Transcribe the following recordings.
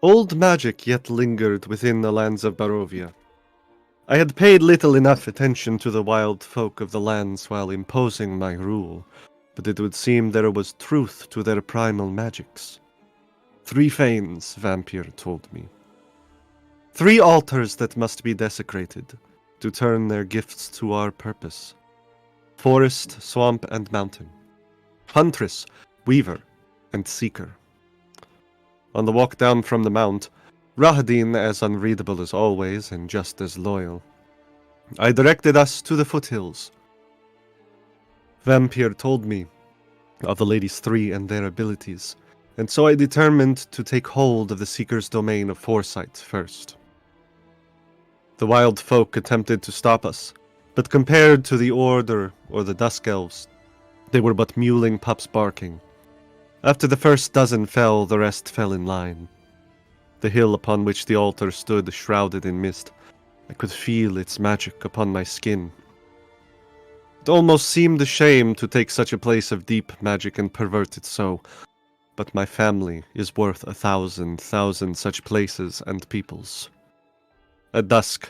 Old magic yet lingered within the lands of Barovia. I had paid little enough attention to the wild folk of the lands while imposing my rule, but it would seem there was truth to their primal magics. 3 fanes, Vampire told me. 3 altars that must be desecrated to turn their gifts to our purpose. Forest, swamp, and mountain. Huntress, weaver, and seeker. On the walk down from the mount, Rahadin as unreadable as always and just as loyal. I directed us to the foothills. Vampire told me of the Ladies 3 and their abilities, and so I determined to take hold of the Seeker's domain of foresight first. The wild folk attempted to stop us, but compared to the Order or the Dusk Elves, they were but mewling pups barking. After the first dozen fell, the rest fell in line. The hill upon which the altar stood shrouded in mist. I could feel its magic upon my skin. It almost seemed a shame to take such a place of deep magic and pervert it so, but my family is worth 1,000 such places and peoples. At dusk,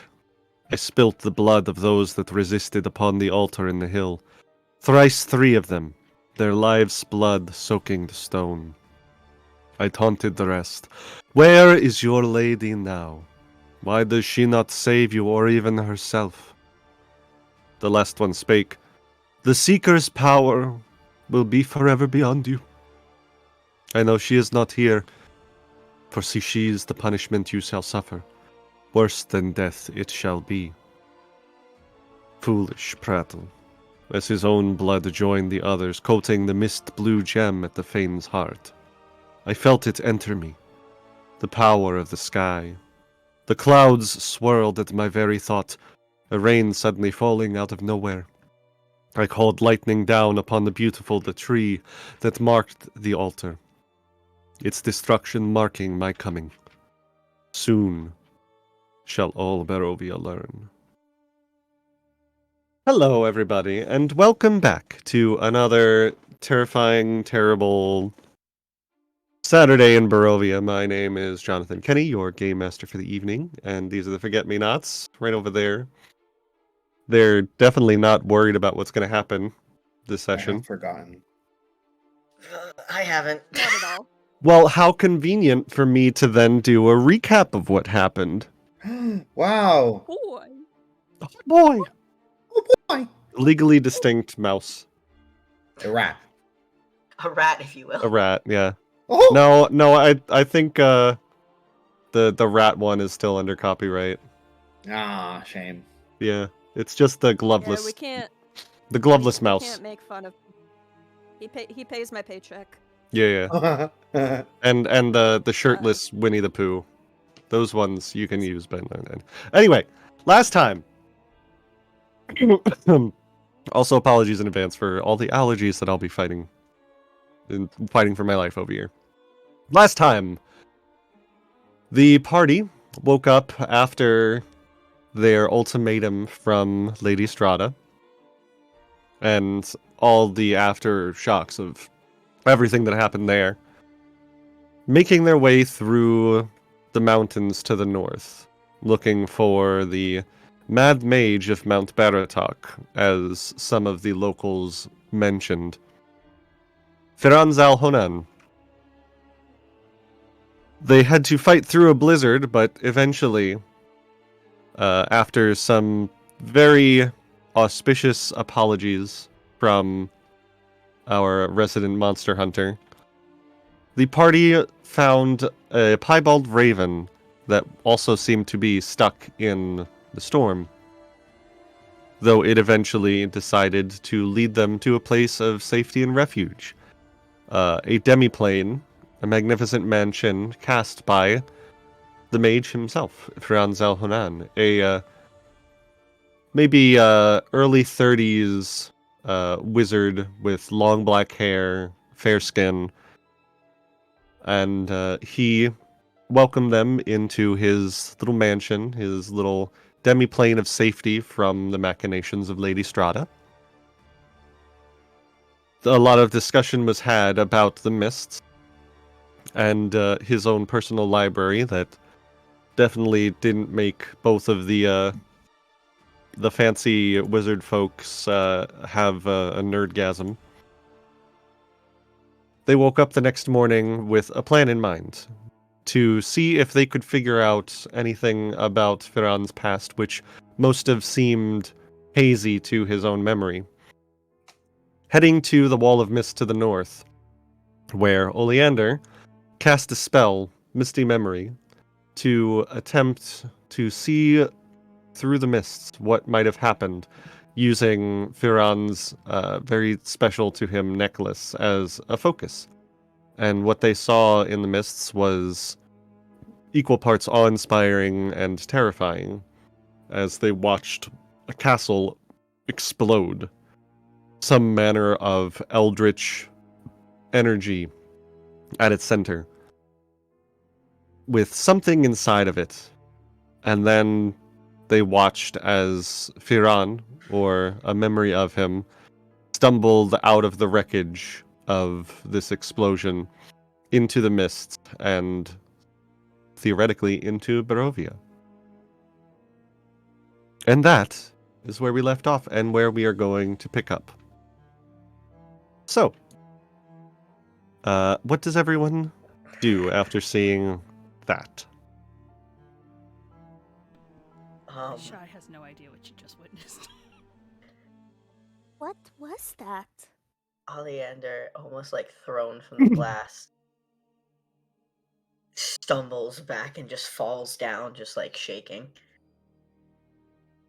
I spilt the blood of those that resisted upon the altar in the hill, thrice 3 of them, their lives' blood soaking the stone. I taunted the rest. Where is your lady now? Why does she not save you or even herself? The last one spake. The Seeker's power will be forever beyond you. I know she is not here, for see she is the punishment you shall suffer. Worse than death it shall be. Foolish prattle, as his own blood joined the others, coating the mist-blue gem at the Fane's heart. I felt it enter me, the power of the sky. The clouds swirled at my very thought, a rain suddenly falling out of nowhere. I called lightning down upon the beautiful tree that marked the altar, its destruction marking my coming. Soon shall all Barovia learn. Hello, everybody, and welcome back to another terrifying, terrible Saturday in Barovia. My name is Jonathan Kenny, your game master for the evening, and these are the Forget-Me-Nots right over there. They're definitely not worried about what's going to happen this session. I've forgotten. I haven't. Not at all. Well, how convenient for me to then do a recap of what happened. Wow. Boy. Oh boy! Oh boy. Legally distinct mouse. A rat. A rat, if you will. A rat, yeah. Oh. No, I think the rat one is still under copyright. Ah, shame. Yeah, it's just the gloveless. Yeah, we can't. The gloveless we mouse. Can't make fun of. He pays my paycheck. Yeah. and the shirtless Winnie the Pooh. Those ones you can use, but anyway, last time. Also, apologies in advance for all the allergies that I'll be fighting for my life over here. Last time, the party woke up after their ultimatum from Lady Strahda and all the aftershocks of everything that happened there, making their way through the mountains to the north, looking for the Mad Mage of Mount Baratok, as some of the locals mentioned. Firanz al-Honan. They had to fight through a blizzard, but eventually, after some very auspicious apologies from our resident monster hunter, the party found a piebald raven that also seemed to be stuck in the storm, though it eventually decided to lead them to a place of safety and refuge. A demiplane, a magnificent mansion cast by the mage himself, Firanz al-Honan, a maybe early 30s wizard with long black hair, fair skin, and he welcomed them into his little mansion, his little demiplane of safety from the machinations of Lady Strahda. A lot of discussion was had about the mists, and his own personal library that definitely didn't make both of the fancy wizard folks have a nerdgasm. They woke up the next morning with a plan in mind to see if they could figure out anything about Firan's past, which most have seemed hazy to his own memory. Heading to the Wall of Mist to the north, where Oleander cast a spell, Misty Memory, to attempt to see through the mists what might have happened, using Firan's very special to him necklace as a focus. And what they saw in the mists was equal parts awe-inspiring and terrifying, as they watched a castle explode. Some manner of eldritch energy at its center, with something inside of it. And then they watched as Firan, or a memory of him, stumbled out of the wreckage of this explosion into the mist and theoretically into Barovia. And that is where we left off and where we are going to pick up. So, what does everyone do after seeing that? Shy has no idea what she just witnessed. What was that? Oleander, almost like thrown from the blast, stumbles back and just falls down, just like shaking.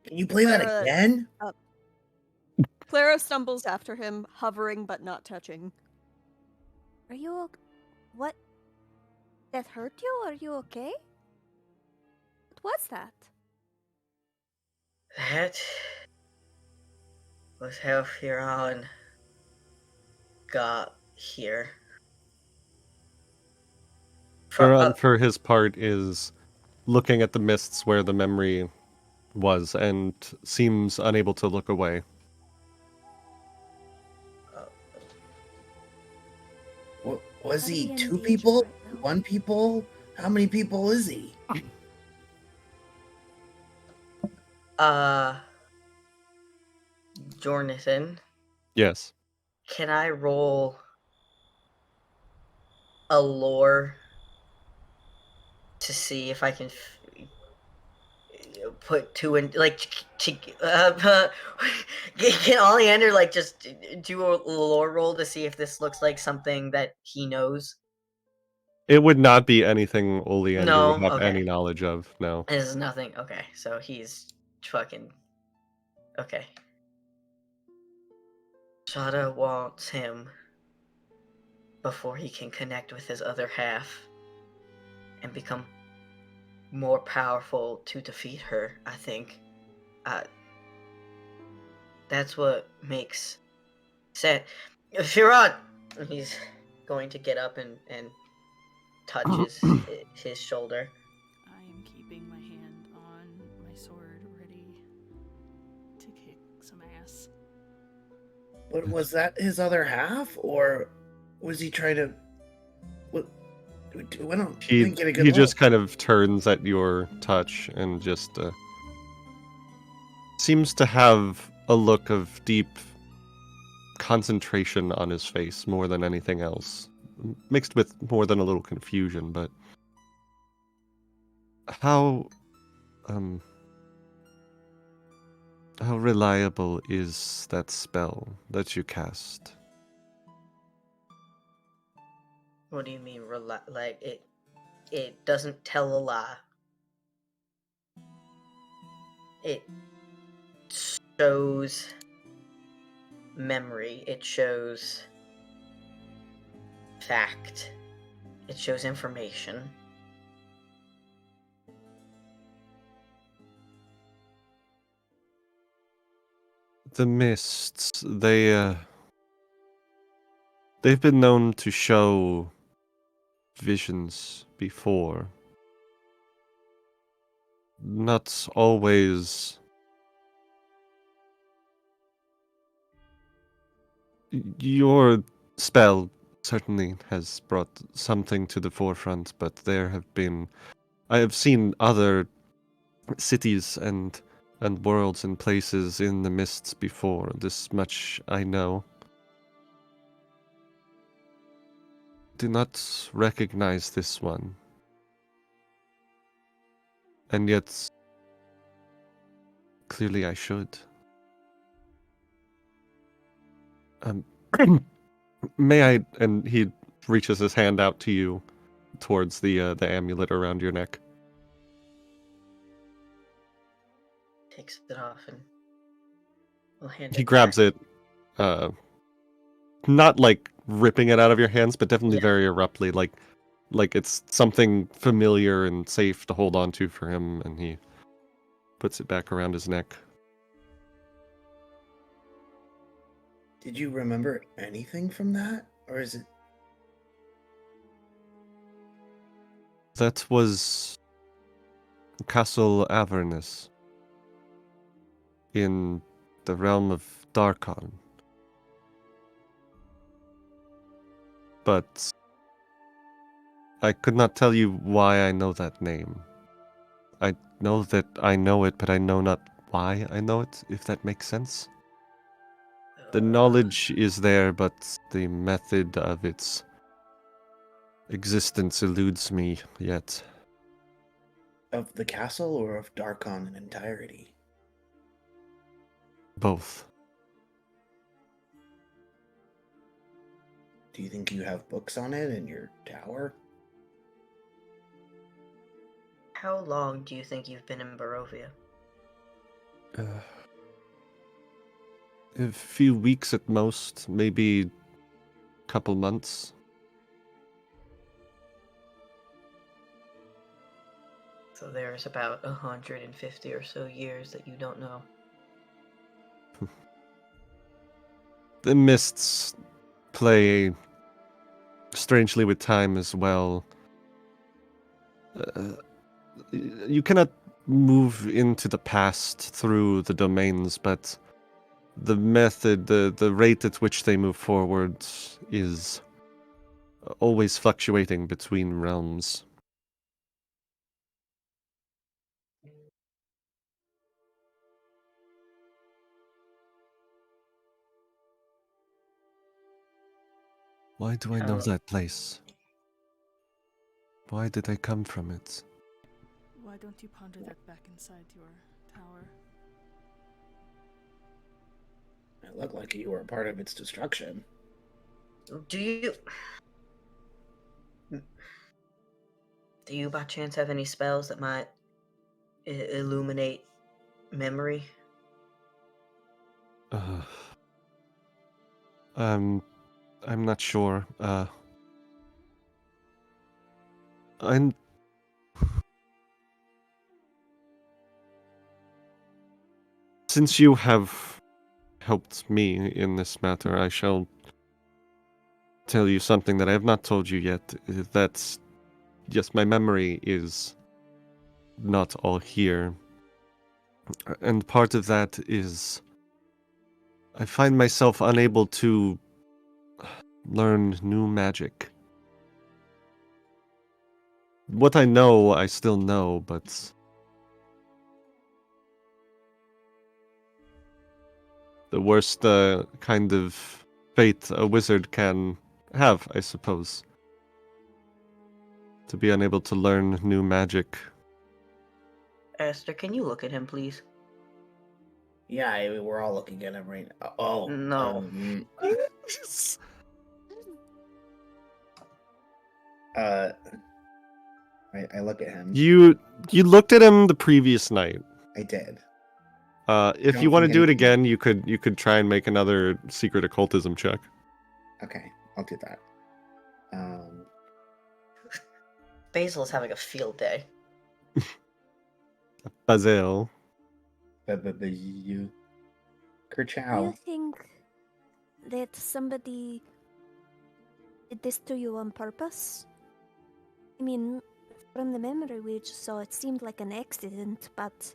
Can you play that Clara- again? Clara stumbles after him, hovering but not touching. Are you what? That hurt you? Are you okay? What was that? That was how Firan got here. Firan, for his part, is looking at the mists where the memory was and seems unable to look away. Was Are we he in 2 danger people? right now? 1 people? How many people is he? Jonathan, Yes. can I roll a lore to see if I can put 2 in, like, can Oleander, like, just do a lore roll to see if this looks like something that he knows? It would not be anything Oleander No? would have Okay. any knowledge of, no. This is nothing. Okay, so he's fucking... Okay. Strahda wants him before he can connect with his other half and become more powerful to defeat her, I think. That's what makes sense. Firan! He's going to get up and touch his shoulder. I am keeping my hand on my sword, ready to kick some ass. But was that his other half, or was he trying to? What? We didn't get a good He look. just kind of turns at your touch and just seems to have a look of deep concentration on his face more than anything else, mixed with more than a little confusion. But how reliable is that spell that you cast? What do you mean, like, it doesn't tell a lie. It shows memory. It shows fact. It shows information. The mists, they've been known to show visions before. Not always. Your spell certainly has brought something to the forefront, but I have seen other cities and worlds and places in the mists before. This much I know. Do not recognize this one. And yet, clearly I should. May I? And he reaches his hand out to you, towards the amulet around your neck. Takes it off and will hand He it grabs back. it, not like ripping it out of your hands, but definitely Yeah. very abruptly, like it's something familiar and safe to hold on to for him, and he puts it back around his neck. Did you remember anything from that? Or is it... That was Castle Avernus in the realm of Darkon. But I could not tell you why I know that name. I know that I know it, but I know not why I know it, if that makes sense. The knowledge is there, but the method of its existence eludes me yet. Of the castle or of Darkon in entirety? Both. Do you think you have books on it in your tower? How long do you think you've been in Barovia? A few weeks at most, maybe a couple months. So there's about 150 or so years that you don't know. The mists play strangely with time as well. You cannot move into the past through the domains, but the method, the rate at which they move forward is always fluctuating between realms. Why do I know that place? Why did I come from it? Why don't you ponder that back inside your tower? It looked like you were a part of its destruction. Do you by chance have any spells that might illuminate memory? I'm not sure. I'm... Since you have helped me in this matter, I shall tell you something that I have not told you yet. That's... Yes, my memory is not all here. And part of that is... I find myself unable to learn new magic. What I know, I still know, but... The worst kind of fate a wizard can have, I suppose. To be unable to learn new magic. Esther, can you look at him, please? Yeah, we're all looking at him right now. Oh. No. I look at him. You looked at him the previous night. I did. If you want to do it again, you could try and make another secret occultism check. Okay, I'll do that. Basil's having a field day. Basil. You. Do you Kerchow. think that somebody did this to you on purpose? I mean, from the memory we just saw, it seemed like an accident, but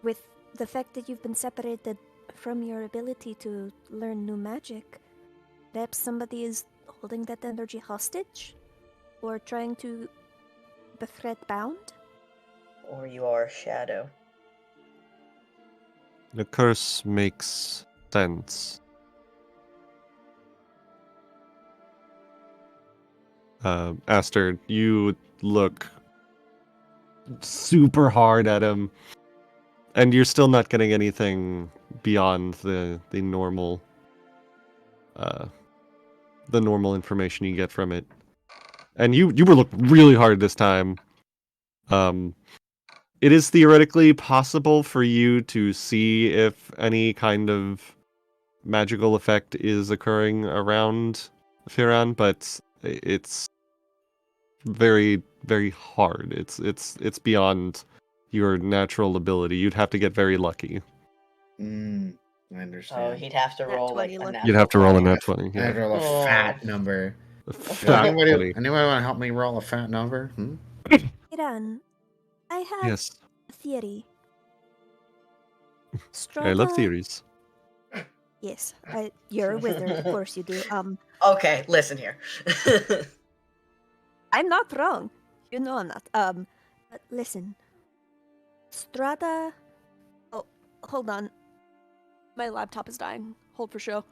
with the fact that you've been separated from your ability to learn new magic, perhaps somebody is holding that energy hostage? Or trying to keep a threat bound? Or you are a shadow. The curse makes sense. Aster, you look super hard at him, and you're still not getting anything beyond the normal information you get from it. And you were looking really hard this time. It is theoretically possible for you to see if any kind of magical effect is occurring around Firan, but it's very, very hard. It's beyond your natural ability. You'd have to get very lucky. I So understand. he'd have to Nat roll 20 like a lucky. natural You'd have to roll a 20. nat 20. I Yeah. had to roll a Oh. fat number. A Does fat anybody 20. want to help me roll a fat number? Hmm? Iran, I have Yes. a theory. I love Strahda- theories. Yes, you're a wizard, of course you do. Okay, listen here. I'm not wrong. You know I'm not. But listen. Strahda... Oh, hold on. My laptop is dying. Hold for show.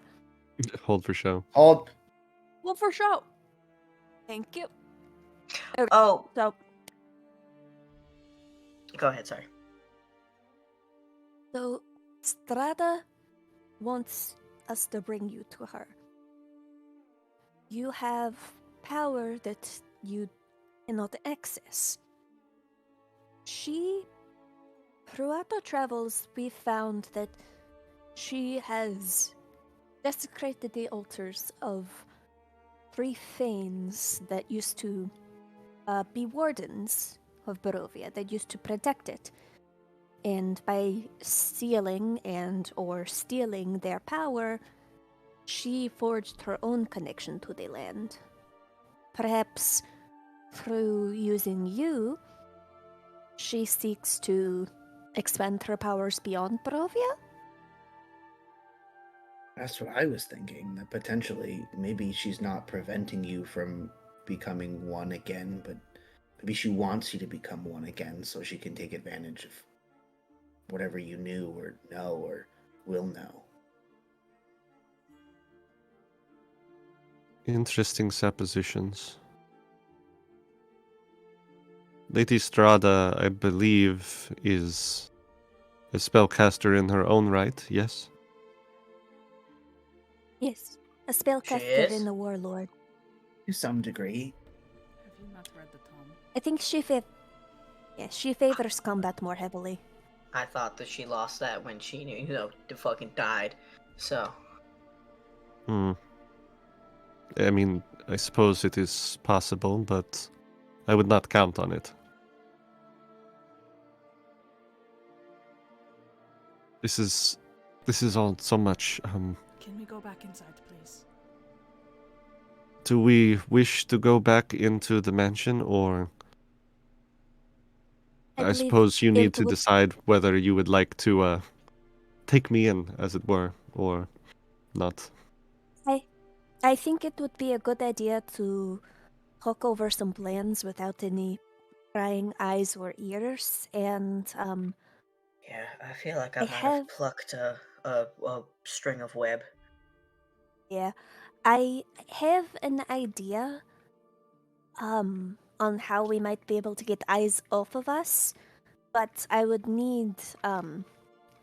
Hold for show. Hold. Hold for show. Thank you. Oh, So, go ahead, sorry. so Strahda wants us to bring you to her. You have power that you cannot access. Throughout our travels, we found that she has desecrated the altars of 3 Thanes that used to be wardens of Barovia, that used to protect it. And by sealing or stealing their power, she forged her own connection to the land. Perhaps through using you, she seeks to expand her powers beyond Barovia? That's what I was thinking. That potentially, maybe she's not preventing you from becoming one again, but maybe she wants you to become one again so she can take advantage of whatever you knew or know or will know. Interesting suppositions. Lady Strahda, I believe, is a spellcaster in her own right, yes? Yes, a spellcaster is? and a warlord. To some degree. Have you not read the tome? I think she favors combat more heavily. I thought that she lost that when she, fucking died. So, I mean, I suppose it is possible, but I would not count on it. This is all so much. Can we go back inside, please? Do we wish to go back into the mansion, or I believe suppose you need to it would- decide whether you would like to take me in, as it were, or not. I think it would be a good idea to talk over some plans without any prying eyes or ears, and yeah, I feel like I I might have have- plucked a string of web. yeah, I have an idea on how we might be able to get eyes off of us, but I would need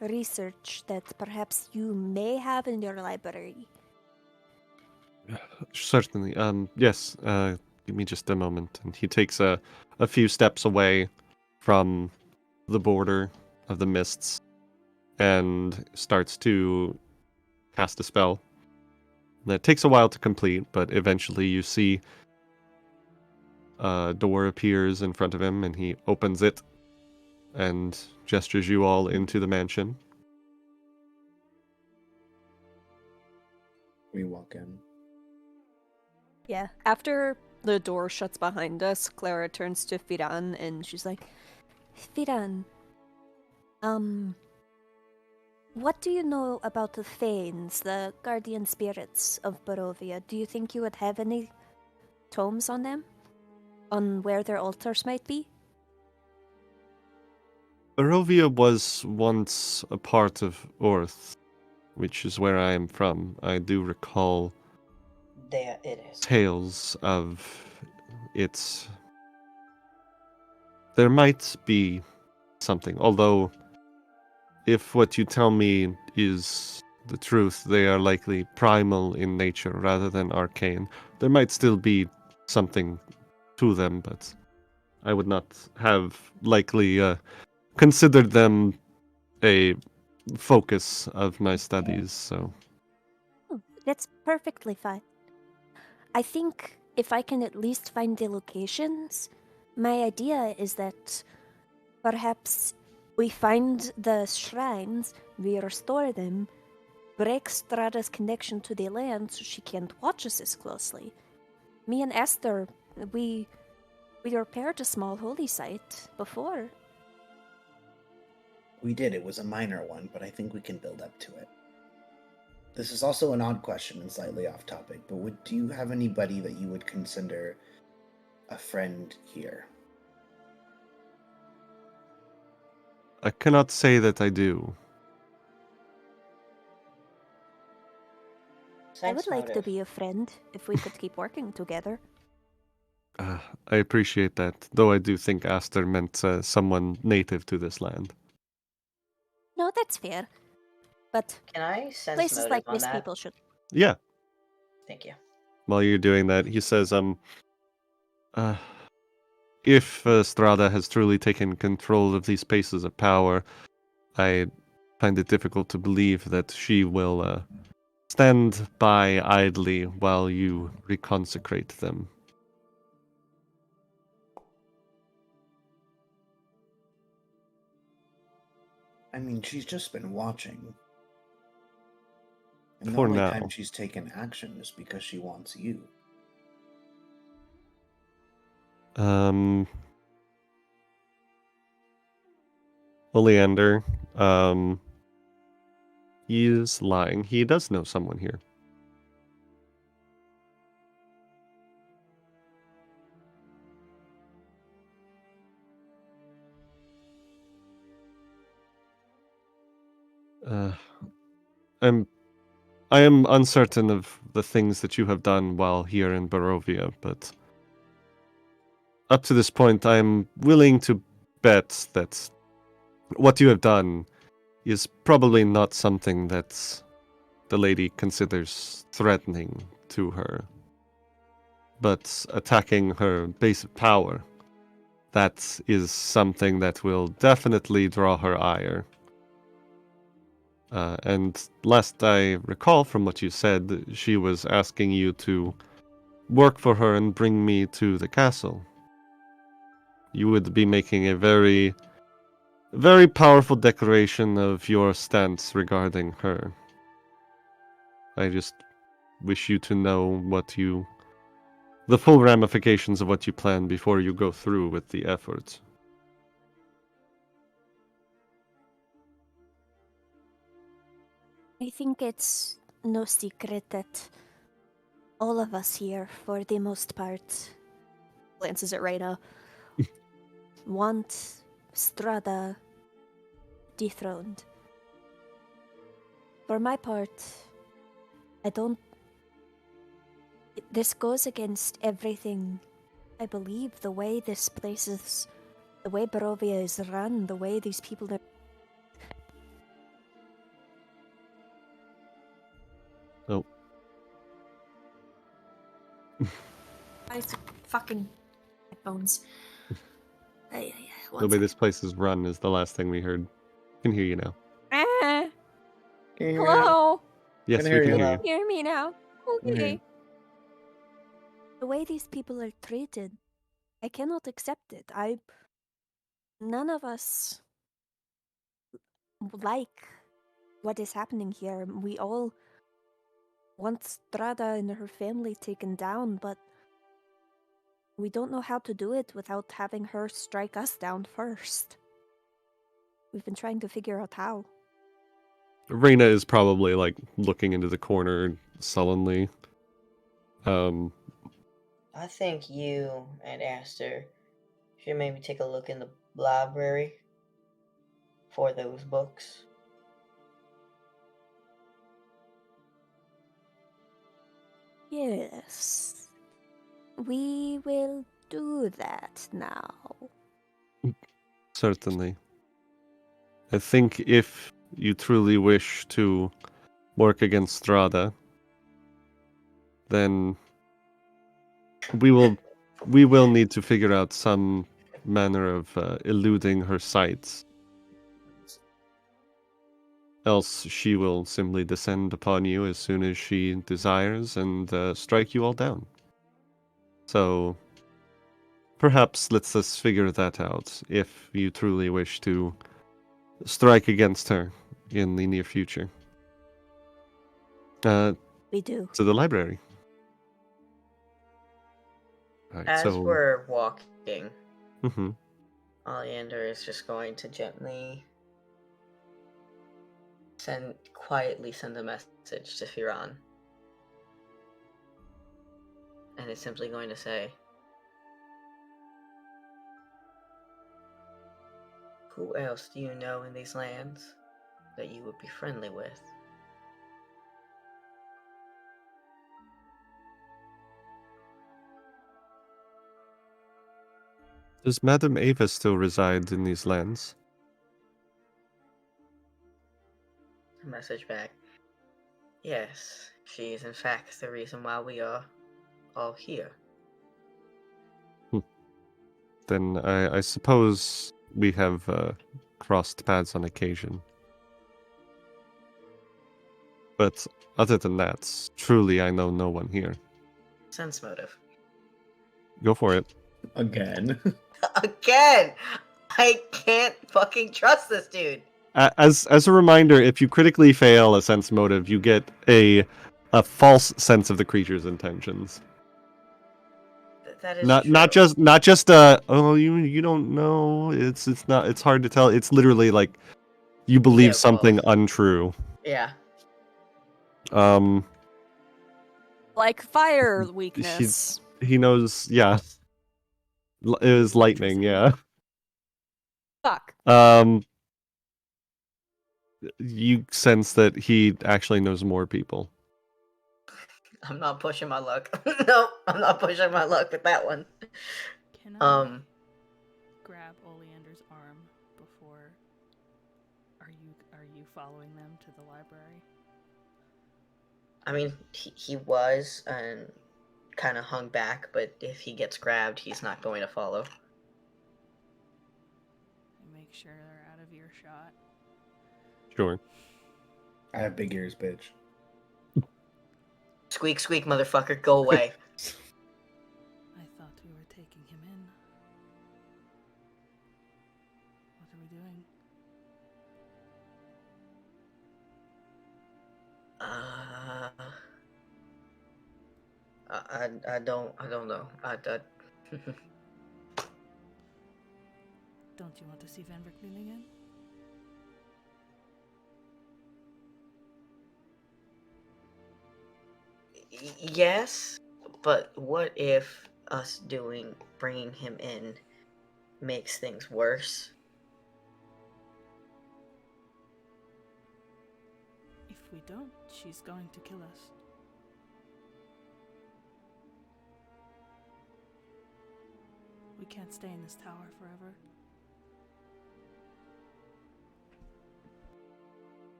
research that perhaps you may have in your library. Certainly. Yes. Give me just a moment. And he takes a few steps away from the border of the mists and starts to cast a spell. That takes a while to complete, but eventually you see a door appears in front of him, and he opens it and gestures you all into the mansion. We walk in. Yeah, after the door shuts behind us, Clara turns to Firan and she's like, Firan, What do you know about the Fanes, the guardian spirits of Barovia? Do you think you would have any tomes on them? On where their altars might be? Barovia was once a part of Orth, which is where I am from. I do recall There it is. tales of its. There might be something, although if what you tell me is the truth, they are likely primal in nature rather than arcane. There might still be something to them, but I would not have likely considered them a focus of my studies, so. Oh, that's perfectly fine. I think if I can at least find the locations, my idea is that perhaps we find the shrines, we restore them, break Strahda's connection to the land so she can't watch us as closely. Me and Esther, we repaired a small holy site before. We did. It was a minor one, but I think we can build up to it. This is also an odd question and slightly off topic, but do you have anybody that you would consider a friend here? I cannot say that I do. I would Sense like to motive. be a friend if we could keep working together. I appreciate that, though I do think Aster meant someone native to this land. No, that's fair. But Can I sense places motive like on this, that? people should. Yeah, Thank you. while you're doing that, he says, if Strahda has truly taken control of these spaces of power, I find it difficult to believe that she will stand by idly while you reconsecrate them. I mean, she's just been watching. And the For only now. time she's taken action is because she wants you. Oleander, he is lying. He does know someone here. I am uncertain of the things that you have done while here in Barovia, but up to this point, I am willing to bet that what you have done is probably not something that the lady considers threatening to her. But attacking her base of power, that is something that will definitely draw her ire. And last I recall from what you said, she was asking you to work for her and bring me to the castle. You would be making a very, very powerful declaration of your stance regarding her. I just wish you to know the full ramifications of what you plan before you go through with the effort. I think it's no secret that all of us here, for the most part, glances at Ireena, want Strahda dethroned. For my part, I don't. This goes against everything I believe. The way this place is, the way Barovia is run, the way these people are. Oh. I fucking headphones. The way this place is run is the last thing we heard. Can hear you now. Ah, Can you hear me now? hello, Yes, Can we hear can you. hear you. hear me now. hear Okay. you. The way these people are treated, I cannot accept it. None of us like what is happening here. We all want Strahda and her family taken down, but we don't know how to do it without having her strike us down first. We've been trying to figure out how. Ireena is probably like looking into the corner sullenly. I think you and Aster should maybe take a look in the library for those books. Yes. We will do that now. Certainly. I think if you truly wish to work against Strahda, then we will need to figure out some manner of eluding her sights. Else she will simply descend upon you as soon as she desires and strike you all down. So perhaps let's just figure that out if you truly wish to strike against her in the near future. We do. To the library. Alright, As so we're walking, mhm. Oleander is just going to gently quietly send a message to Firan. And it's simply going to say, who else do you know in these lands that you would be friendly with? Does Madame Ava still reside in these lands? A message back. Yes, she is in fact the reason why we are all here. Then I suppose we have crossed paths on occasion. But other than that, truly I know no one here. Sense motive. Go for it. Again. Again! I can't fucking trust this dude! As a reminder, if you critically fail a sense motive, you get a false sense of the creature's intentions. That is Not true. just oh you don't know, it's hard to tell. It's literally like you believe Yeah, something both. untrue. Yeah. Like fire weakness. He knows, yeah. It was lightning, yeah. Fuck. You sense that he actually knows more people. I'm not pushing my luck. No, I'm not pushing my luck with that one. Can I grab Oleander's arm before? Are you following them to the library? I mean, he was and kind of hung back, but if he gets grabbed, he's not going to follow. Make sure they're out of earshot. Sure. I have big ears, bitch. Squeak, squeak, motherfucker, go away. I thought we were taking him in. What are we doing? I don't know. Don't you want to see Van Verkleen again? Yes, but what if us bringing him in makes things worse? If we don't, she's going to kill us. We can't stay in this tower forever.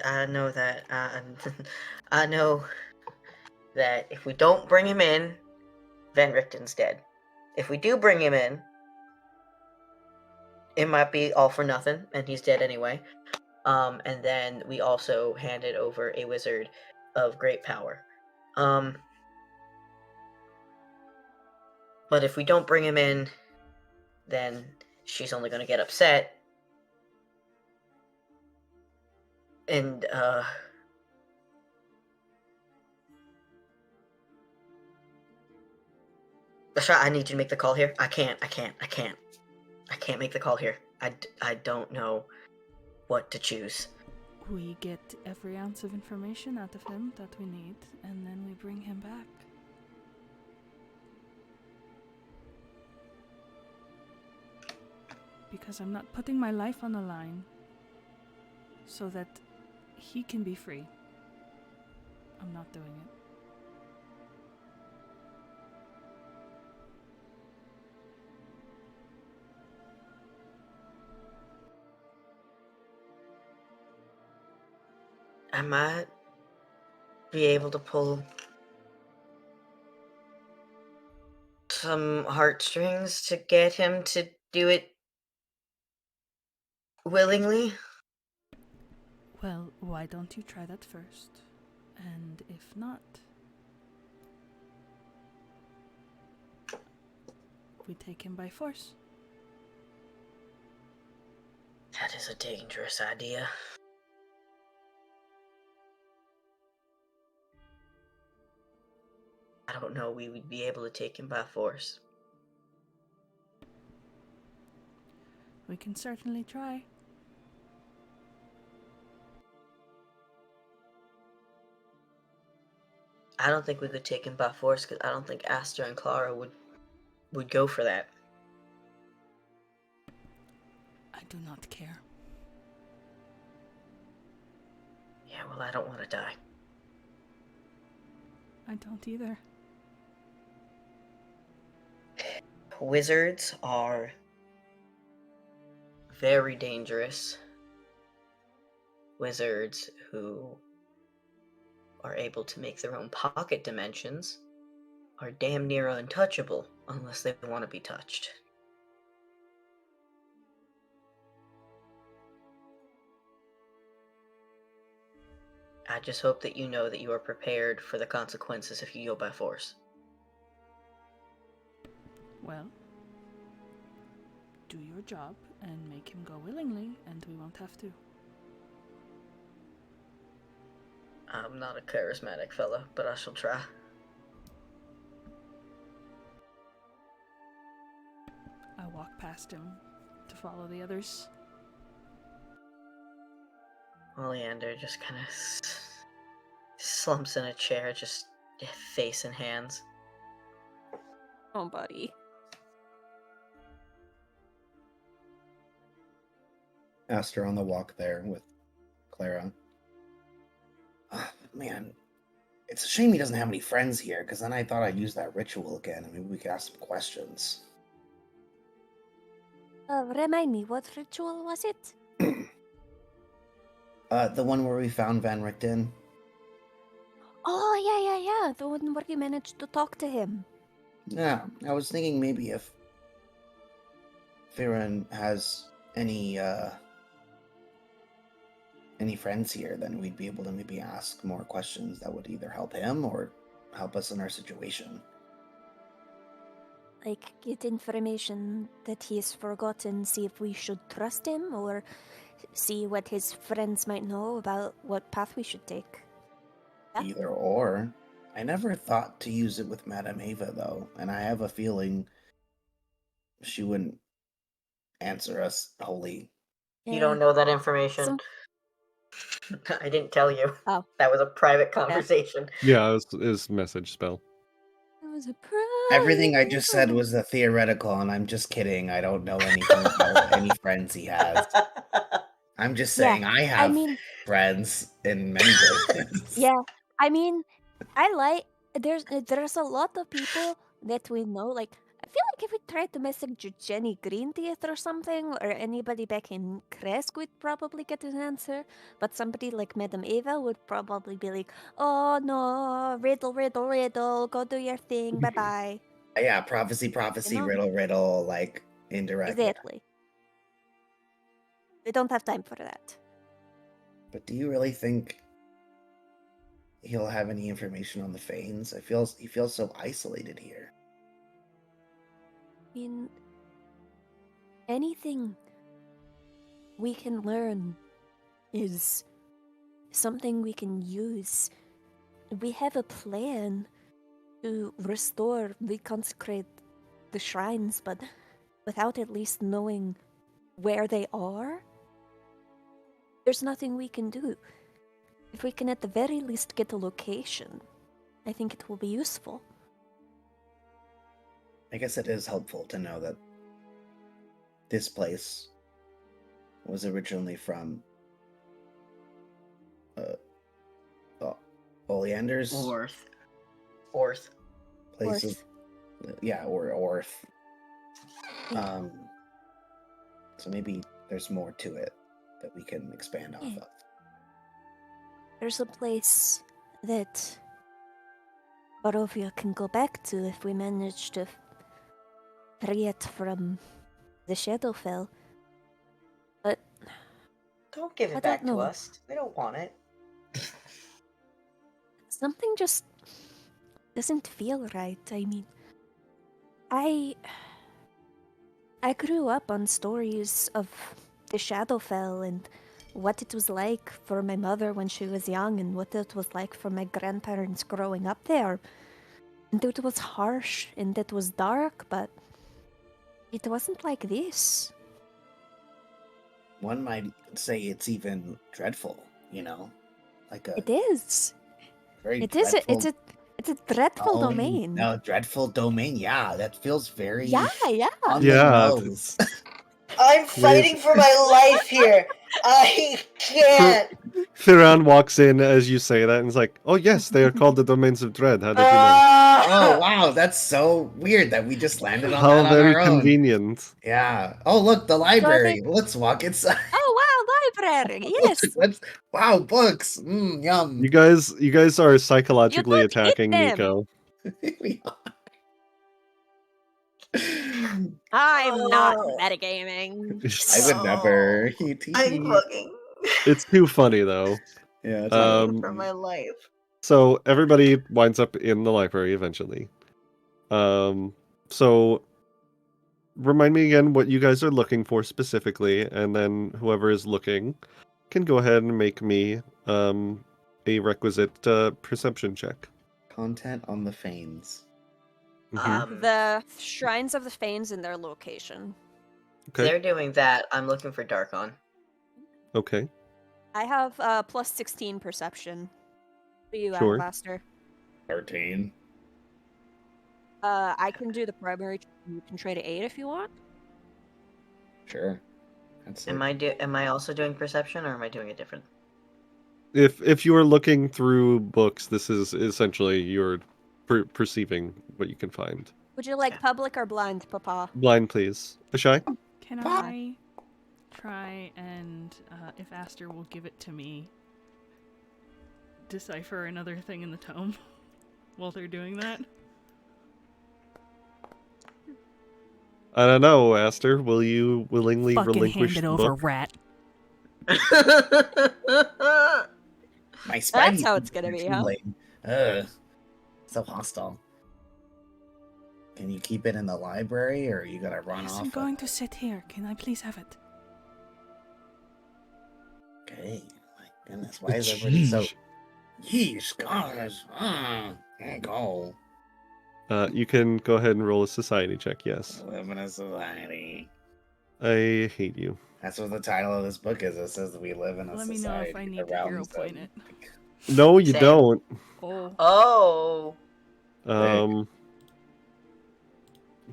I know that. I know that if we don't bring him in, Van Richten's dead. If we do bring him in, it might be all for nothing, and he's dead anyway. And then we also handed over a wizard of great power. But if we don't bring him in, then she's only going to get upset. And, Strahd, I need you to make the call here. I can't make the call here. I don't know what to choose. We get every ounce of information out of him that we need, and then we bring him back. Because I'm not putting my life on the line so that he can be free. I'm not doing it. I might be able to pull some heartstrings to get him to do it willingly. Well, why don't you try that first? And if not, we take him by force. That is a dangerous idea. I don't know we would be able to take him by force. We can certainly try. I don't think we could take him by force because I don't think Aster and Clara would go for that. I do not care. Yeah, well, I don't want to die. I don't either. Wizards are very dangerous. Wizards who are able to make their own pocket dimensions are damn near untouchable unless they want to be touched. I just hope that you know that you are prepared for the consequences if you go by force. Well, do your job and make him go willingly, and we won't have to. I'm not a charismatic fella, but I shall try. I walk past him to follow the others. Oleander just kind of slumps in a chair, just face in hands. Oh, buddy. Aster on the walk there with Clara. Man, it's a shame he doesn't have any friends here, because then I thought I'd use that ritual again, and maybe we could ask some questions. Remind me, what ritual was it? The one where we found Van Richten. Oh, yeah. The one where you managed to talk to him. Yeah, I was thinking maybe if Firen has any friends here, then we'd be able to maybe ask more questions that would either help him or help us in our situation. Like, get information that he's forgotten, see if we should trust him, or see what his friends might know about what path we should take. Yeah. Either or. I never thought to use it with Madame Ava, though, and I have a feeling she wouldn't answer us wholly. You don't know that information. I didn't tell you. Oh. That was a private conversation. Yeah, it was message spell. It was a private. Everything I just said was a theoretical, and I'm just kidding. I don't know anything about any friends he has. I'm just saying I have friends in many places. Yeah, I mean, there's a lot of people that we know. Like, I feel like if we tried to message Jenny Greenteeth or something, or anybody back in Kresk, would probably get an answer. But somebody like Madame Ava would probably be like, "Oh no, riddle, go do your thing, bye bye." Yeah, prophecy, You know? riddle, like indirect. Exactly. We don't have time for that. But do you really think he'll have any information on the Fanes? He feels so isolated here. I mean, anything we can learn is something we can use. We have a plan to reconsecrate the shrines, but without at least knowing where they are, there's nothing we can do. If we can at the very least get a location, I think it will be useful. I guess it is helpful to know that this place was originally from Oleander's Orth. places. Yeah, or Orth. So maybe there's more to it that we can expand off of. There's a place that Barovia can go back to if we manage to free it from the Shadowfell. But Don't give I it back don't to know. us. We don't want it. Something just doesn't feel right. I mean, I grew up on stories of the Shadowfell and what it was like for my mother when she was young and what it was like for my grandparents growing up there. And it was harsh and it was dark, but it wasn't like this. One might say it's even dreadful, you know? Like a It is. very It is. dreadful It's a dreadful domain. No, dreadful domain. Yeah, that feels very Yeah. on Yeah, the nose. I'm fighting for my life here. I can't. Firan walks in as you say that and is like, "Oh yes, they are called the Domains of Dread. How did you know?" Oh wow, that's so weird that we just landed on How that on very our own. convenient. Yeah. Oh look, the library. Let's walk inside. Oh wow, library. Yes. Wow, books. Yum. You guys are psychologically You don't eat attacking them. Nico. We are. I'm not Oh. metagaming. I would never. I'm fucking It's too funny though. Yeah. It's fighting for my life. So everybody winds up in the library eventually. So remind me again what you guys are looking for specifically, and then whoever is looking can go ahead and make me a requisite perception check. content on the Fanes. Mhm. The Shrines of the Fanes and their location. Okay. They're doing that. I'm looking for Darkon. Okay. I have plus 16 perception. What do you, Sure. Alabaster? 13. I can do the primary. You can trade an 8 if you want. Sure. That's it. Am I also doing perception, or am I doing it different? If you are looking through books, this is essentially your perceiving what you can find. Would you like Okay. public or blind, Papa? Blind, please. Ashai? Can I try and, if Aster will give it to me, decipher another thing in the tome while they're doing that? I don't know, Aster. Will you willingly Fucking relinquish hand it the over, book? rat. My Spidey That's how it's senses gonna are be, huh? tingling. Ugh. So hostile. Can you keep it in the library, or you gotta run Yes, off? I'm going to sit here. Can I please have it? Okay. My goodness, why is everybody so... Jeez. Yeesh, gosh. There you go. You can go ahead and roll a society check, yes. Live in a society. I hate you. That's what the title of this book is. It says that we live in a Let me society. know if I need to around hero point them. it. No, you Same. don't. Oh. Oh.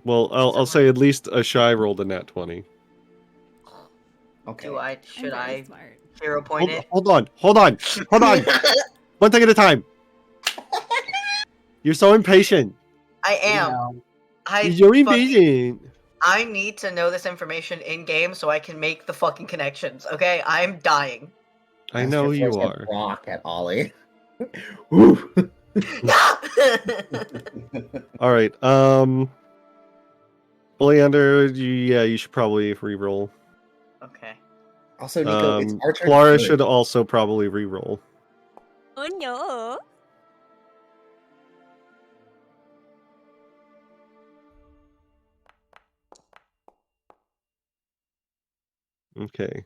Well, I'll say at least Ashai rolled a nat 20. Okay. Should I'm very I smart. hero point it? Hold on. One thing at a time. You're so impatient. I am. No. You're impatient. I need to know this information in game so I can make the fucking connections. Okay, I'm dying. I know you are. Rock at Ollie. Woo. All right. Oleander, you should probably re-roll. Okay. Also, Nico, it's our turn. Clara first. should also probably re-roll. Oh no! Okay.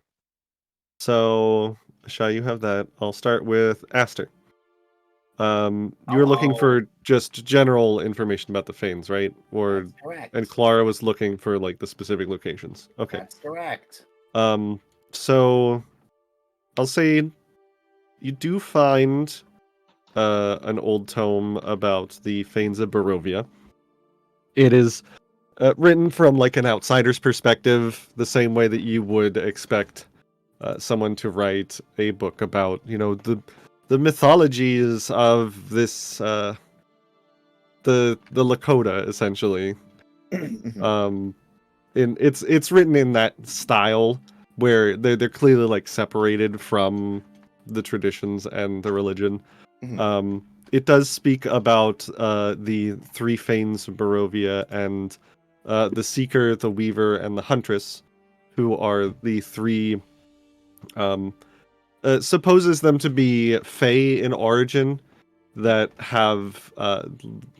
So, Ashai, you have that. I'll start with Aster. You're looking for just general information about the Fanes, right? Or That's correct. and Clara was looking for like the specific locations. Okay. That's correct. So I'll say you do find an old tome about the Fanes of Barovia. It is written from like an outsider's perspective, the same way that you would expect someone to write a book about, the mythologies of this the Lakota, essentially. Mhm. It's written in that style where they're clearly like separated from the traditions and the religion. Mhm. It does speak about the three Fanes of Barovia and the Seeker, the Weaver, and the Huntress, who are the three. Supposes them to be Fae in origin that have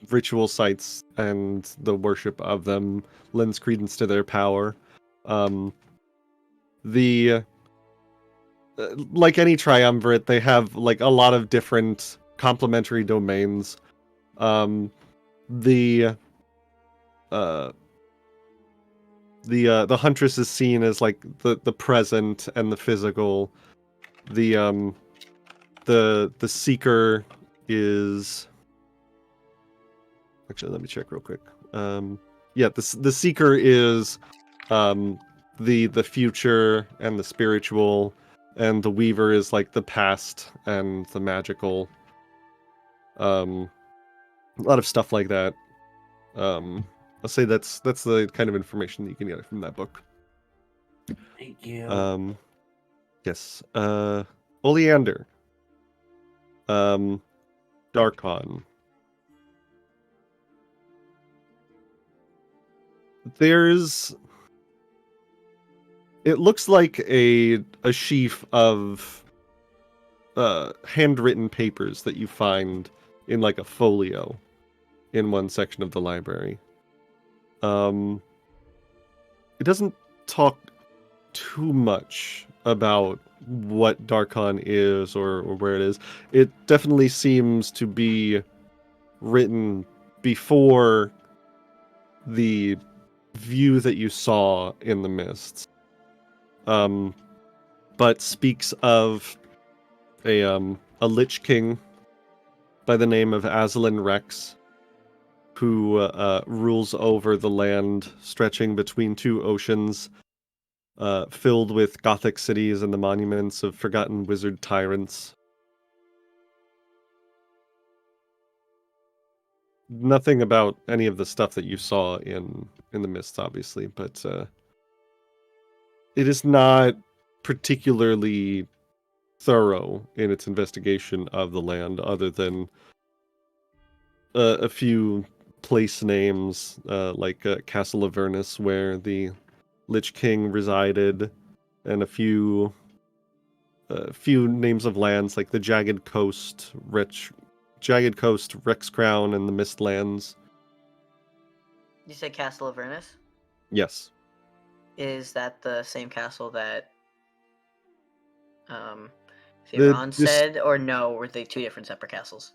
ritual sites, and the worship of them lends credence to their power. Um, the Like any triumvirate, they have like a lot of different complementary domains. Um, the uh, the Huntress is seen as like the present and the physical. The Seeker is actually, let me check real quick. Yeah, the Seeker is the future and the spiritual, and the Weaver is like the past and the magical. A lot of stuff like that. I'll say that's the kind of information that you can get from that book. Thank you. Yes. Oleander. Darkon. It looks like a sheaf of handwritten papers that you find in like a folio in one section of the library. It doesn't talk too much about what Darkon is or where it is. It definitely seems to be written before the view that you saw in the mists. But speaks of a Lich King by the name of Aslan Rex, who rules over the land stretching between two oceans, filled with Gothic cities and the monuments of forgotten wizard tyrants. Nothing about any of the stuff that you saw in the mists, obviously, but it is not particularly thorough in its investigation of the land, other than a few place names, like Castle Avernus, where the Lich King resided, and a few names of lands like the Jagged Coast, Rex Crown, and the Mistlands. You said Castle Avernus? Yes. Is that the same castle that The- Theron this- said, or no? Were they two different separate castles?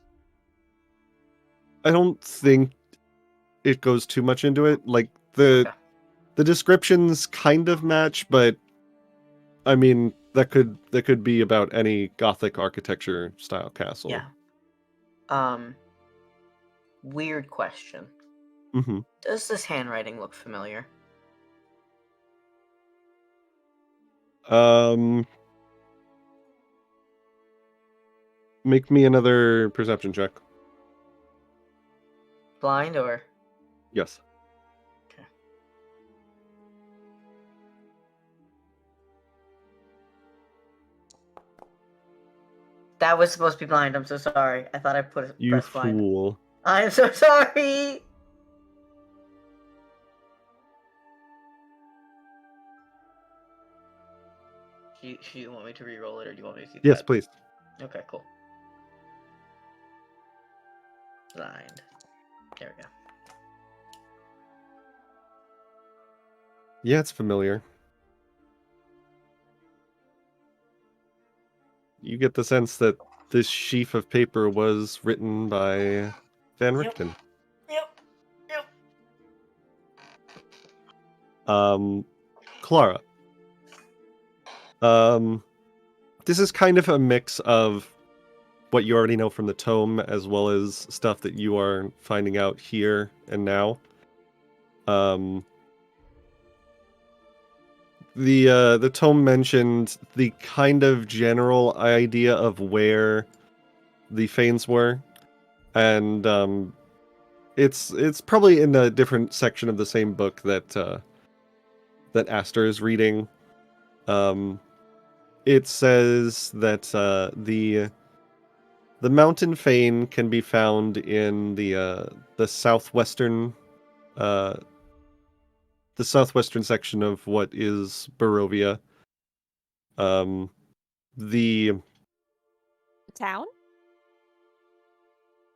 I don't think it goes too much into it. Like the descriptions kind of match, but I mean that could be about any Gothic architecture style castle. Yeah. Weird question. Mm-hmm. Does this handwriting look familiar? Make me another perception check. Blind or? Yes. Okay. That was supposed to be blind. I'm so sorry. I thought I You pressed blind. fool. I'm so sorry. Do you want me to re-roll it, or do you want me to do that? Yes, please. Okay, cool. Blind. There we go. Yeah, it's familiar. You get the sense that this sheaf of paper was written by Van Richten. Yep. Clara. this is kind of a mix of what you already know from the tome, as well as stuff that you are finding out here and now. The tome mentioned the kind of general idea of where the Fanes were, and it's probably in a different section of the same book that Aster is reading. It says that the Mountain Fane can be found in the southwestern section of what is Barovia. The town?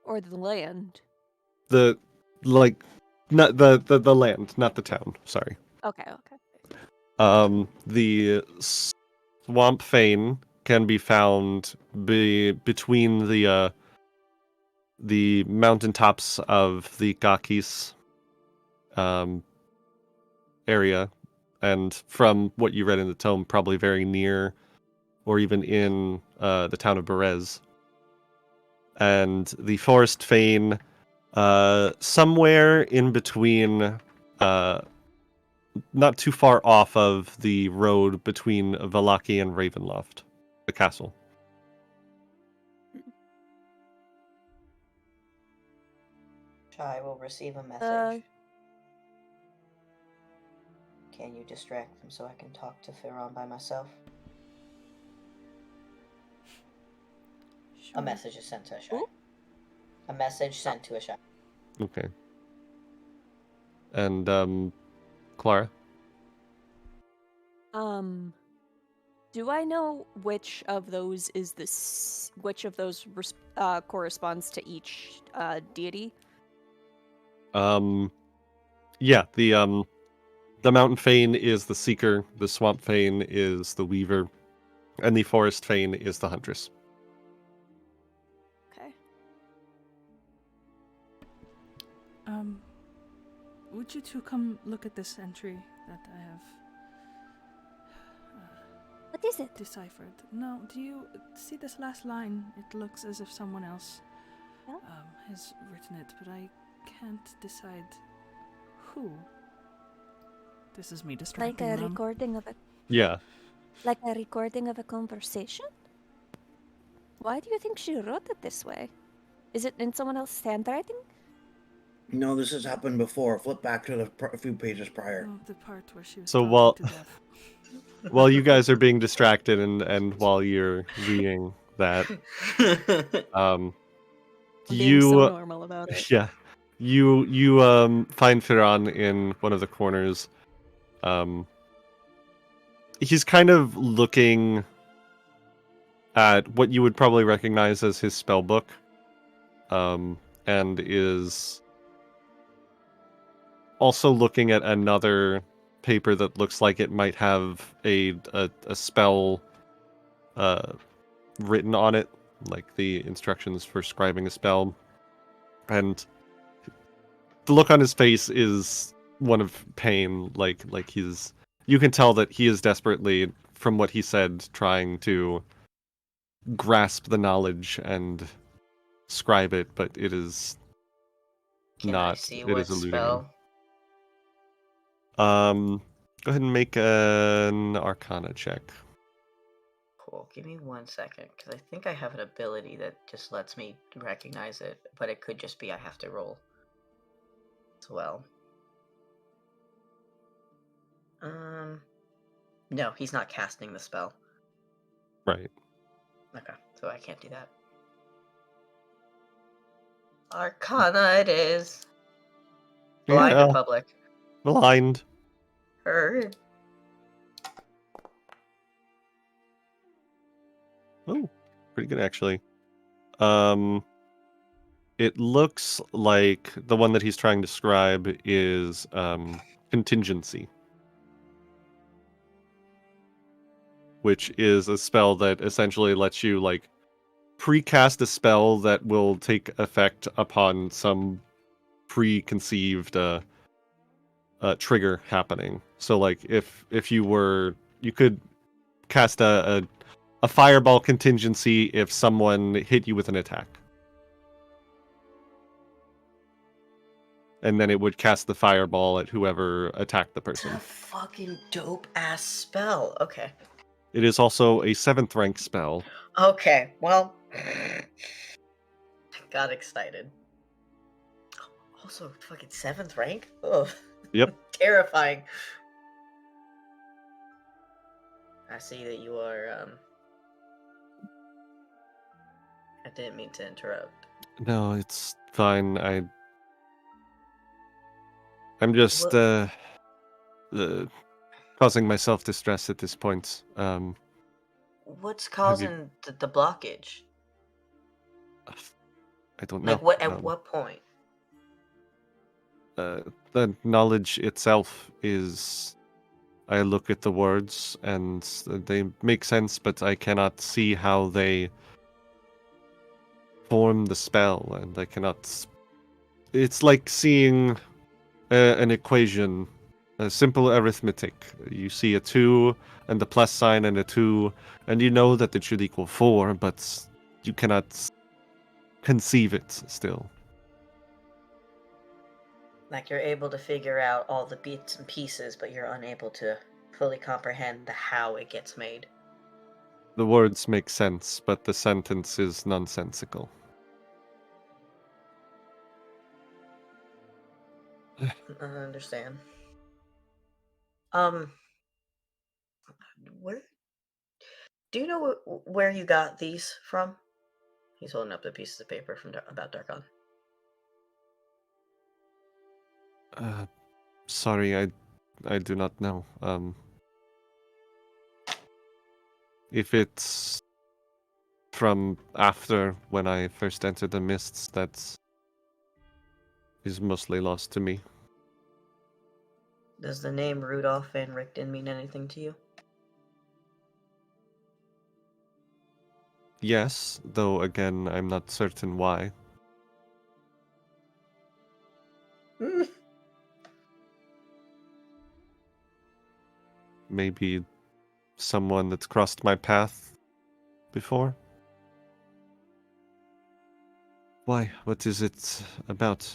Or the land? not the land, not the town. Sorry. Okay. The Swamp Fane can be found between the mountaintops of the Gakis area, and from what you read in the tome, probably very near or even in the town of Berez. And the Forest Fane, somewhere in between, not too far off of the road between Vallaki and Ravenloft, the castle. I will receive a message. Can you distract them so I can talk to Firon by myself? Sure. A message is sent to a Shai. Ooh. A message sent to a Shai. Okay. And Clara? Do I know which of those corresponds to each deity? Yeah, the Mountain Fane is the Seeker, the Swamp Fane is the Weaver, and the Forest Fane is the Huntress. Okay. Would you two come look at this entry that I have What is it? deciphered? No, do you see this last line? It looks as if someone else Yeah. has written it, but I can't decide who. This is me Like distracting a them. recording of a Yeah. conversation? Why do you think she wrote it this way? Is it in someone else's handwriting? No, this has happened before. Flip back to a few pages prior. Oh, the part where she was So talking while- to death. While you guys are being distracted and while you're reading that, I'm being so you normal about it. yeah, you find Firan in one of the corners. He's kind of looking at what you would probably recognize as his spell book, and is also looking at another paper that looks like it might have a spell written on it, like the instructions for scribing a spell. And the look on his face is one of pain, like he's, you can tell that he is desperately, from what he said, trying to grasp the knowledge and scribe it, but it is Can not. I see It what is eluding spell? him. Go ahead and make an Arcana check. Cool. Give me 1 second, because I think I have an ability that just lets me recognize it, but it could just be I have to roll as well. No, he's not casting the spell. Right. Okay, so I can't do that. Arcana it is. Blind Yeah. or public? Blind. Heard. Oh, pretty good actually. It looks like the one that he's trying to describe is contingency, which is a spell that essentially lets you like precast a spell that will take effect upon some preconceived trigger happening. So like if you could cast a fireball contingency if someone hit you with an attack. And then it would cast the fireball at whoever attacked the It's person. a fucking dope ass spell. Okay. It is also a 7th rank spell. Okay, well, I got excited. Also, fucking 7th rank? Ugh. Yep. Terrifying. I see that you are, I didn't mean to interrupt. No, it's fine. I'm just causing myself distress at this point. What's Have you- causing the blockage? I don't know. Like, what, at what point? The knowledge itself is. I look at the words and they make sense, but I cannot see how they form the spell, and I cannot. It's like seeing an equation, a simple arithmetic. You see a 2 and the plus sign and a 2, and you know that it should equal 4, but you cannot conceive it still. Like, you're able to figure out all the bits and pieces, but you're unable to fully comprehend the how it gets made. The words make sense, but the sentence is nonsensical. I understand. Where? Do you know where you got these from? He's holding up the pieces of paper from about Darkon. Sorry, I do not know. If it's from after when I first entered the mists, that is mostly lost to me. Does the name Rudolph Van Richten mean anything to you? Yes, though again, I'm not certain why. Maybe someone that's crossed my path before? Why? What is it about?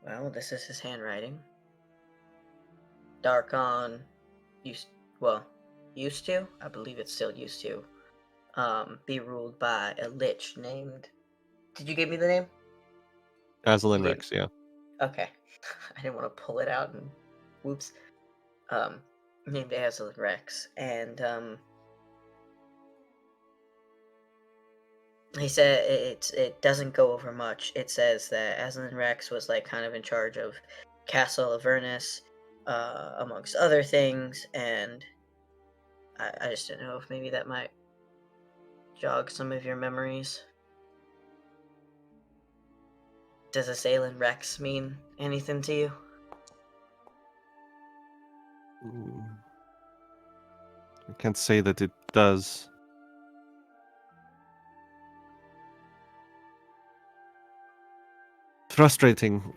Well, this is his handwriting. Darkon used to, I believe it's still used to, be ruled by a lich named. Did you give me the name? Azalin You did. Rex, yeah. Okay. I didn't want to pull it out and whoops. Named Azalin Rex. And he said it doesn't go over much. It says that Azalin Rex was like kind of in charge of Castle Avernus, amongst other things, and I just didn't know if maybe that might jog some of your memories. Does Azalin Rex mean anything to you? I can't say that it does. Frustrating.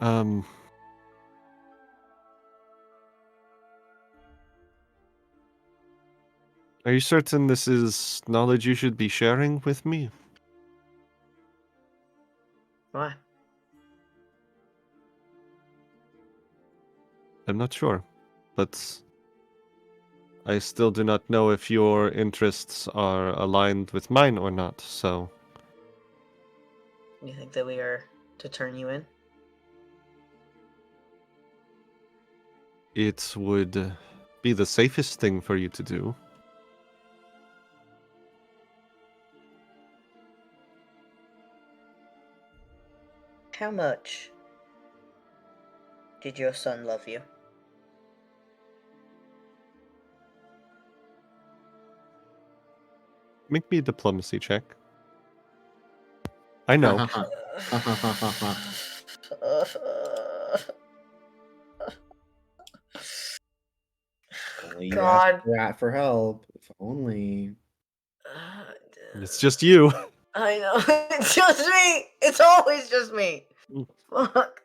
Are you certain this is knowledge you should be sharing with me? Why? I'm not sure, but I still do not know if your interests are aligned with mine or not, so... You think that we are to turn you in? It would be the safest thing for you to do. How much did your son love you? Make me a diplomacy check. I know. Only you God. asked Rat for help. If only. It's just you. I know. It's just me. It's always just me. Fuck.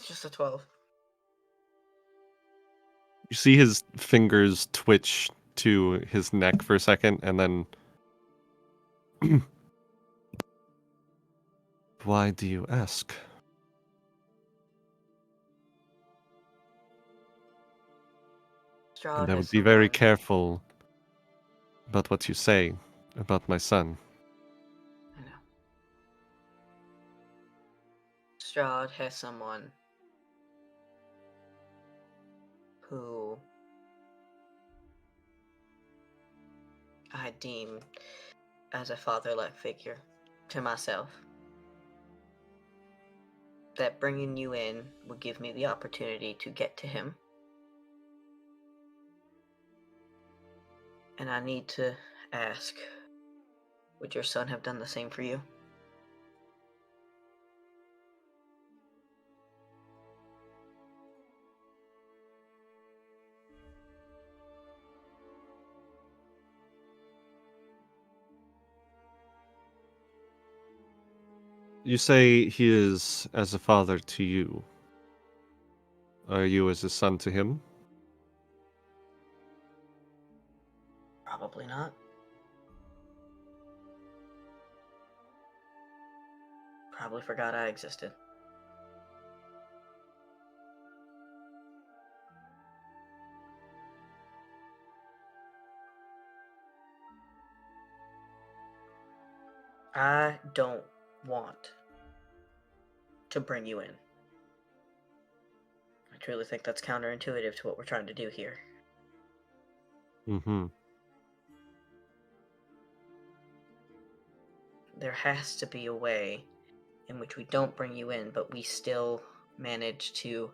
Just a 12. You see his fingers twitch to his neck for a second, and then... Why do you ask? Strahd And I has would be very someone- careful about what you say about my son. I know. Strahd has someone who I deem as a father-like figure to myself. That bringing you in would give me the opportunity to get to him. And I need to ask, would your son have done the same for you? You say he is as a father to you. Are you as a son to him? Probably not. Probably forgot I existed. I don't want to bring you in. I truly think that's counterintuitive to what we're trying to do here. Mm-hmm. There has to be a way in which we don't bring you in, but we still manage to...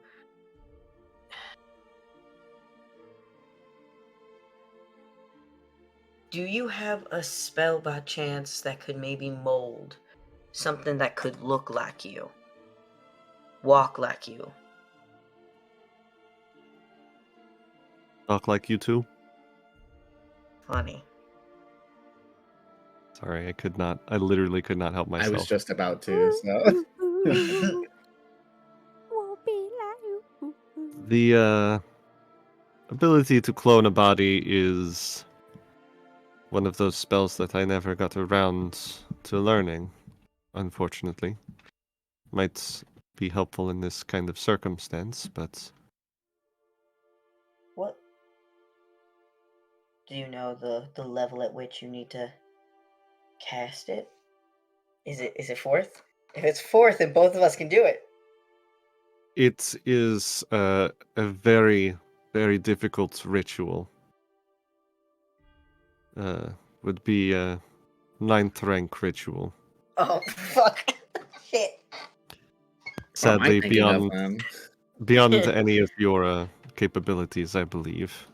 Do you have a spell by chance that could maybe mold something that could look like you? Walk like you? Talk like you two? Funny. Sorry, I literally could not help I myself. was just about to, so. Won't be like you. The ability to clone a body is one of those spells that I never got around to learning, unfortunately. Might be helpful in this kind of circumstance, but What? Do you know the level at which you need to cast it? Is it fourth? If it's fourth, then both of us can do it. it is a very, very difficult ritual. Would be a 9th rank ritual. Oh fuck! Shit. What am I Sadly, thinking of then? beyond any of your capabilities, I believe.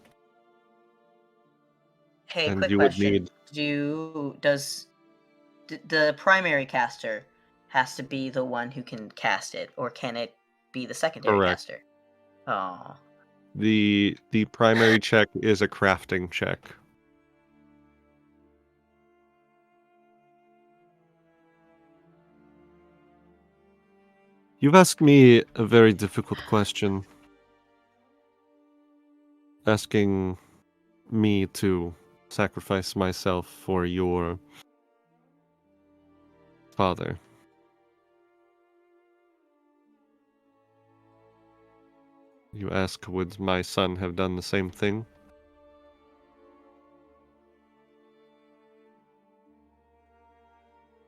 Hey, And quick you would question: need does the primary caster has to be the one who can cast it, or can it be the secondary Correct. caster? Oh, the primary check is a crafting check. You've asked me a very difficult question. Asking me to sacrifice myself for your father. You ask, would my son have done the same thing?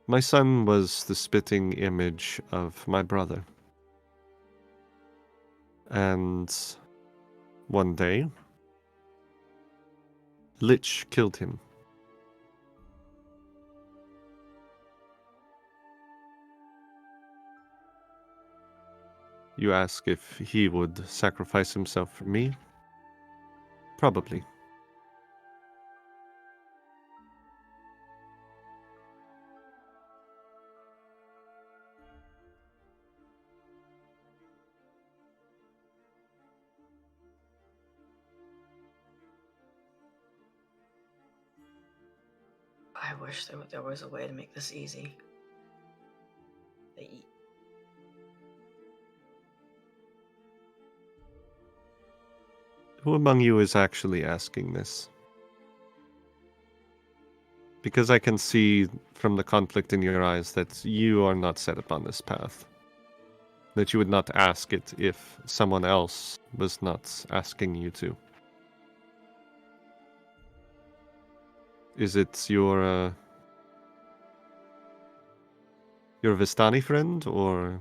My son was the spitting image of my brother. And one day, Lich killed him. You ask if he would sacrifice himself for me? Probably. I wish there was a way to make this easy. Who among you is actually asking this? Because I can see from the conflict in your eyes that you are not set upon this path. That you would not ask it if someone else was not asking you to. Is it your Vistani friend or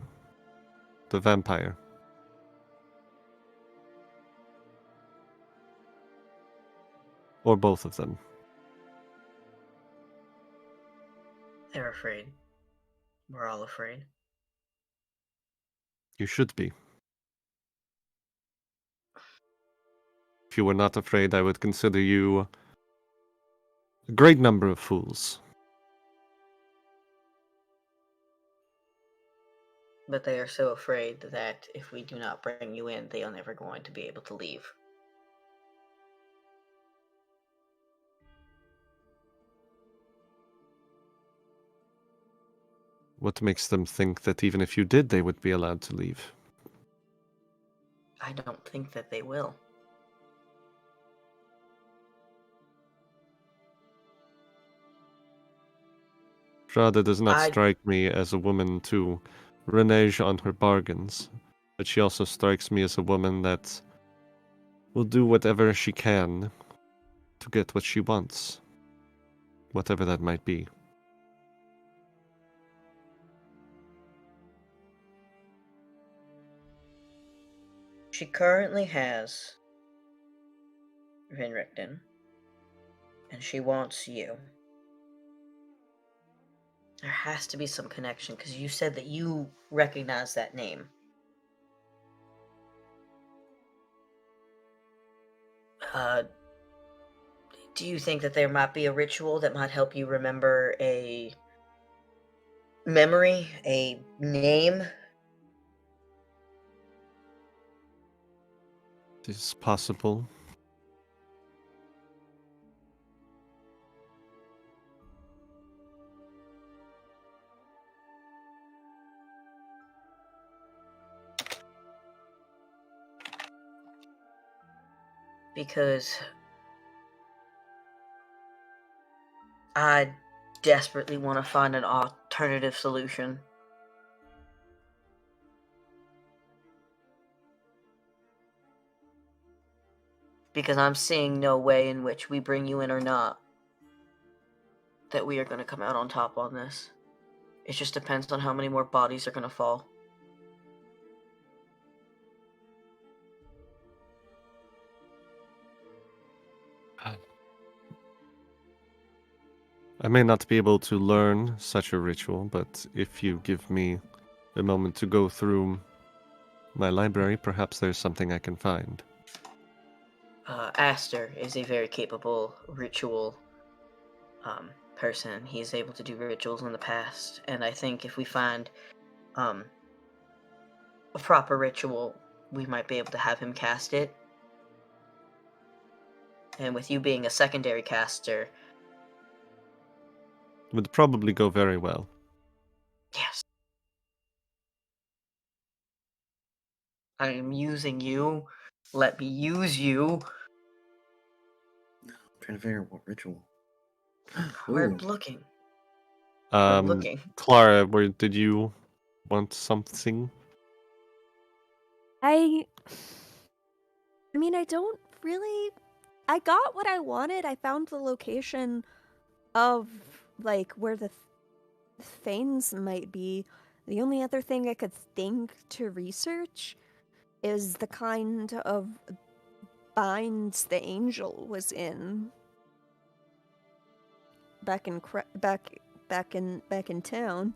the vampire? Or both of them? They're afraid. We're all afraid. You should be. If you were not afraid, I would consider you a great number of fools. But they are so afraid that if we do not bring you in, they are never going to be able to leave. What makes them think that even if you did, they would be allowed to leave? I don't think that they will. Strahda does not strike me as a woman to renege on her bargains, but she also strikes me as a woman that will do whatever she can to get what she wants, whatever that might be. She currently has Vinrichten, and she wants you. There has to be some connection, because you said that you recognize that name. Do you think that there might be a ritual that might help you remember a memory, a name? It is possible. Because I desperately want to find an alternative solution. Because I'm seeing no way in which we bring you in or not that we are going to come out on top on this. It just depends on how many more bodies are going to fall. I may not be able to learn such a ritual, but if you give me a moment to go through my library, perhaps there's something I can find. Aster is a very capable ritual person. He's able to do rituals in the past, and I think if we find a proper ritual, we might be able to have him cast it. And with you being a secondary caster, It would probably go very well. yes. I am using you. Let me use you. I'm trying to figure out what ritual. We're Ooh. looking. We're looking. Clara, did you want something? I mean, I don't really. I got what I wanted. I found the location of, like, where the Thanes might be. The only other thing I could think to research is the kind of binds the angel was in back in town.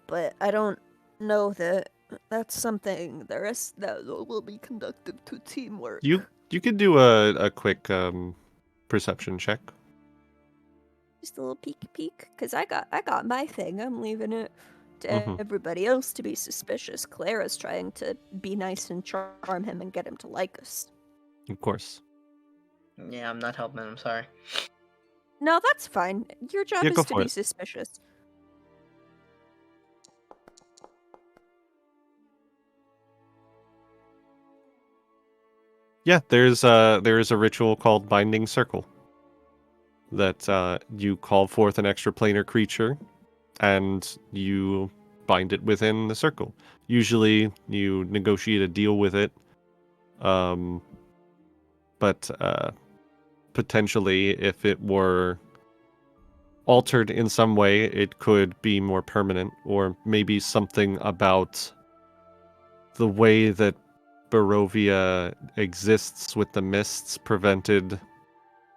But I don't know that that's something the rest that will be conducted to teamwork. You could do a quick perception check. Just a little peek, because I got my thing. I'm leaving it to everybody else to be suspicious. Clara's trying to be nice and charm him and get him to like us. Of course. Yeah, I'm not helping. I'm sorry. No, that's fine. Your job Yeah, go is to for be it. suspicious. Yeah, there is a ritual called Binding Circle that you call forth an extraplanar creature, and you bind it within the circle. Usually, you negotiate a deal with it, but potentially, if it were altered in some way, it could be more permanent, or maybe something about the way that Barovia exists with the mists prevented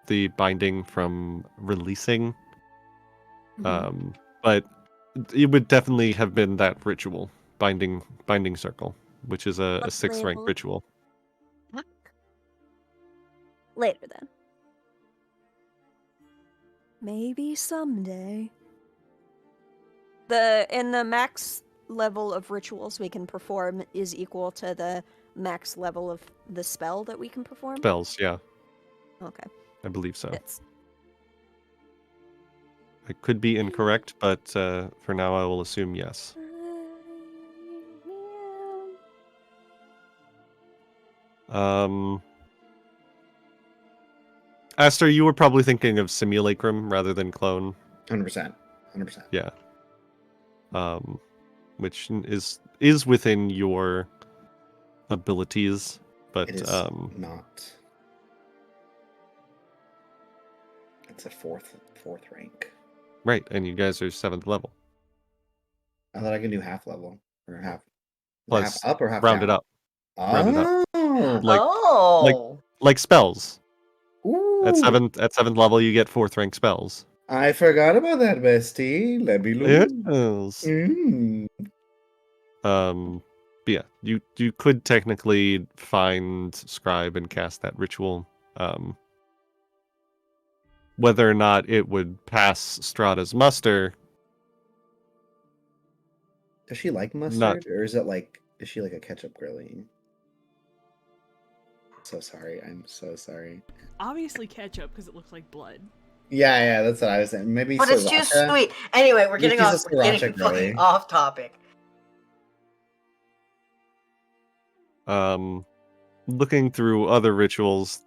the binding from releasing. But it would definitely have been that ritual, binding circle, which is a What's 6th rank labeled? ritual. Later then. Maybe someday. The max level of rituals we can perform is equal to the max level of the spell that we can perform? Spells, yeah, Okay. I believe so. It's I could be incorrect, but for now I will assume yes. Aster, you were probably thinking of simulacrum rather than clone. 100%. 100%. Yeah. Which is within your abilities, but It is not. It's a fourth rank. right, and you guys are 7th level. I thought I can do half level or half Plus, half up or half rounded down. up. Rounded up. Oh, Like spells. ooh! At 7th level, you get 4th rank spells. I forgot about that, bestie. Let me look. Yes. Mm. But yeah, you could technically find Scribe and cast that ritual. Whether or not it would pass Strahda's muster, Does she like not mustard, or is she like a ketchup girly? So sorry. I'm so sorry. Obviously ketchup because it looks like blood. Yeah, that's what I was saying. Maybe But it's too sriracha? sweet. Anyway, we're Maybe getting she's a we're getting sriracha fucking girly. off topic. Looking through other rituals,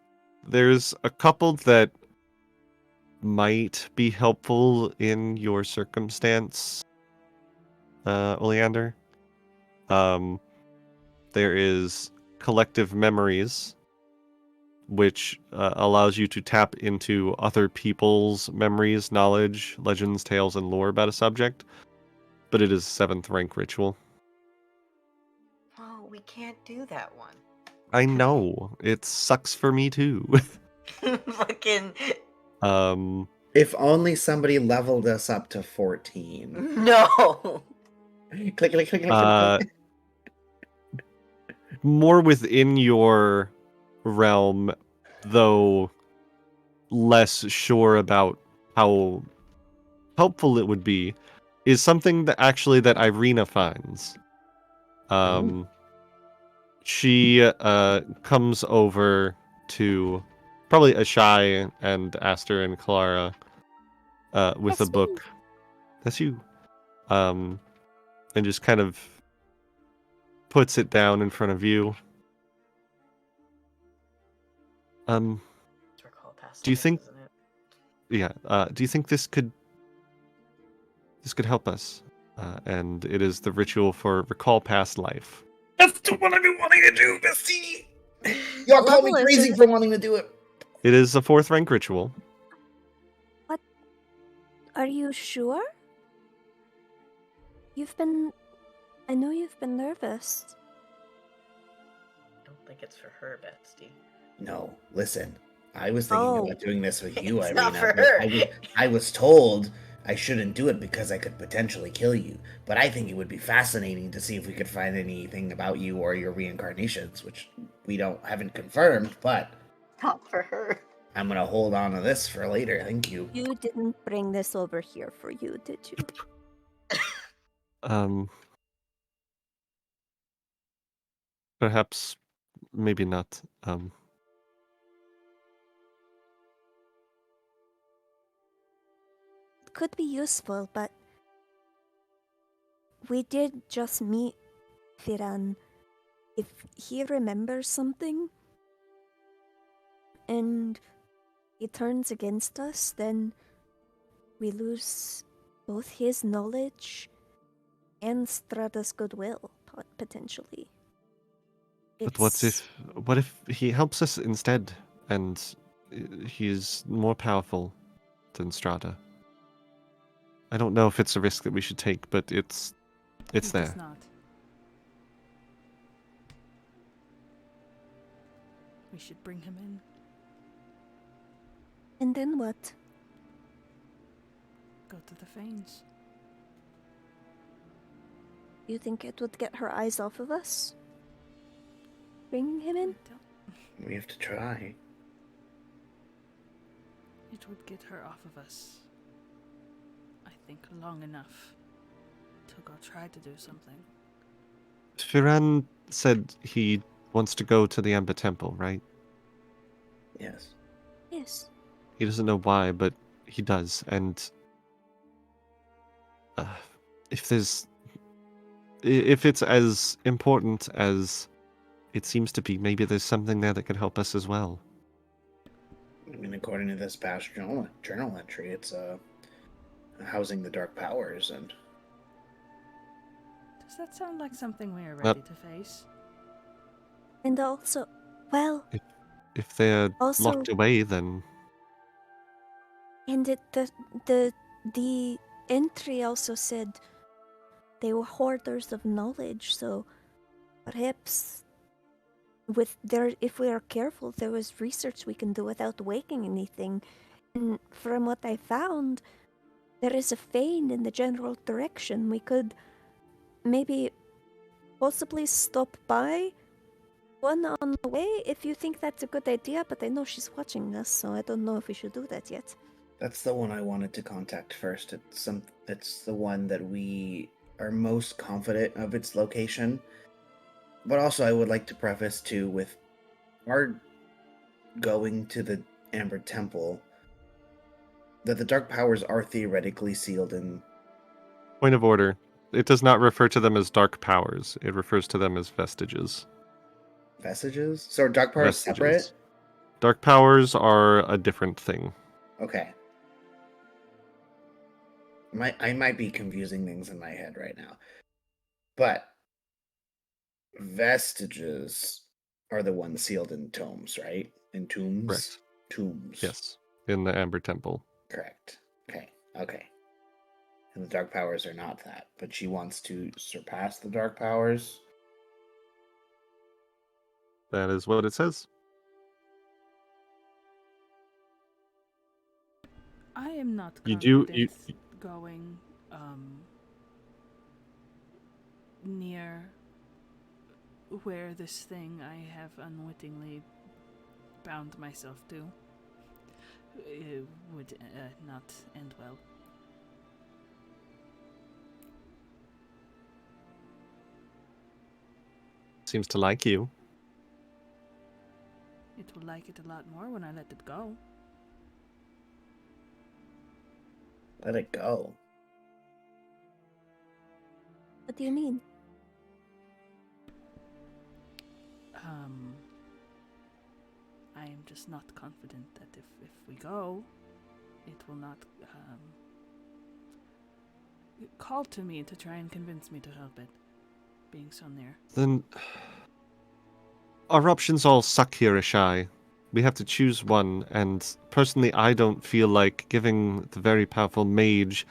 there's a couple that might be helpful in your circumstance, Oleander. There is Collective Memories, which allows you to tap into other people's memories, knowledge, legends, tales, and lore about a subject, but it is 7th rank ritual. Oh, we can't do that one. I know. It sucks for me too. Fucking If only somebody leveled us up to 14. no. Click, click, click, click, Uh, click. more within your realm, though less sure about how helpful it would be, is something that Ireena finds. She comes over to probably Ashai and Aster and Clara with That's a book. That's you. And just kind of puts it down in front of you. Do you think? Yeah. Do you think this could help us? And it is the ritual for recall past life. That's what I've been wanting to do, bestie! Y'all call me Level is crazy it? for wanting to do it. It is a 4th rank ritual. What? Are you sure? I know you've been nervous. I don't think it's for her, bestie. No, listen. I was thinking about doing this with you, It's Ireena. not for but her. I was told I shouldn't do it because I could potentially kill you. But I think it would be fascinating to see if we could find anything about you or your reincarnations, which we haven't confirmed, but Not for her. I'm gonna hold on to this for later. Thank you. You didn't bring this over here for you, did you? Perhaps, maybe not. Could be useful, but we did just meet Firan. If he remembers something, and he turns against us, then we lose both his knowledge and Strahda's goodwill, potentially. But what if he helps us instead, and he is more powerful than Strahda? I don't know if it's a risk that we should take, but it's He there. does not. We should bring him in. And then what? Go to the Fanes. You think it would get her eyes off of us? Bringing him in? We have to try. It would get her off of us. I think long enough to go try to do something. Firan said he wants to go to the Amber Temple, right? Yes. Yes. He doesn't know why, but he does. And if it's as important as it seems to be, maybe there's something there that can help us as well. I mean, according to this past journal entry, it's housing the dark powers, and Does that sound like something we are ready to face? And also, well, If they're Also- locked away, then and the entry also said they were hoarders of knowledge, so perhaps if we are careful, there was research we can do without waking anything. And from what I found, there is a fane in the general direction. We could maybe possibly stop by one on the way if you think that's a good idea, but I know she's watching us, so I don't know if we should do that yet. that's the one I wanted to contact first. It's the one that we are most confident of its location. But also, I would like to preface too with our going to the Amber Temple that the dark powers are theoretically sealed in. point of order. It does not refer to them as dark powers. It refers to them as vestiges. Vestiges? So are dark powers Vestiges. separate? Dark powers are a different thing. Okay. I might be confusing things in my head right now. But vestiges are the ones sealed in tomes, right? In tombs? Correct. Tombs. Yes, in the Amber Temple. Correct. Okay. And the dark powers are not that, but she wants to surpass the dark powers. That is what it says. I am not You do- confident going near where this thing I have unwittingly bound myself to would not end well. Seems to like you. It will like it a lot more when I let it go. Let it go. What do you mean? I am just not confident that if we go, it will not call to me to try and convince me to help it, being so near. Then our options all suck here, Ishai. We have to choose one, and personally I don't feel like giving the very powerful mage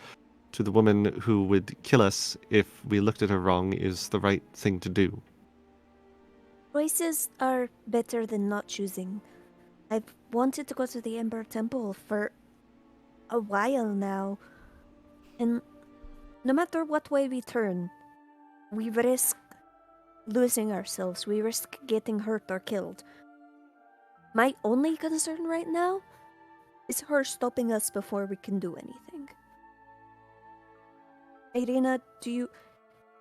to the woman who would kill us if we looked at her wrong is the right thing to do. Choices are better than not choosing. I've wanted to go to the Ember Temple for a while now, and no matter what way we turn, we risk losing ourselves. We risk getting hurt or killed. My only concern right now is her stopping us before we can do anything. Ireena,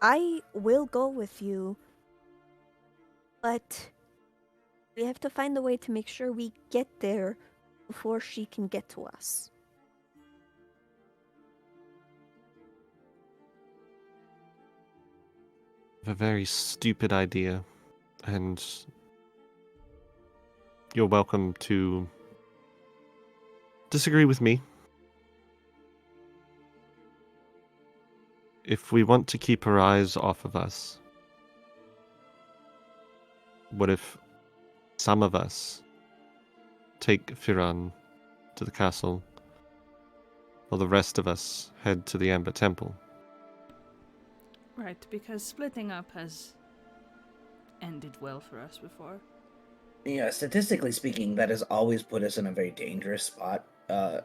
I will go with you, but we have to find a way to make sure we get there before she can get to us. A very stupid idea, and you're welcome to disagree with me. If we want to keep her eyes off of us, what if some of us take Firan to the castle, while the rest of us head to the Amber Temple? Right, because splitting up has ended well for us before. Yeah, statistically speaking, that has always put us in a very dangerous spot. I'm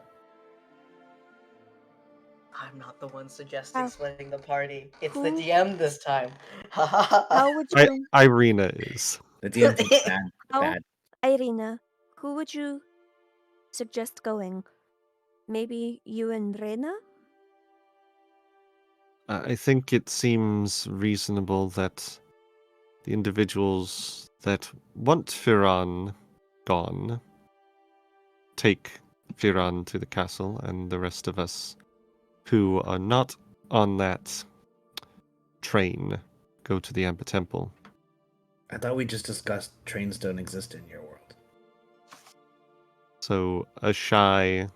not the one suggesting How- splitting the party. It's the Who- DM this time. Ha ha ha. How would you, Ireena is. The DM thinks bad. how, Bad. Ireena, who would you suggest going? Maybe you and Rena? I think it seems reasonable that the individuals that want Firan gone take Firan to the castle, and the rest of us who are not on that train go to the Amber Temple. I thought we just discussed trains don't exist in your world. So a shy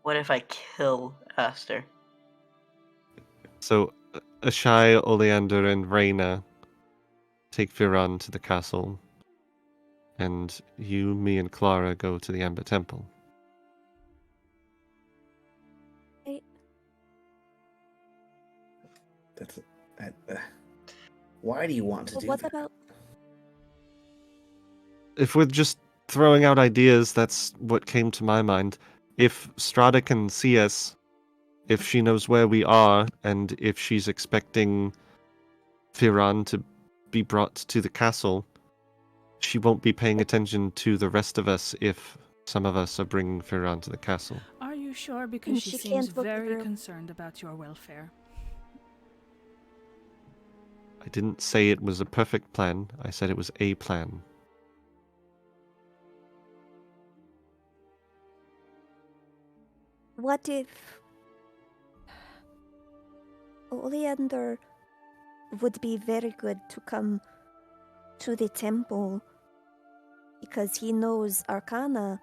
What if I kill Aster? Oleander, and Reyna take Firan to the castle, and you, me, and Clara go to the Amber Temple. That's. Why do you want to But do what that? about If we're just throwing out ideas, that's what came to my mind. If Strahda can see us, if she knows where we are, and if she's expecting Firan to be brought to the castle, she won't be paying attention to the rest of us if some of us are bringing Firan to the castle. Are you sure? Because And she she seems can't look very through. concerned about your welfare. I didn't say it was a perfect plan. I said it was a plan. what if Oleander would be very good to come to the temple because he knows Arcana,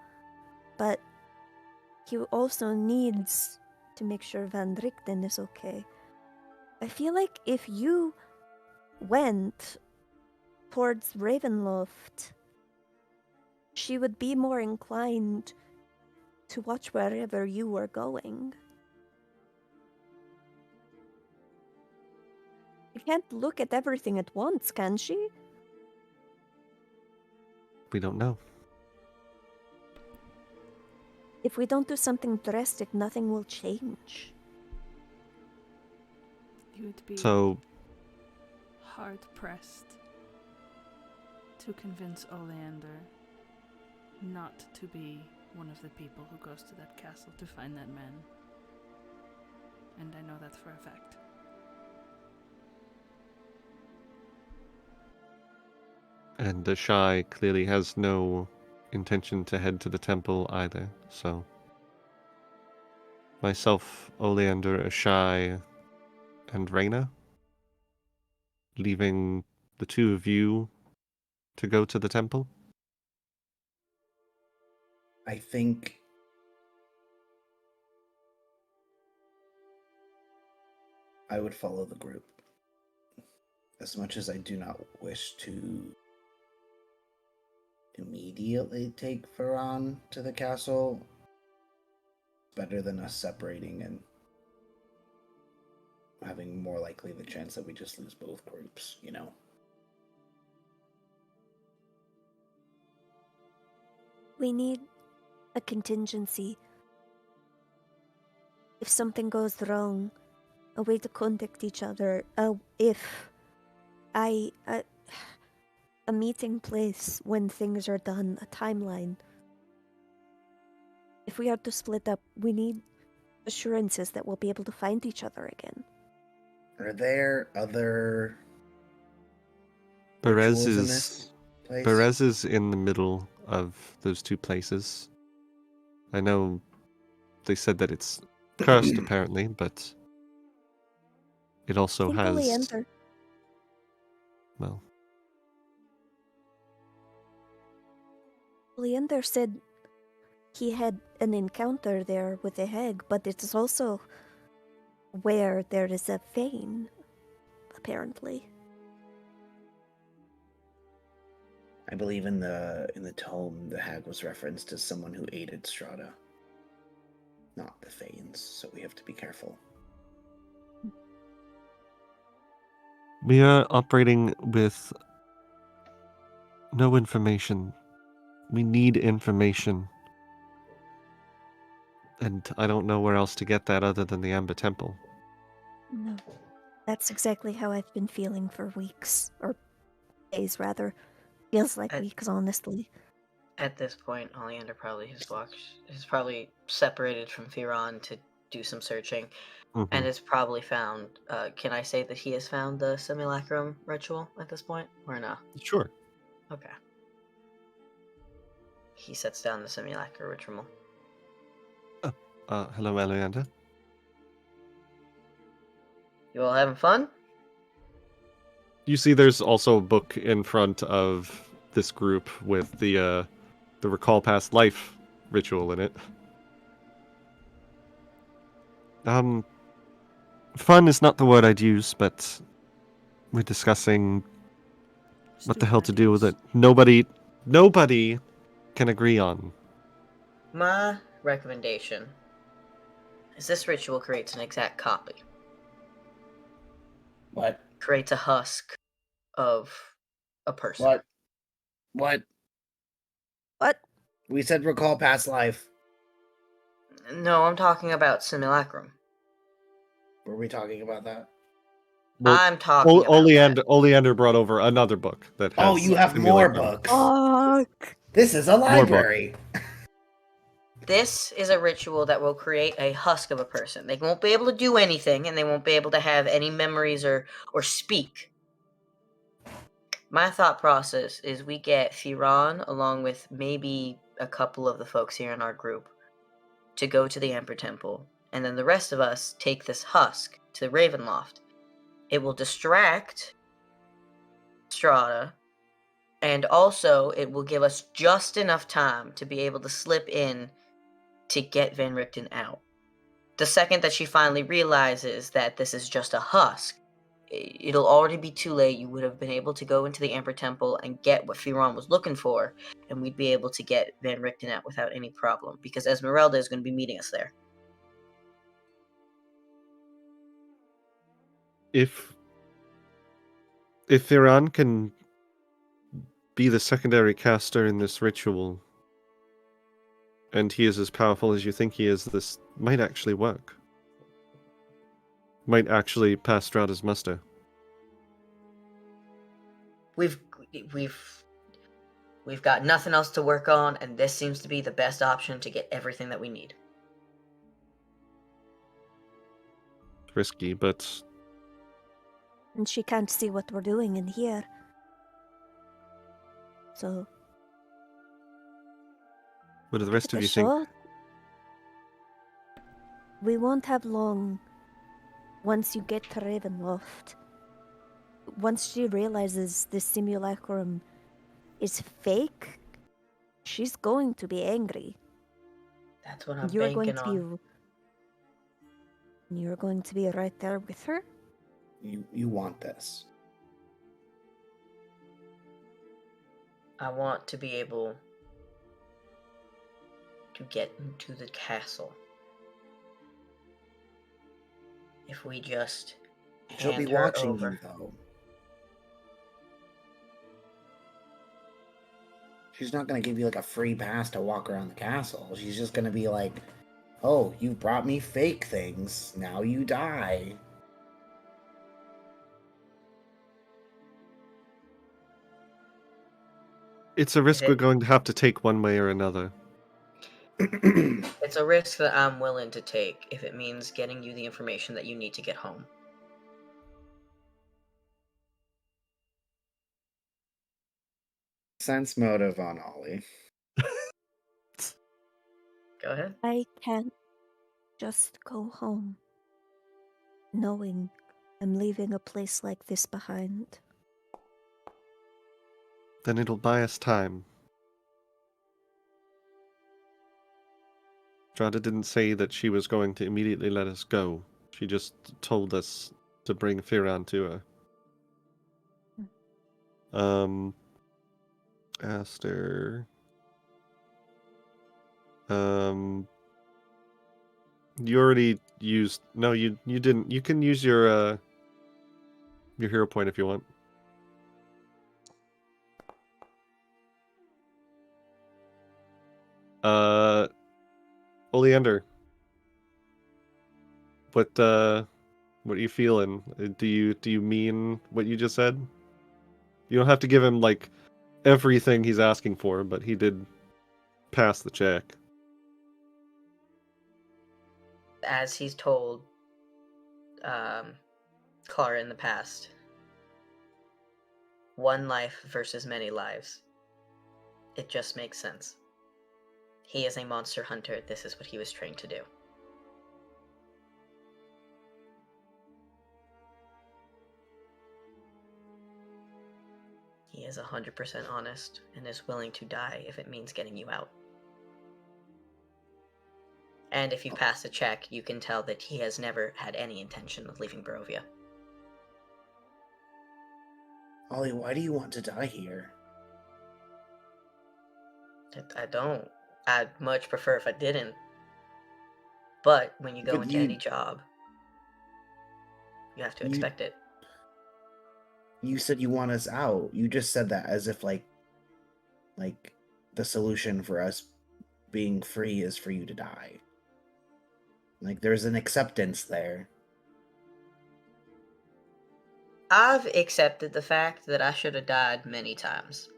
but he also needs to make sure Van Richten is okay. I feel like if you went towards Ravenloft, she would be more inclined to watch wherever you were going. You can't look at everything at once, can she? We don't know. If we don't do something drastic, nothing will change. You would be So, hard pressed to convince Oleander not to be one of the people who goes to that castle to find that man. And I know that for a fact. and the Shy clearly has no intention to head to the temple either, so... Myself, Oleander, Ashai, and Reyna, leaving the two of you to go to the temple? I think I would follow the group. As much as I do not wish to immediately take Faran to the castle, better than us separating and having more likely the chance that we just lose both groups, you know? We need a contingency. If something goes wrong, a way to contact each other. A meeting place when things are done, a timeline. If we are to split up, we need assurances that we'll be able to find each other again. Are there other Perez rituals in is... this place? Perez is in the middle of those two places. I know they said that it's cursed, apparently, but it also Think has... Oleander. Well... Leander said he had an encounter there with a hag, but it's also where there is a vein, apparently. I believe in the tome, the hag was referenced as someone who aided Strahda, not the Thanes. So we have to be careful. We are operating with no information. We need information. And I don't know where else to get that other than the Amber Temple. No. That's exactly how I've been feeling for weeks. Or days, rather. Feels like weeks, honestly. At this point, Oleander probably has probably separated from Firon to do some searching, and has probably found. Can I say that he has found the simulacrum ritual at this point, or no? Sure. Okay. He sets down the simulacrum ritual. Hello, Aleander. You all having fun? You see there's also a book in front of this group with the Recall Past Life ritual in it. Fun is not the word I'd use, but we're discussing what the hell to do with it. Nobody can agree on. My recommendation is this ritual creates an exact copy. What? Creates a husk of a person. What? What? We said recall past life. No, I'm talking about simulacrum. Were we talking about that? Well, I'm talking about that. Oleander brought over another book that has. Oh, you have more simulacrum. books. Fuck! This is a library. This is a ritual that will create a husk of a person. They won't be able to do anything, and they won't be able to have any memories or speak. My thought process is we get Firon, along with maybe a couple of the folks here in our group, to go to the Emperor Temple, and then the rest of us take this husk to the Ravenloft. It will distract Strahda, and also it will give us just enough time to be able to slip in to get Van Richten out. The second that she finally realizes that this is just a husk, it'll already be too late. You would have been able to go into the Emperor Temple and get what Firon was looking for, and we'd be able to get Van Richten out without any problem, because Ezmerelda is going to be meeting us there. If Iran can be the secondary caster in this ritual, and he is as powerful as you think he is, this might actually work. Might actually pass Strahda's muster. We've got nothing else to work on, and this seems to be the best option to get everything that we need. Risky, but And she can't see what we're doing in here. So, what do the rest give of it you a think? shot. We won't have long once you get to Ravenloft. Once she realizes this simulacrum is fake, she's going to be angry. That's what I'm You're going banking to be. You're going to be right there with her. You want this? I want to be able to get into the castle. If we just She'll be hand her watching over. you, though. She's not going to give you, like, a free pass to walk around the castle. She's just going to be like, oh, you brought me fake things. Now you die. It's a risk we're going to have to take one way or another. It's a risk that I'm willing to take if it means getting you the information that you need to get home. Sense motive on Ollie. Go ahead. I can't just go home knowing I'm leaving a place like this behind. Then it'll buy us time. Strahda didn't say that she was going to immediately let us go. She just told us to bring Firan to her. Aster. You already used... No, you didn't. You can use your hero point if you want. Oleander. What are you feeling? Do you mean what you just said? You don't have to give him, like, everything he's asking for, but he did pass the check. As he's told Clara in the past, one life versus many lives. It just makes sense. He is a monster hunter. This is what he was trained to do. He is 100% honest and is willing to die if it means getting you out. And if you pass the check, you can tell that he has never had any intention of leaving Barovia. Ollie, why do you want to die here? I don't. I'd much prefer if I didn't. But when you go But into you- any job, you have to expect it. You said you want us out. You just said that as if like the solution for us being free is for you to die. Like there's an acceptance there. I've accepted the fact that I should have died many times.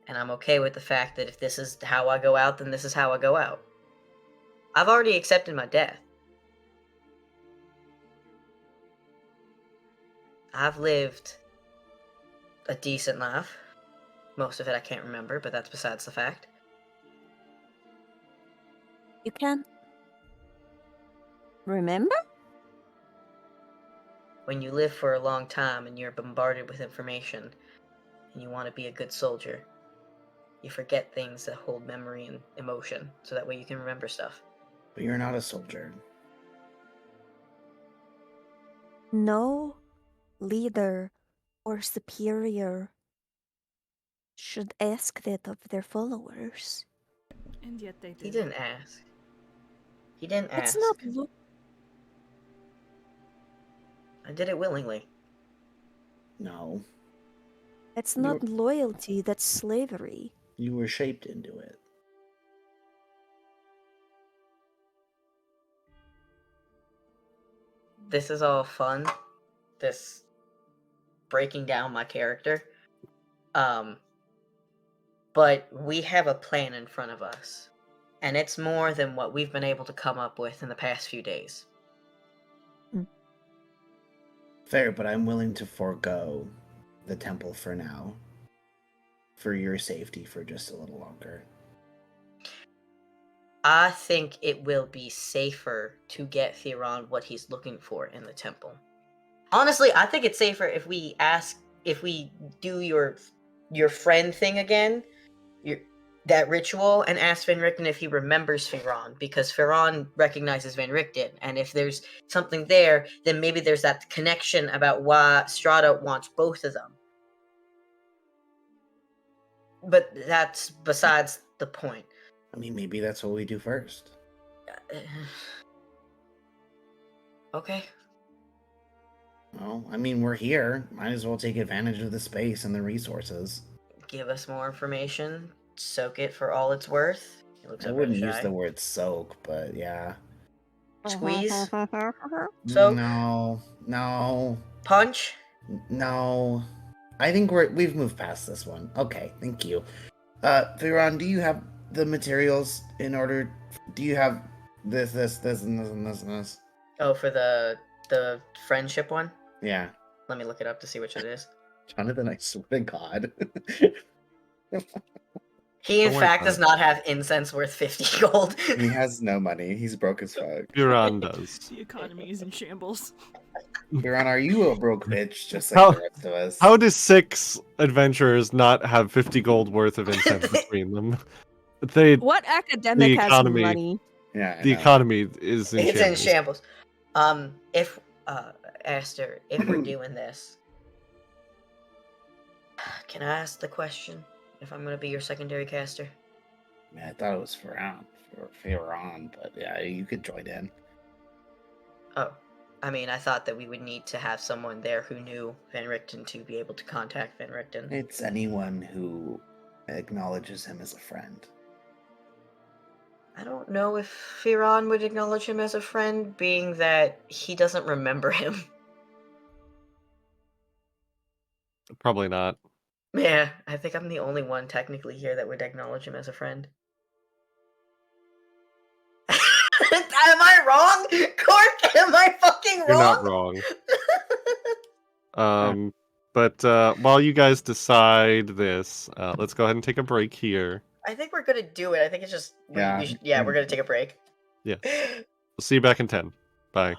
And I'm okay with the fact that if this is how I go out, then this is how I go out. I've already accepted my death. I've lived a decent life. Most of it I can't remember, but that's besides the fact. You can't remember? When you live for a long time and you're bombarded with information and you want to be a good soldier, you forget things that hold memory and emotion, so that way you can remember stuff. But you're not a soldier. No leader or superior should ask that of their followers. And yet they He did. didn't ask. He didn't It's ask. not I did it willingly. No. It's not loyalty, that's slavery. You were shaped into it. This is all fun. This breaking down my character. But we have a plan in front of us. And it's more than what we've been able to come up with in the past few days. Fair, but I'm willing to forego the temple for now. For your safety for just a little longer. I think it will be safer to get Theron what he's looking for in the temple. Honestly, I think it's safer if we do your friend thing again, that ritual, and ask Van Richten if he remembers Theron, because Theron recognizes Van Richten, and if there's something there, then maybe there's that connection about why Strahda wants both of them. But that's besides the point. I mean, maybe that's what we do first. Okay. Well, I mean, we're here. Might as well take advantage of the space and the resources. Give us more information. Soak it for all it's worth. He looks I up wouldn't at use Shy. the word soak, but yeah. Squeeze. So, Soak. No. Punch. No. I think we've moved past this one. Okay, thank you. Theron, do you have the materials in order? Do you have this, and this, and this? Oh, for the friendship one? Yeah. Let me look it up to see which it is. Jonathan, I swear to God. He, in Don't worry fact, about does it. not have incense worth 50 gold. He has no money. He's broke as fuck. Firan does. The economy is in shambles. Theron, are you a broke bitch just How- like the rest of us? How does 6 adventurers not have 50 gold worth of incense between them? They What academic has economy- money? Yeah, I the know. economy is in It's in shambles. shambles. If Aster, if we're doing this, can I ask the question? If I'm gonna be your secondary caster? I mean, I thought it was Faron, but yeah, you could join in. Oh, I mean, I thought that we would need to have someone there who knew Van Richten to be able to contact Van Richten. It's anyone who acknowledges him as a friend. I don't know if Firon would acknowledge him as a friend, being that he doesn't remember him. Probably not. Yeah, I think I'm the only one technically here that would acknowledge him as a friend. Am I wrong? Cork, am I fucking wrong? You're not wrong. But while you guys decide this, let's go ahead and take a break here. I think we're gonna do it. I think it's just Yeah. we're gonna take a break. Yes. We'll see you back in 10. Bye.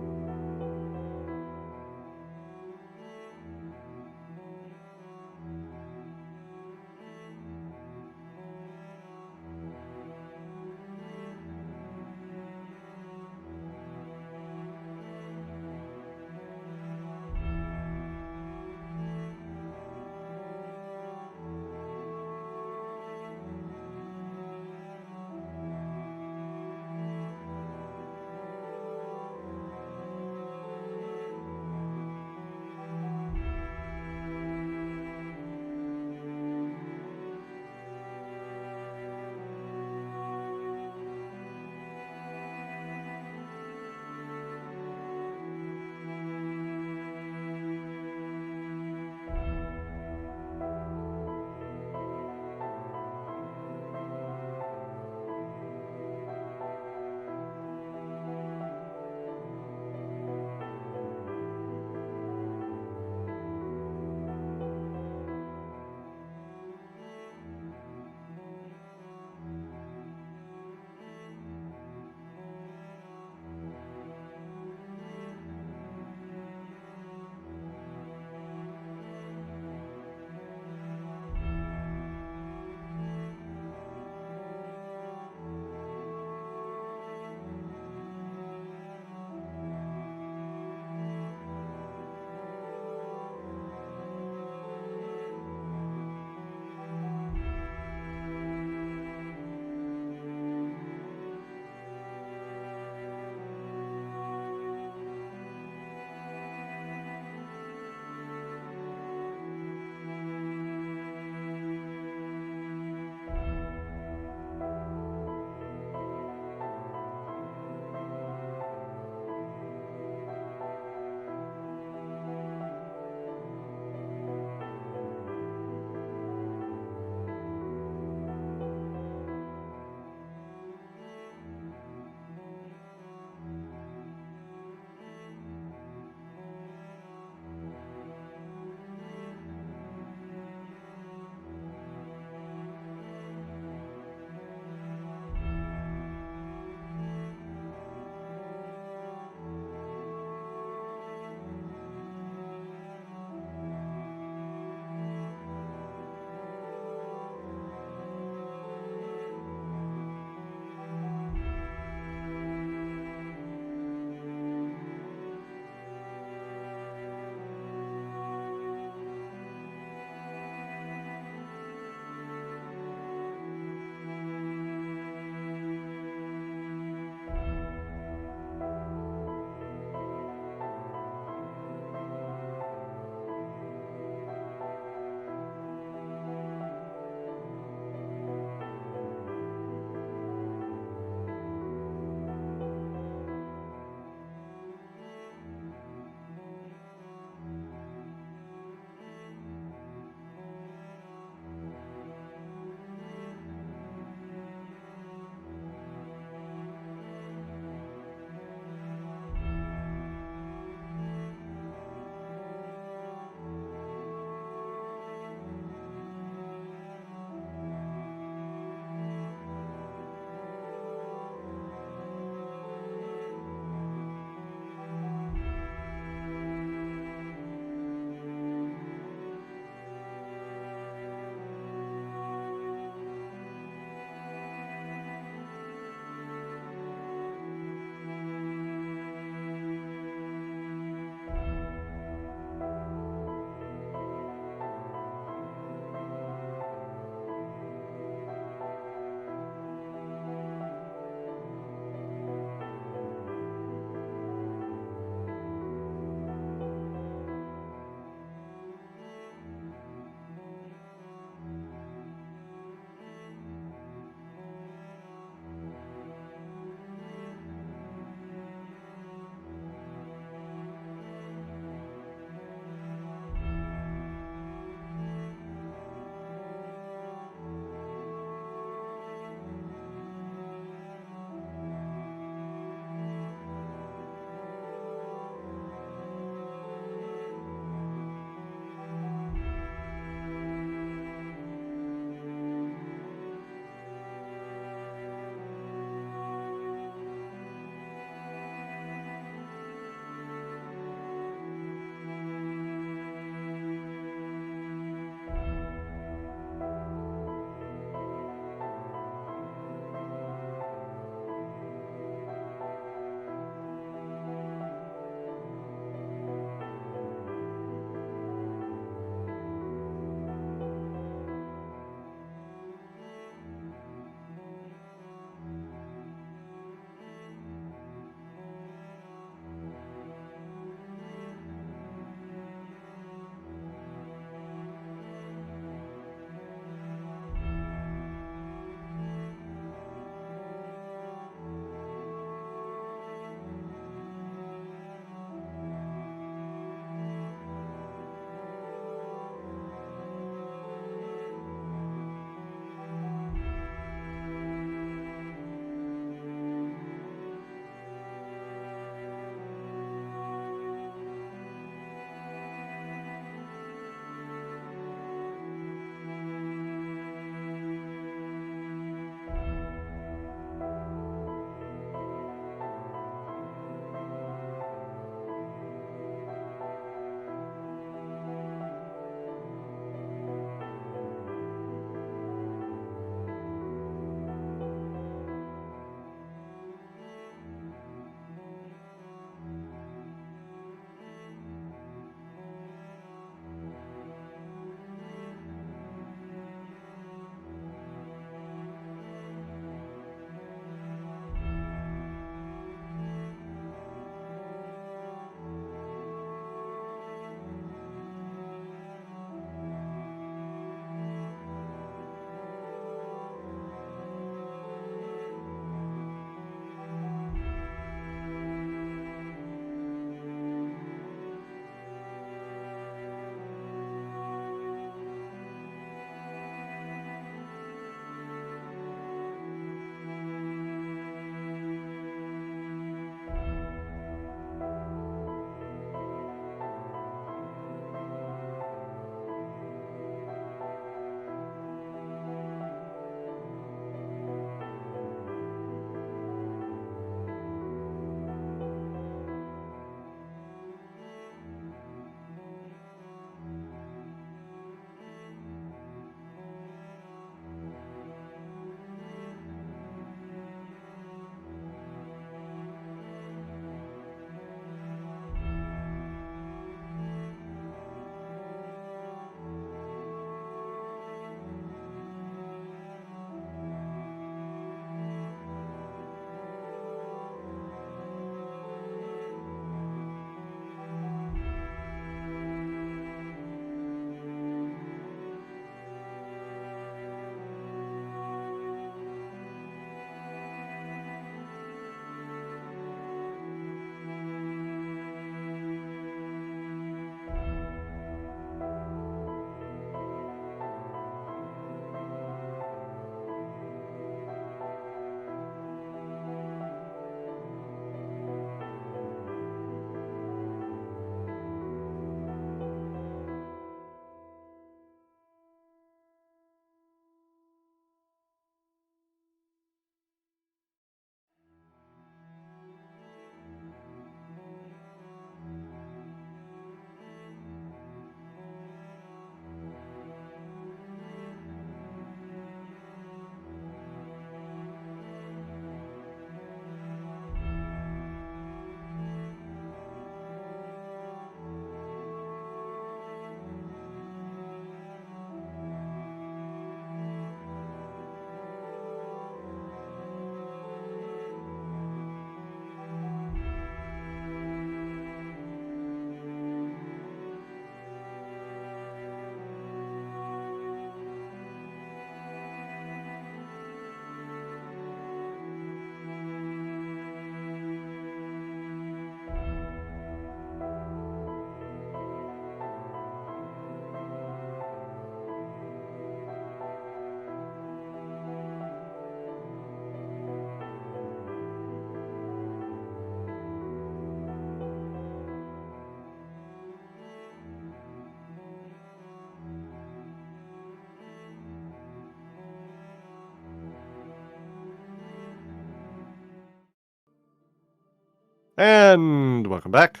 And welcome back.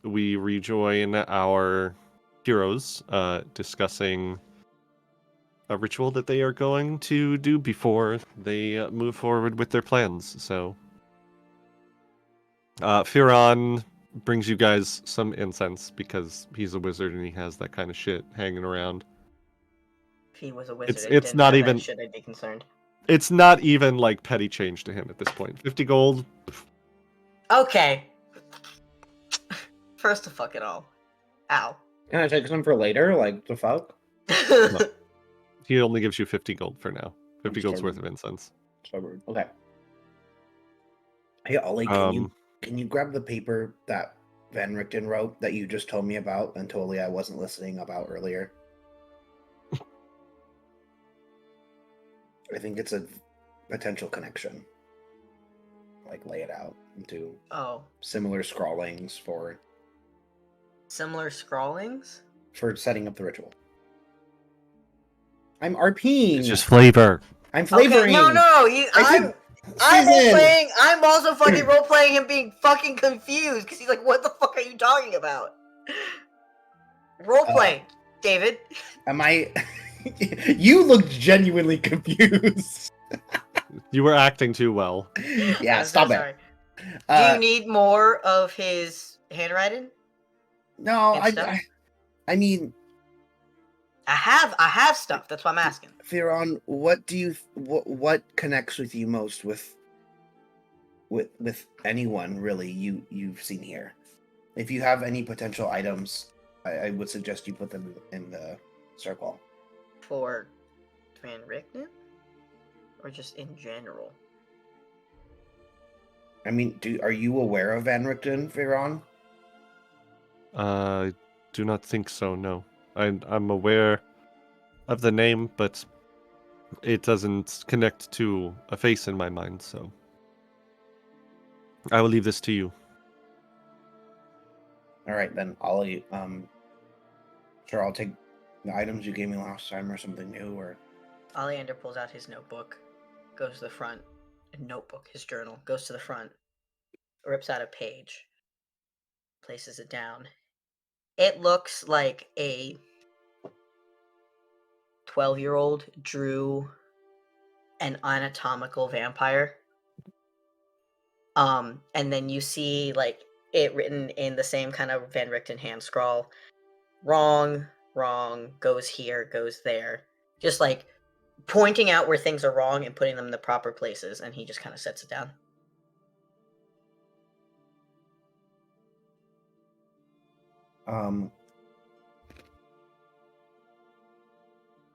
We rejoin our heroes discussing a ritual that they are going to do before they move forward with their plans. So, Firon brings you guys some incense because he's a wizard and he has that kind of shit hanging around. If he was a wizard, It's didn't not have even- that shit, I'd be concerned. It's not even like petty change to him at this point. 50 gold. Okay. First of fucking all. Ow. Can I take some for later? Like, the fuck? He only gives you 50 gold for now. 50 I'm gold's sorry. worth of incense. So rude. Okay. Hey, Ollie, can you grab the paper that Van Richten wrote that you just told me about and totally I wasn't listening about earlier? I think it's a potential connection. Like, lay it out into Oh. similar scrawlings for Similar scrawlings? setting up the ritual. I'm RPing. It's just flavor. I'm flavoring. Okay, no, I'm role season. playing. I'm also fucking role playing him being fucking confused because he's like, "What the fuck are you talking about?" Role play, David. Am I? You looked genuinely confused. You were acting too well. Yeah, I'm stop so it. sorry. Do you need more of his handwriting? No, and stuff? I mean, I have stuff. That's why I'm asking. Theron, what do you what connects with you most with anyone really you've seen here? If you have any potential items, I would suggest you put them in the circle. For Van Richten? Or just in general? I mean, are you aware of Van Richten, Theron? Do not think so, no. I'm aware of the name, but it doesn't connect to a face in my mind, so I will leave this to you. All right, then, Ollie. Sure, I'll take the items you gave me last time or something new, or... Oleander pulls out his notebook, goes to the front. His journal, goes to the front, rips out a page, places it down. It looks like a 12-year-old drew an anatomical vampire. And then you see like it written in the same kind of Van Richten hand scrawl. Wrong, goes here, goes there. Just like pointing out where things are wrong and putting them in the proper places, and he just kind of sets it down.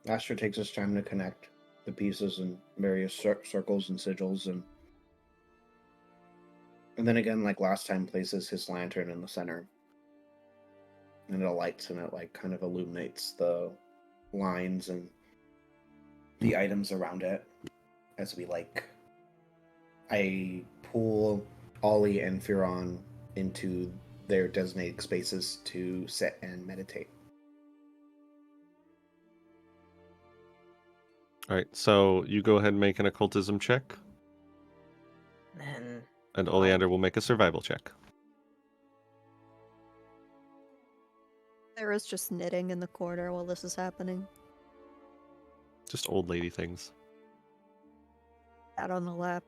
Asher takes his time to connect the pieces in various circles and sigils, and then again, like last time, places his lantern in the center, and it lights and it like kind of illuminates the lines and the items around it as I pull Ollie and Firon into their designated spaces to sit and meditate. Alright, so you go ahead and make an occultism check, Then and Oleander will make a survival check. Sarah's just knitting in the corner while this is happening. Just old lady things. Out on the lap.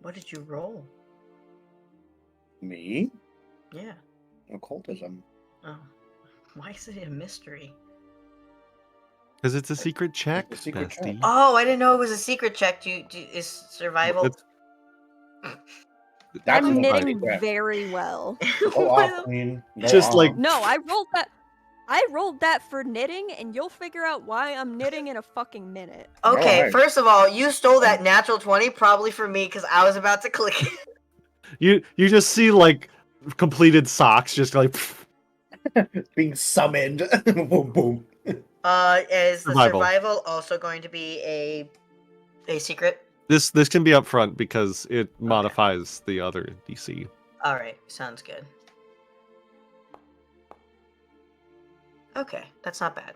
what did you roll? Me? Yeah. Occultism. Oh, why is it a mystery? Because it's a secret check, It's a secret bestie. check. Oh, I didn't know it was a secret check. Is survival? It's- That's I'm what I knitting regret. very well. Go Why off, the- Queen. Go Just like- off. No, I rolled that for knitting, and you'll figure out why I'm knitting in a fucking minute. Okay, Alright. first of all, you stole that natural 20 probably from me because I was about to click it. You just see like completed socks, just like Being summoned. Boom, boom. Is the Survival. survival also going to be a secret? this can be up front because it modifies the other DC. Alright, sounds good. Okay, that's not bad.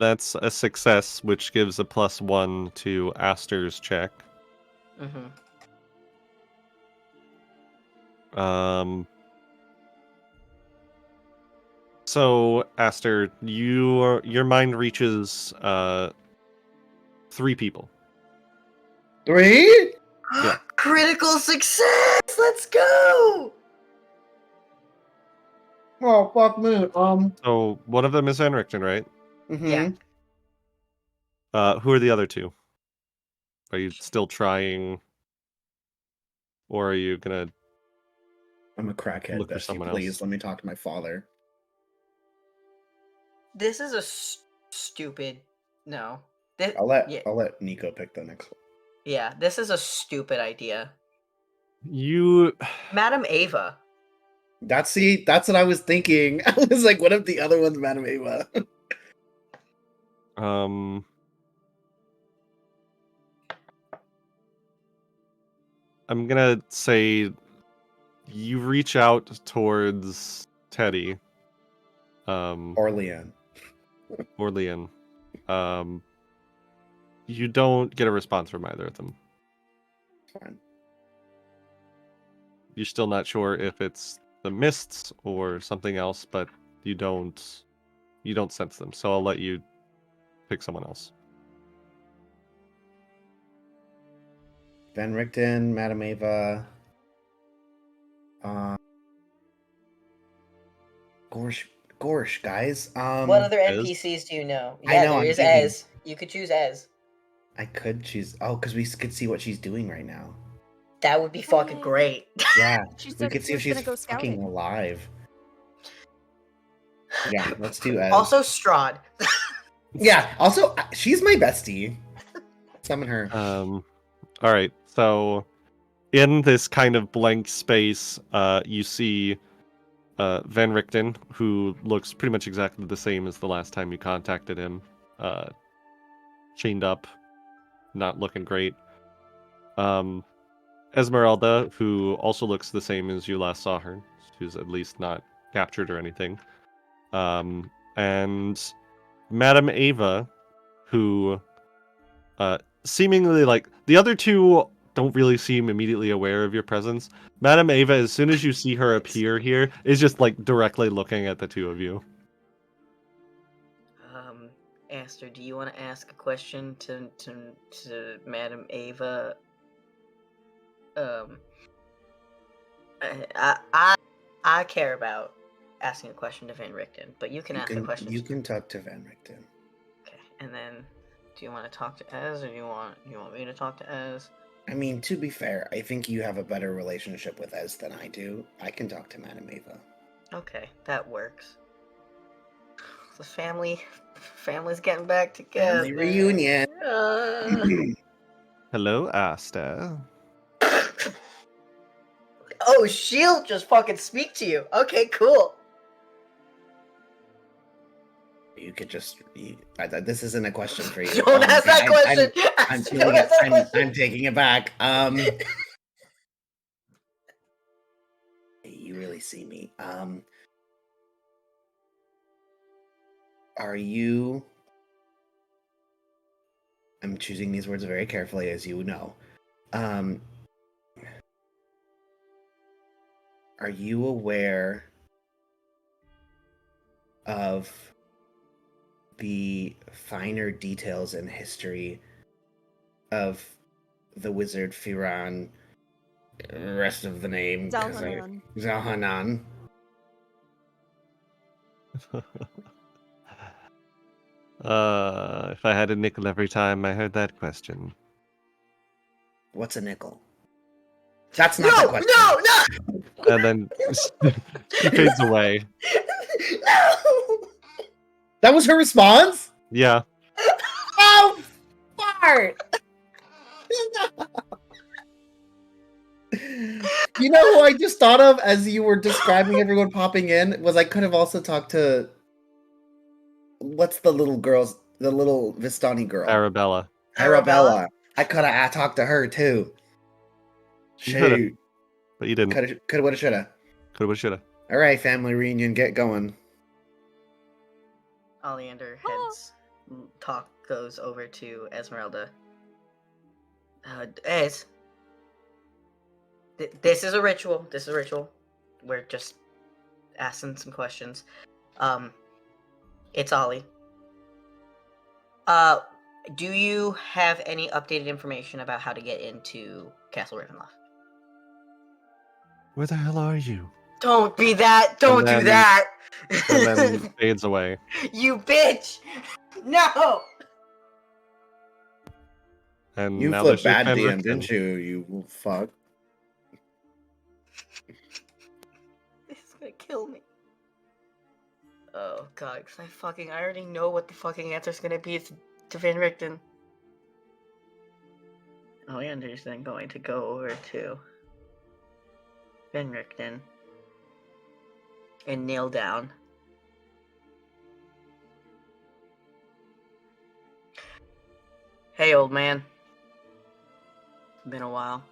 That's a success, which gives a +1 to Aster's check. Mm-hmm. So Aster, your mind reaches 3 people. 3? Yeah. Critical success! Let's go! Oh, fuck me. So one of them is Van Richten, right? Yeah. Who are the other 2? Are you still trying, or are you gonna I'm a crackhead, look for bestie. someone Please, else? let me talk to my father. This is a stupid. No. This, I'll let yeah, I'll let Nico pick the next one. yeah, this is a stupid idea. You Madam Ava. That's what I was thinking. I was like, what if the other one's Madame Ava? I'm gonna say you reach out towards Teddy. Or Leanne. Or Leon. You don't get a response from either of them. Fine. You're still not sure if it's the mists or something else, but you don't sense them. So I'll let you pick someone else. Van Richten, Madame Ava. Gorsh, guys. What other Ez? NPCs do you know? I Yeah, know, there I'm is thinking. Ez. You could choose Ez. I could choose. Oh, because we could see what she's doing right now. That would be fucking great. Yeah, She we said could see she if was she's gonna go fucking scouting. alive. Yeah, let's do Ez. Also, Strahd. Yeah, also, she's my bestie. Summon her. All right. So in this kind of blank space, you see Van Richten, who looks pretty much exactly the same as the last time you contacted him. Chained up, not looking great. Ezmerelda, who also looks the same as you last saw her. She's at least not captured or anything. And Madame Ava, who seemingly, like, the other 2 don't really seem immediately aware of your presence. Madame Ava, as soon as you see her appear here, is just like directly looking at the 2 of you. Aster, do you want to ask a question to Madam Ava? I care about asking a question to Van Richten, but you can ask a question. You can talk to Van Richten. Okay, and then do you want to talk to Ez, or do you want me to talk to Ez? I mean, to be fair, I think you have a better relationship with Ez than I do. I can talk to Madame Ava. Okay, that works. The family's getting back together. Family reunion. Hello, Asta. Oh, she'll just fucking speak to you. Okay, cool. You could just. This isn't a question for you. Don't ask that question. I'm taking it back. You really see me. Are you? I'm choosing these words very carefully, as you know. Are you aware of the finer details and history of the wizard Firan? Rest of the name. Zalhanan. Zalhanan. If I had a nickel every time I heard that question. What's a nickel? That's not the question. No! And then she fades away. No! That was her response? Yeah. Oh, fart! You know who I just thought of as you were describing everyone popping in was I could have also talked to what's the little Vistani girl? Arabella. Arabella. I could have talked to her too. You coulda, Shoot. but you didn't. Coulda, woulda, shoulda. Coulda, woulda, shoulda. All right, family reunion, get going. Oleander heads talk goes over to Ezmerelda. Ez, this is a ritual. This is a ritual. We're just asking some questions. It's Ollie. Do you have any updated information about how to get into Castle Ravenloft? Where the hell are you? Don't be that! Don't do then- that! And then fades away. You bitch! No! And You now flipped there's bad just DM, Fenric didn't you? You fuck. It's gonna kill me. Oh god, 'cause I already know what the fucking answer's gonna be to Van Richten. Oleander's then going to go over to Van Richten and kneel down. Hey, old man. It's been a while.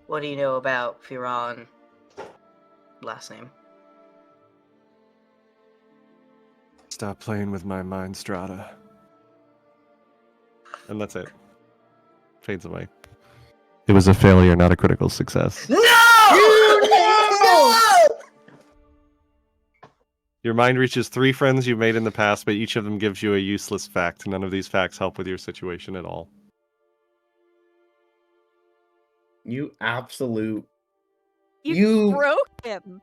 What do you know about Firan? Last name. Stop playing with my mind, Strahda. And that's it. Fades away. It was a failure, not a critical success. No! No! Your mind reaches 3 friends you've made in the past, but each of them gives you a useless fact. None of these facts help with your situation at all. You absolute. You, You- broke him.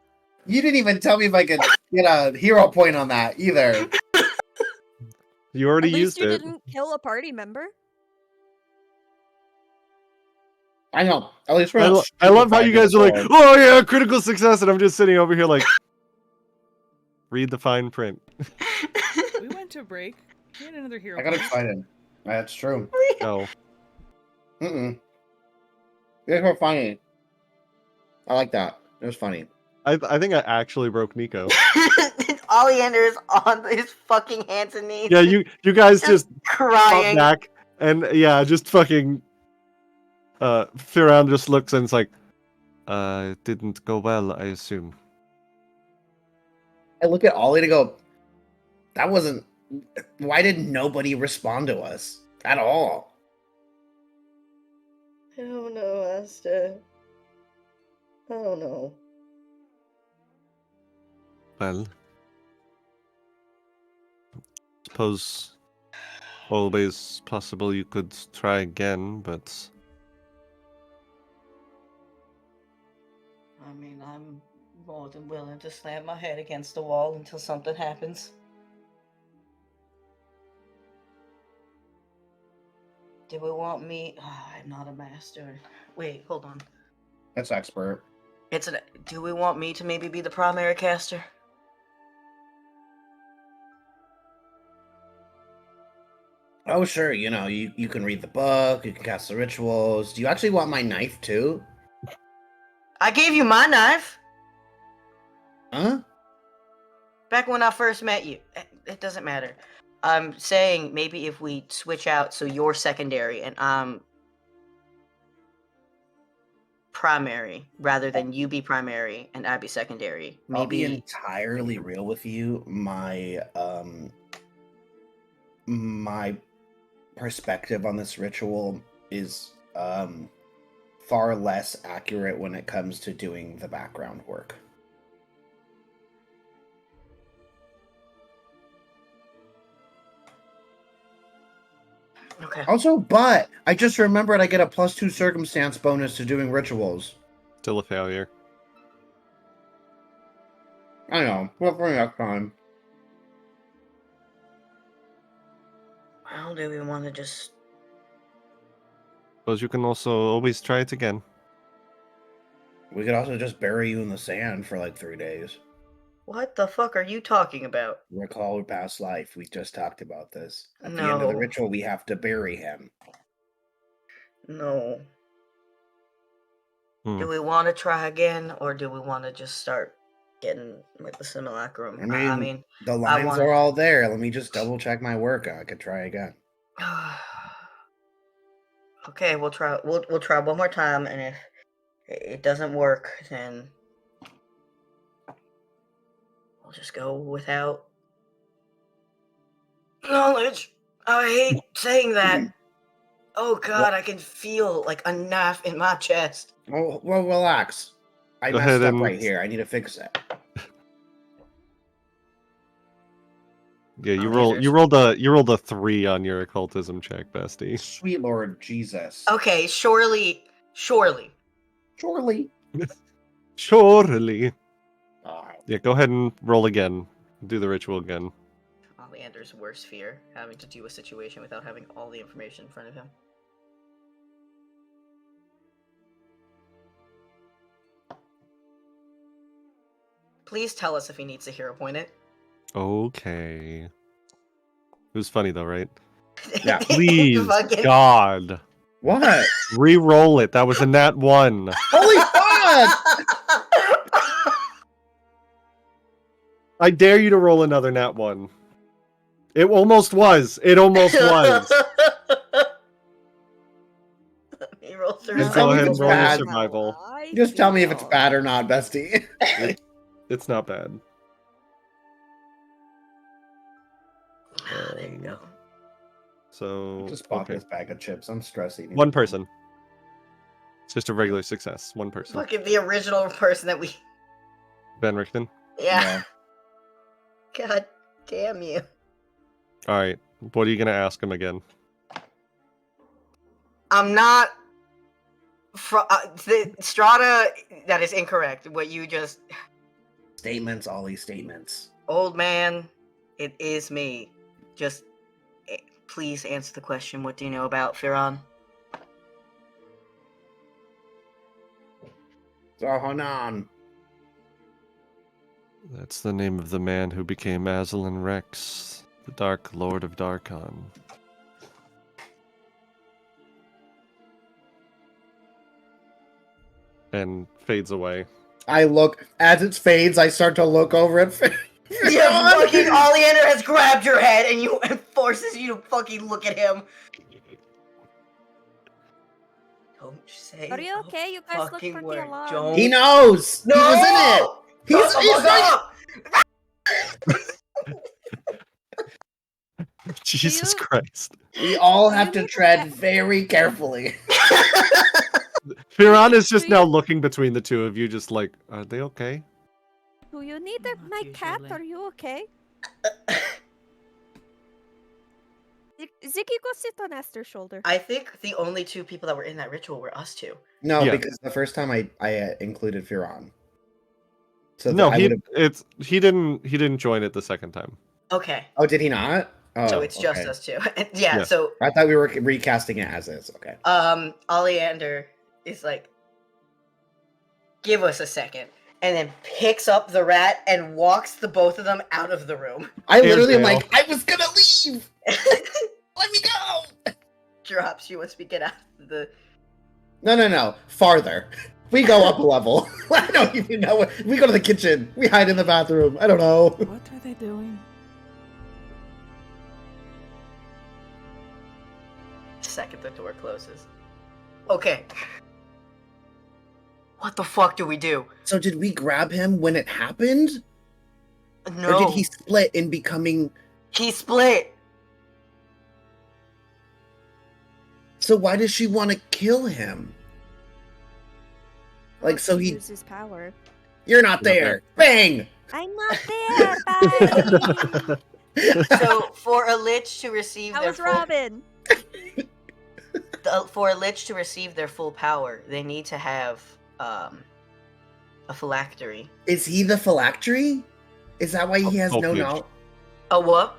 You didn't even tell me if I could get a hero point on that either. You already At least used you it. didn't kill a party member. I know. At least we're I, not lo- I love how you guys are like, stupid oh yeah, critical success, and I'm just sitting over here like, read the fine print. We went to break. We had another hero. I got point. excited. That's true. No. Mm-mm. You guys were funny. I like that. It was funny. I think I actually broke Nico. Oleander is on his fucking hands and knees. Yeah, you guys just pop crying. back, and yeah, just fucking. Firan just looks and it's like, it didn't go well, I assume. I look at Ollie to go, that wasn't. Why did nobody respond to us at all? I don't know, Asta. I don't know. Well, suppose always possible you could try again, but I mean, I'm more than willing to slam my head against the wall until something happens. Do we want me? I'm not a master. Wait, hold on. That's expert. Do we want me to maybe be the primary caster? Oh, sure. You know, you can read the book, you can cast the rituals. Do you actually want my knife too? I gave you my knife Huh? back when I first met you. It doesn't matter. I'm saying maybe if we switch out so you're secondary and I'm primary rather than you be primary and I be secondary. I'll be Maybe entirely real with you. My perspective on this ritual is far less accurate when it comes to doing the background work. okay. Also, but I just remembered I get a +2 circumstance bonus to doing rituals. still a failure. I know. Well, for next time. Well, do we want to just? Suppose you can also always try it again. We could also just bury you in the sand for like 3 days. What the fuck are you talking about? Recall your past life. We just talked about this. At the end of the No. ritual, we have to bury him. No. Hmm. Do we want to try again, or do we want to just start getting with the simulacrum? I I mean, mean, the lines wanna- are all there. Let me just double check my work. I could try again. okay, we'll try. We'll try one more time, and if it doesn't work, then I'll just go without knowledge. I hate saying that. Oh god, I can feel like a knife in my chest. Oh, well, relax. I Go messed ahead up and- right here. I need to fix it. Yeah, you Oh, rolled a 3 on your occultism check, bestie. Sweet Lord Jesus. Okay, surely. Surely. Surely. Alright. Yeah, go ahead and roll again. Do the ritual again. Oleander's worst fear, having to do a situation without having all the information in front of him. Please tell us if he needs a hero point it. Okay. It was funny though, right? Yeah. Please, Fucking- God. What? Re-roll it. That was a nat 1. Holy fuck! I dare you to roll another nat 1. It almost was. It almost was. He rolls Just Just tell go me ahead if and it's roll your bad. survival. Just tell me if it's bad or not, bestie. It's not bad. There you go. So Just bought okay. this bag of chips. I'm stressing. One person. It's just a regular success. One person. Fucking the original person that we. Ben Richten. Yeah. God damn you. All right. What are you gonna ask him again? I'm not. The Strahda, that is incorrect. What you just. Statements, Ollie, statements. Old man, it is me. Just. Please answer the question. What do you know about Firan? Zahanan. That's the name of the man who became Aslan Rex, the Dark Lord of Darkon. And fades away. I look, as it fades, I start to look over at Yeah, fucking Oleander has grabbed your head and you and forces you to fucking look at him. Don't say. Are you okay? You guys look fucking pretty word. alarmed. Don't. He knows! No! He was in it! He's right! Jesus you- Christ. We all Do have you to need to tread check- very carefully. Firan is just Do now you- looking between the two of you, just like, are they okay? Do you need Not my cat? usually. Are you okay? Ziggy, go sit on Esther's shoulder. I think the only two people that were in that ritual were us two. No, Yeah. because the first time I included Firan. So No, I he would've- he didn't join it the second time. Okay. Oh, did he not? Oh, So it's just okay. us two. Yeah, Yeah. so I thought we were recasting it as is. Okay. Oleander is like, give us a second, and then picks up the rat and walks the both of them out of the room. I literally am Airedale. like, I was gonna leave! Let me go! Drops you once we get out of the. No. Farther. We go up a level. I don't even know. We go to the kitchen. We hide in the bathroom. I don't know. What are they doing? Second the door closes. Okay. What the fuck do we do? So did we grab him when it happened? No. Or did he split in becoming... He split. So why does she want to kill him? Like, so he... uses power. You're not there. Bang! I'm not there. Bye. So for a lich to receive That their was full, Robin. for a lich to receive their full power, they need to have a phylactery. Is he the phylactery? Is that why he has Soul no cage. knowledge? A what?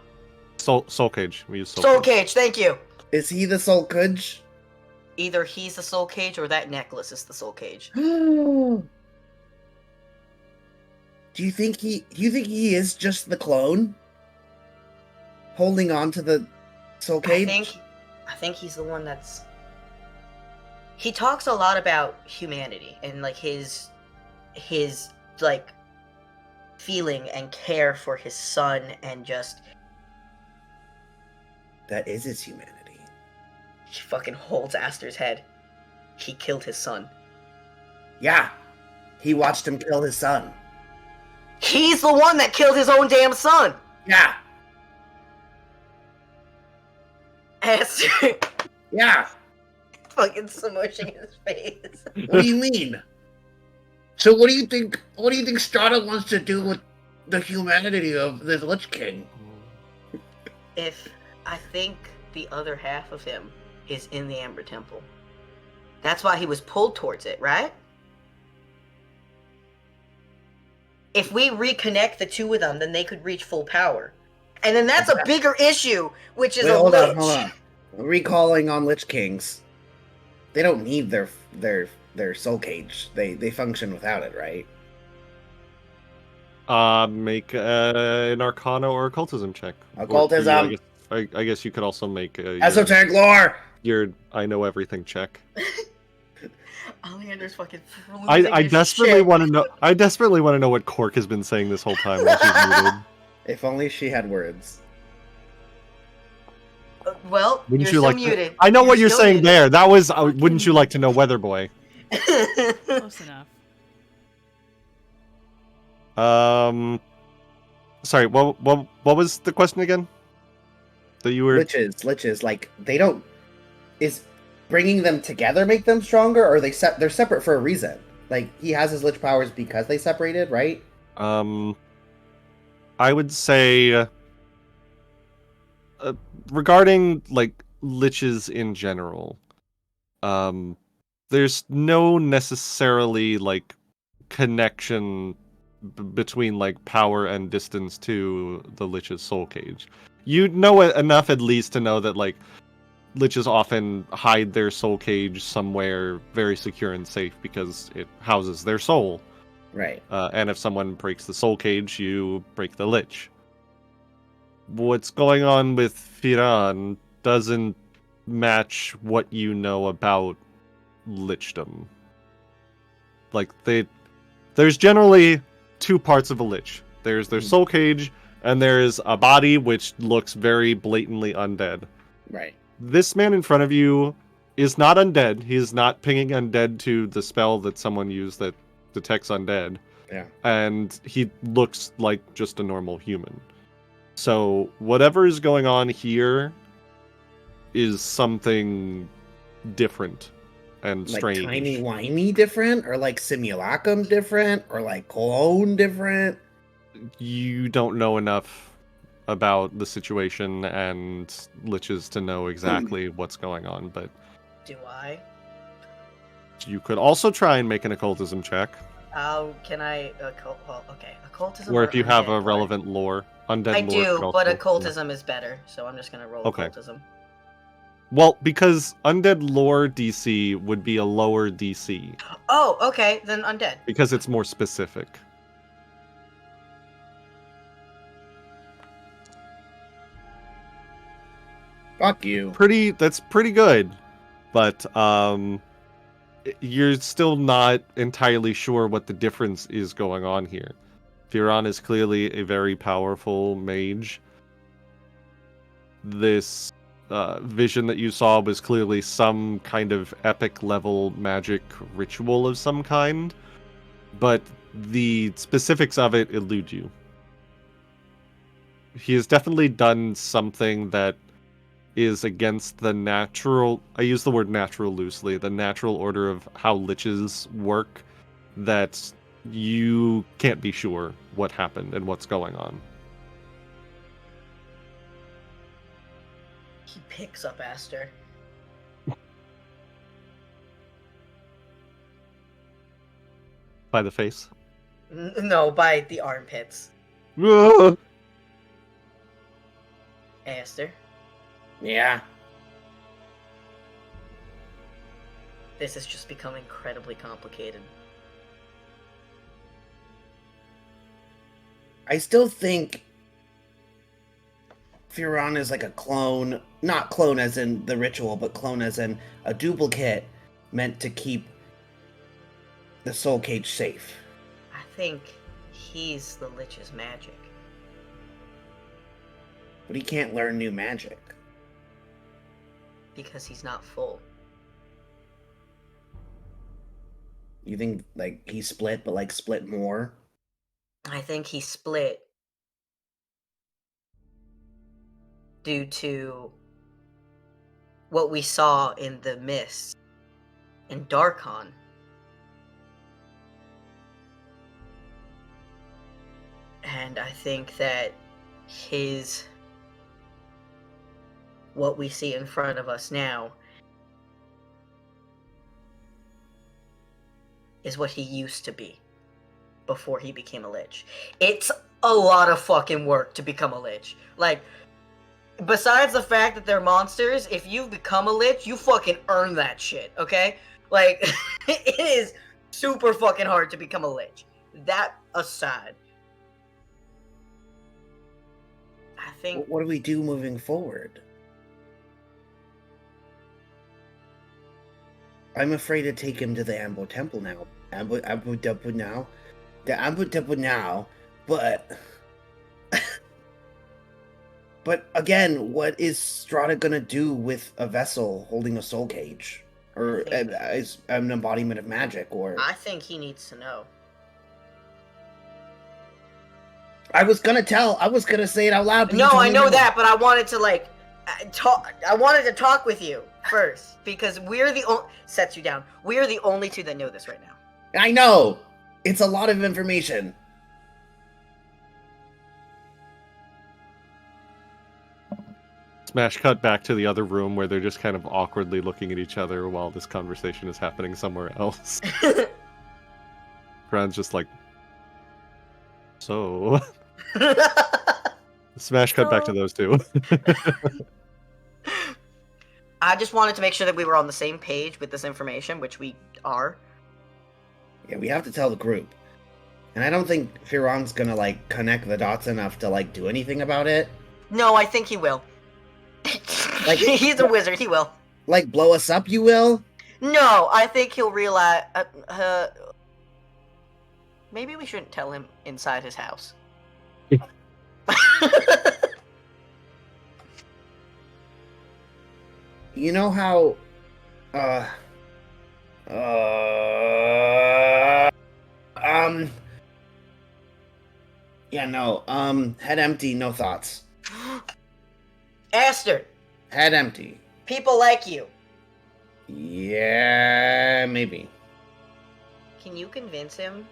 Soul Cage. We use Soul cage. Thank you. Is he the soul cage? Either he's the soul cage or that necklace is the soul cage. Do you think he is just the clone? Holding on to the soul cage? I think he's the one that's. He talks a lot about humanity and like his like feeling and care for his son and just. That is his humanity. He fucking holds Aster's head. He killed his son. Yeah. He watched him kill his son. He's the one that killed his own damn son! Yeah. Aster Yeah. fucking smushing his face. What do you mean? So what do you think Strahda wants to do with the humanity of the Lich King? I think the other half of him is in the Amber Temple. That's why he was pulled towards it, right? If we reconnect the two of them, then they could reach full power. And then that's a bigger issue, which is Wait, a hold lich. on. Recalling on Lich Kings. They don't need their soul cage. They function without it, right? Make an Arcana or Occultism check. Occultism. I guess you could also make Esoteric lore. your I know everything check. Oleander's fucking. I desperately want to know. I desperately want to know what Cork has been saying this whole time while she's muted. If only she had words. Well, Wouldn't you're you still like? muted. I know what you're still saying muted. there. That was. Wouldn't you like to know, Weather Boy? Close enough. Sorry. What was the question again? That you were. Liches, like they don't. Is bringing them together make them stronger, or they're separate for a reason? Like he has his lich powers because they separated, right? I would say. Regarding like liches in general, there's no necessarily like connection between like power and distance to the lich's soul cage. You know enough at least to know that like liches often hide their soul cage somewhere very secure and safe because it houses their soul. Right. And if someone breaks the soul cage, you break the lich. What's going on with Firan doesn't match what you know about lichdom. Like there's generally two parts of a lich. There's their soul cage, and there's a body which looks very blatantly undead. Right. This man in front of you is not undead. He is not pinging undead to the spell that someone used that detects undead. Yeah. And he looks like just a normal human. So whatever is going on here is something different and Like strange. timey-wimey different, or like simulacrum different, or like clone different. You don't know enough about the situation and liches to know exactly what's going on, but Do I? you could also try and make an occultism check. Can I? Well, okay. Occultism. Or if you have undead a lore? relevant lore. Undead I lore do, could but also- occultism is better, so I'm just gonna roll Okay. occultism. Well, because undead lore DC would be a lower DC, Oh, okay, then undead. because it's more specific. Fuck you. That's pretty good. But you're still not entirely sure what the difference is going on here. Firan is clearly a very powerful mage. This vision that you saw was clearly some kind of epic level magic ritual of some kind, but the specifics of it elude you. He has definitely done something that is against the natural, I use the word natural loosely, the natural order of how liches work, that you can't be sure what happened and what's going on. He picks up Aster. By the face. No, by the armpits. Ah! Aster, Yeah. this has just become incredibly complicated. I still think Firan is like a clone, not clone as in the ritual, but clone as in a duplicate meant to keep the soul cage safe. I think he's the Lich's magic. But he can't learn new magic. Because he's not full. You think like he split, but like split more? I think he split due to what we saw in the mist in Darkon. And I think that what we see in front of us now is what he used to be before he became a lich. It's a lot of fucking work to become a lich. Like, besides the fact that they're monsters, if you become a lich, you fucking earn that shit, okay? Like, it is super fucking hard to become a lich. That aside, I think... What do we do moving forward? I'm afraid to take him to the Ambo Temple now. Ambo Temple now? The Ambo Temple now, but... But again, what is Strahda gonna do with a vessel holding a soul cage? Or as an embodiment of magic, or... I think he needs to know. I was gonna say it out loud. No, I know that, but I wanted to, like, talk. I wanted to talk with you first, because we're the only... Sets you down. We are the only two that know this right now. I know! It's a lot of information. Smash cut back to the other room where they're just kind of awkwardly looking at each other while this conversation is happening somewhere else. Fran's just like, so... Smash cut back to those two. I just wanted to make sure that we were on the same page with this information, which we are. Yeah, we have to tell the group. And I don't think Firon's gonna, like, connect the dots enough to, like, do anything about it. No, I think he will. Like, he's a wizard, he will. Like, blow us up, you will? No, I think he'll realize... maybe we shouldn't tell him inside his house. You know how... Yeah, no, head empty, no thoughts. Aster! Head empty. People like you. Yeah, maybe. Can you convince him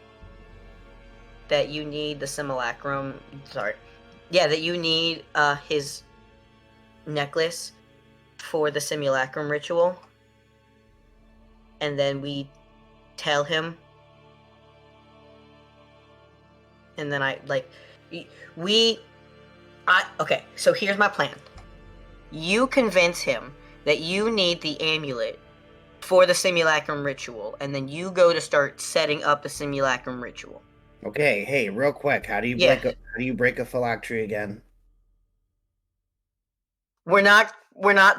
that you need the simulacrum... Sorry. Yeah, that you need, his necklace for the simulacrum ritual? And then we tell him... And then okay, so here's my plan. You convince him that you need the amulet for the simulacrum ritual, and then you go to start setting up the simulacrum ritual. Okay, hey, real quick, how do you break a phylactery again? We're not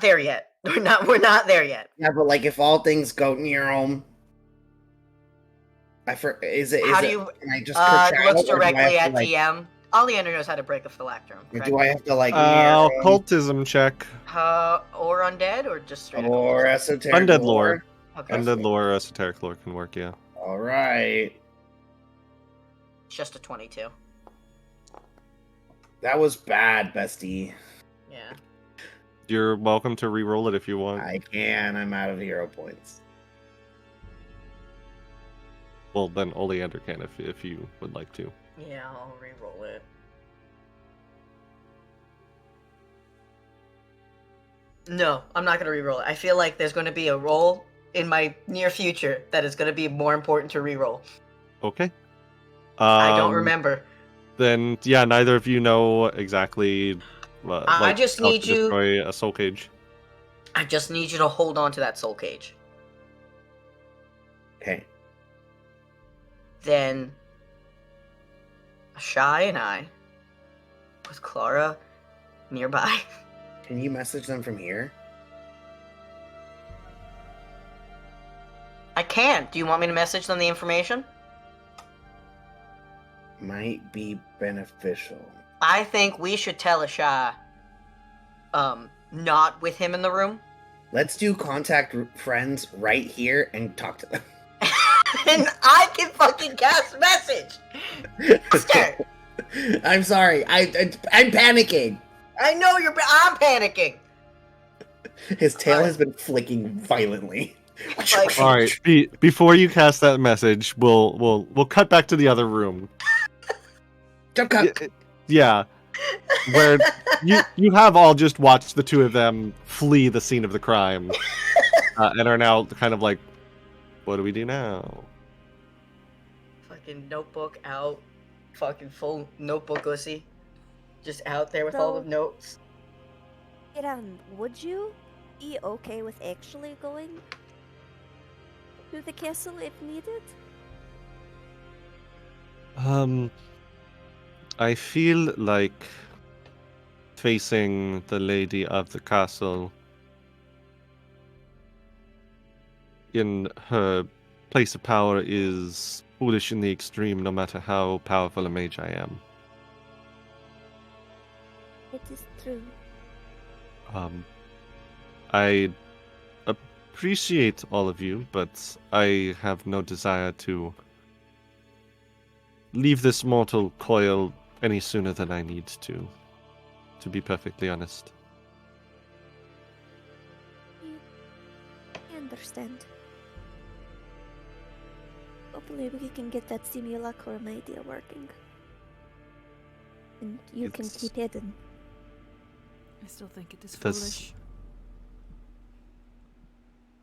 there yet. We're not there yet. Yeah, but like if all things go near home, can I just looks directly at DM. Oleander knows how to break a phylacterum. Do I have to like occultism check? Or undead, or just straight up or occultism? esoteric Undead lore. Okay. Undead lore, esoteric lore can work, yeah. All right. It's just a 22. That was bad, bestie. Yeah. You're welcome to re-roll it if you want. I can. I'm out of hero points. Well, then Oleander can if you would like to. Yeah, I'll re-roll it. No, I'm not going to re-roll it. I feel like there's going to be a roll in my near future that is going to be more important to re-roll. Okay. I don't remember. Then, yeah, neither of you know exactly I just need to destroy a soul cage. I just need you to hold on to that soul cage. Okay. Then Shy and I, with Clara nearby. Can you message them from here? I can. Do you want me to message them the information? Might be beneficial. I think we should tell Asha, not with him in the room. Let's do contact friends right here and talk to them. And I can fucking cast message! Wachter! I'm sorry. I'm panicking. I know I'm panicking! His tail Alright. has been flicking violently. Like- All right. Before you cast that message, we'll cut back to the other room. Jump cut. Yeah, where you have all just watched the two of them flee the scene of the crime, and are now kind of like, what do we do now? Fucking notebook out. Fucking full notebook ussy. Just out there with all the So- notes. Iran, would you be okay with actually going to the castle if needed? I feel like facing the lady of the castle in her place of power is foolish in the extreme, no matter how powerful a mage I am. It is true. I appreciate all of you, but I have no desire to leave this mortal coil any sooner than I need to be perfectly honest. I understand. Hopefully we can get that simulacrum idea working. And you can It's- keep hidden. I still think it is That's- foolish.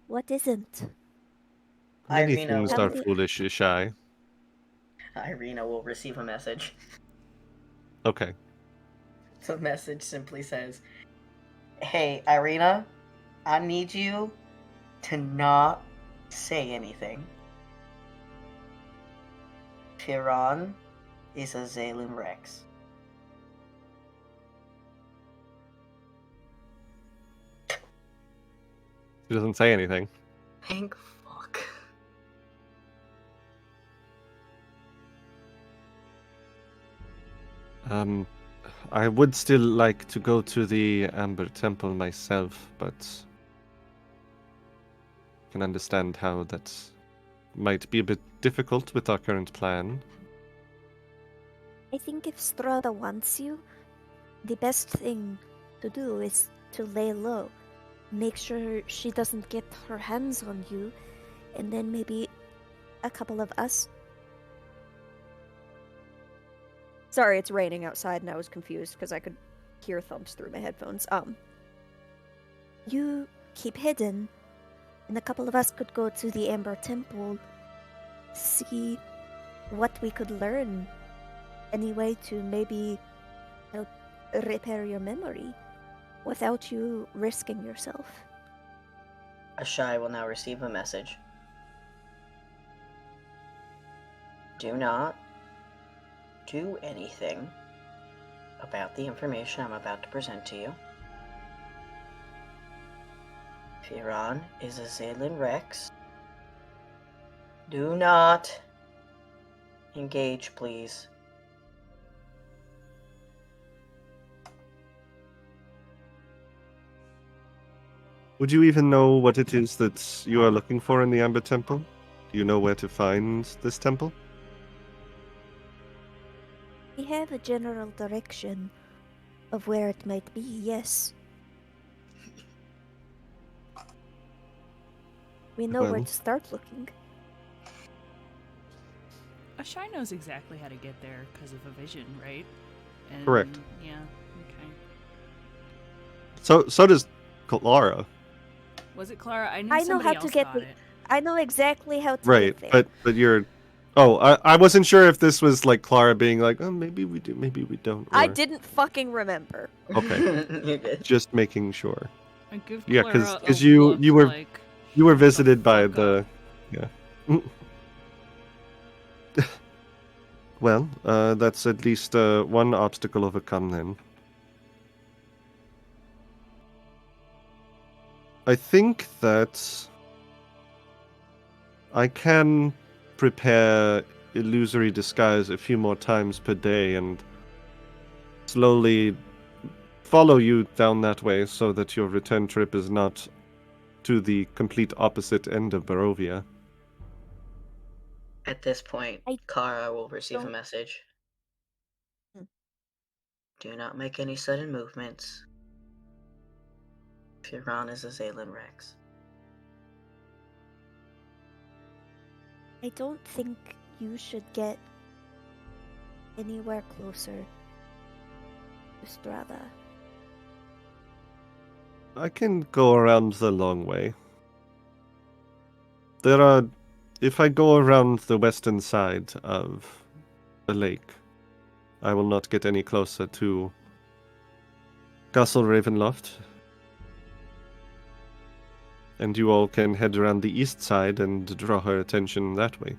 What isn't? Many Ireena things will- are foolish, Ishai. Ireena will receive a message. Okay. The message simply says, "Hey, Ireena, I need you to not say anything. Piran is a Zalun Rex." She doesn't say anything. Thank fuck. I would still like to go to the Amber Temple myself, but I can understand how that might be a bit difficult with our current plan. I think if Strahda wants you, the best thing to do is to lay low. Make sure she doesn't get her hands on you, and then maybe a couple of us. Sorry, it's raining outside and I was confused because I could hear thumps through my headphones. You keep hidden, and a couple of us could go to the Amber Temple, see what we could learn. Any way to maybe help repair your memory without you risking yourself. Ashai will now receive a message. Do not do anything about the information I'm about to present to you. Piran is a Zalin Rex. Do not engage, please. Would you even know what it is that you are looking for in the Amber Temple? Do you know where to find this temple? We have a general direction of where it might be, yes. We know where Well. to start looking. Ashai knows exactly how to get there because of a vision, right? And, Correct. Yeah, okay. So does Clara. Was it Clara? I I knew know somebody how to else get got the- it. I know exactly how to Right, get there. but you're... Oh, I wasn't sure if this was like Clara being like, oh, maybe we do, maybe we don't. I or- didn't fucking remember. Okay. You're good. Just making sure. I give Yeah, Clara 'cause a you- look you were- like, You were "Shut the visited by fuck the... up." Yeah. Well, that's at least one obstacle overcome then. I think that I can prepare illusory disguise a few more times per day and slowly follow you down that way so that your return trip is not to the complete opposite end of Barovia. At this point, I Kara will receive a don't- message. Hmm. Do not make any sudden movements. Firon is assailing Rex. I don't think you should get anywhere closer to Strahda. I can go around the long way. If I go around the western side of the lake, I will not get any closer to Castle Ravenloft. And you all can head around the east side and draw her attention that way.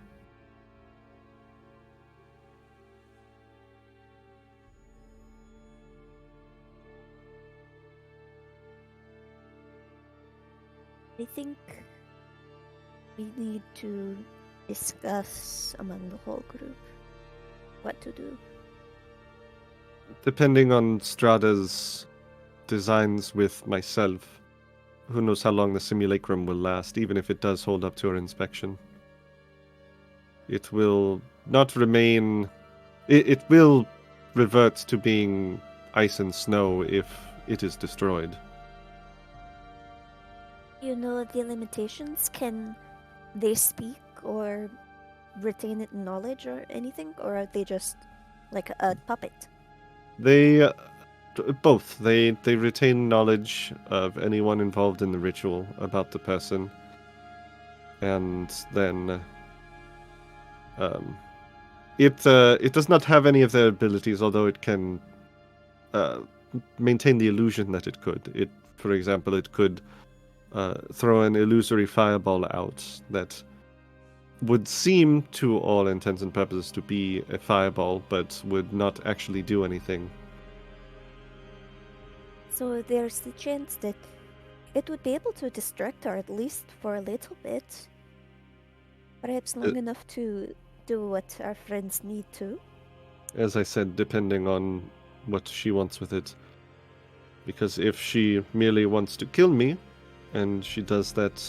I think we need to discuss among the whole group what to do. Depending on Strahda's designs with myself, who knows how long the simulacrum will last, even if it does hold up to our inspection. It will not remain... It will revert to being ice and snow if it is destroyed. You know the limitations? Can they speak or retain it knowledge or anything? Or are they just like a puppet? They... both. They retain knowledge of anyone involved in the ritual about the person. And then... It does not have any of their abilities, although it can maintain the illusion that it could. For example, it could throw an illusory fireball out that would seem, to all intents and purposes, to be a fireball, but would not actually do anything. So there's the chance that it would be able to distract her at least for a little bit. Perhaps long enough to do what our friends need to. As I said, depending on what she wants with it. Because if she merely wants to kill me, and she does that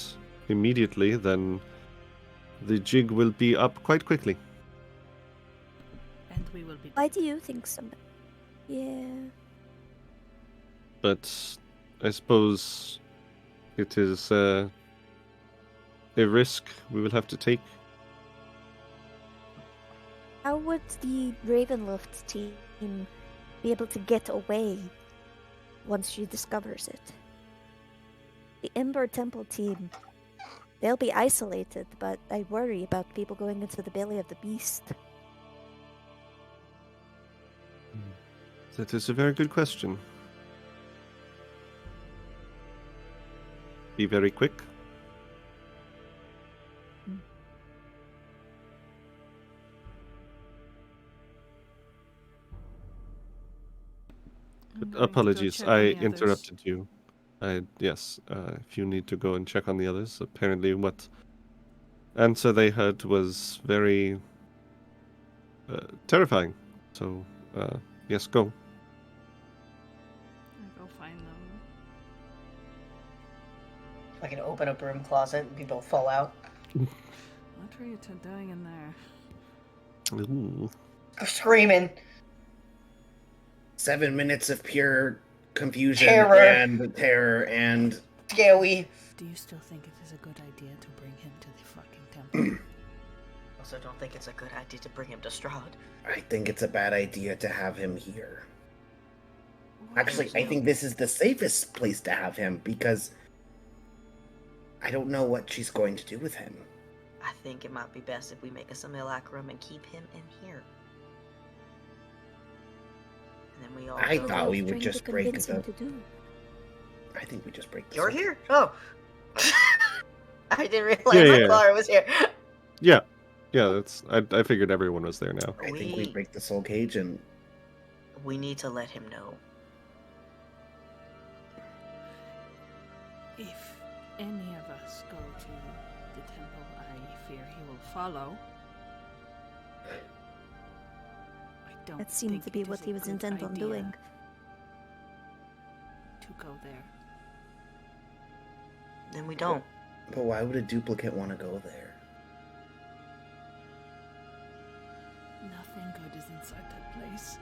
immediately, then the jig will be up quite quickly. And we will be Why dead. do you think so? Yeah. But I suppose it is a risk we will have to take. How would the Ravenloft team be able to get away once she discovers it? The Ember Temple team, they'll be isolated, but I worry about people going into the belly of the beast. That is a very good question. Be very quick. I'm going to go Apologies, check I on the others. interrupted you. Yes, if you need to go and check on the others, apparently what answer they heard was very terrifying. So, yes, go. I'll go find them. I can open a broom closet and people fall out. What were you two doing in there? Ooh. Screaming. 7 minutes of pure confusion Terror. and terror and Scary. Do you still think it is a good idea to bring him to the fucking temple? Also, don't think it's a good idea to bring him to Strahd. I think it's a bad idea to have him here. Actually, There's I no- think this is the safest place to have him because I don't know what she's going to do with him. I think it might be best if we make a simulacrum and keep him in here. And then we all I go. thought we would Trying to just break convince him the- to do. I think we just break the You're circle. here? Oh. I didn't realize Yeah, that yeah. Clara was here. Yeah, that's. I figured everyone was there now. I think we break the soul cage and We need to let him know. If any of us go to the temple, I fear he will follow. I don't That seemed think to be it what is he a was good intent on idea doing. To go there. Then we don't. but why would a duplicate want to go there? inside that place.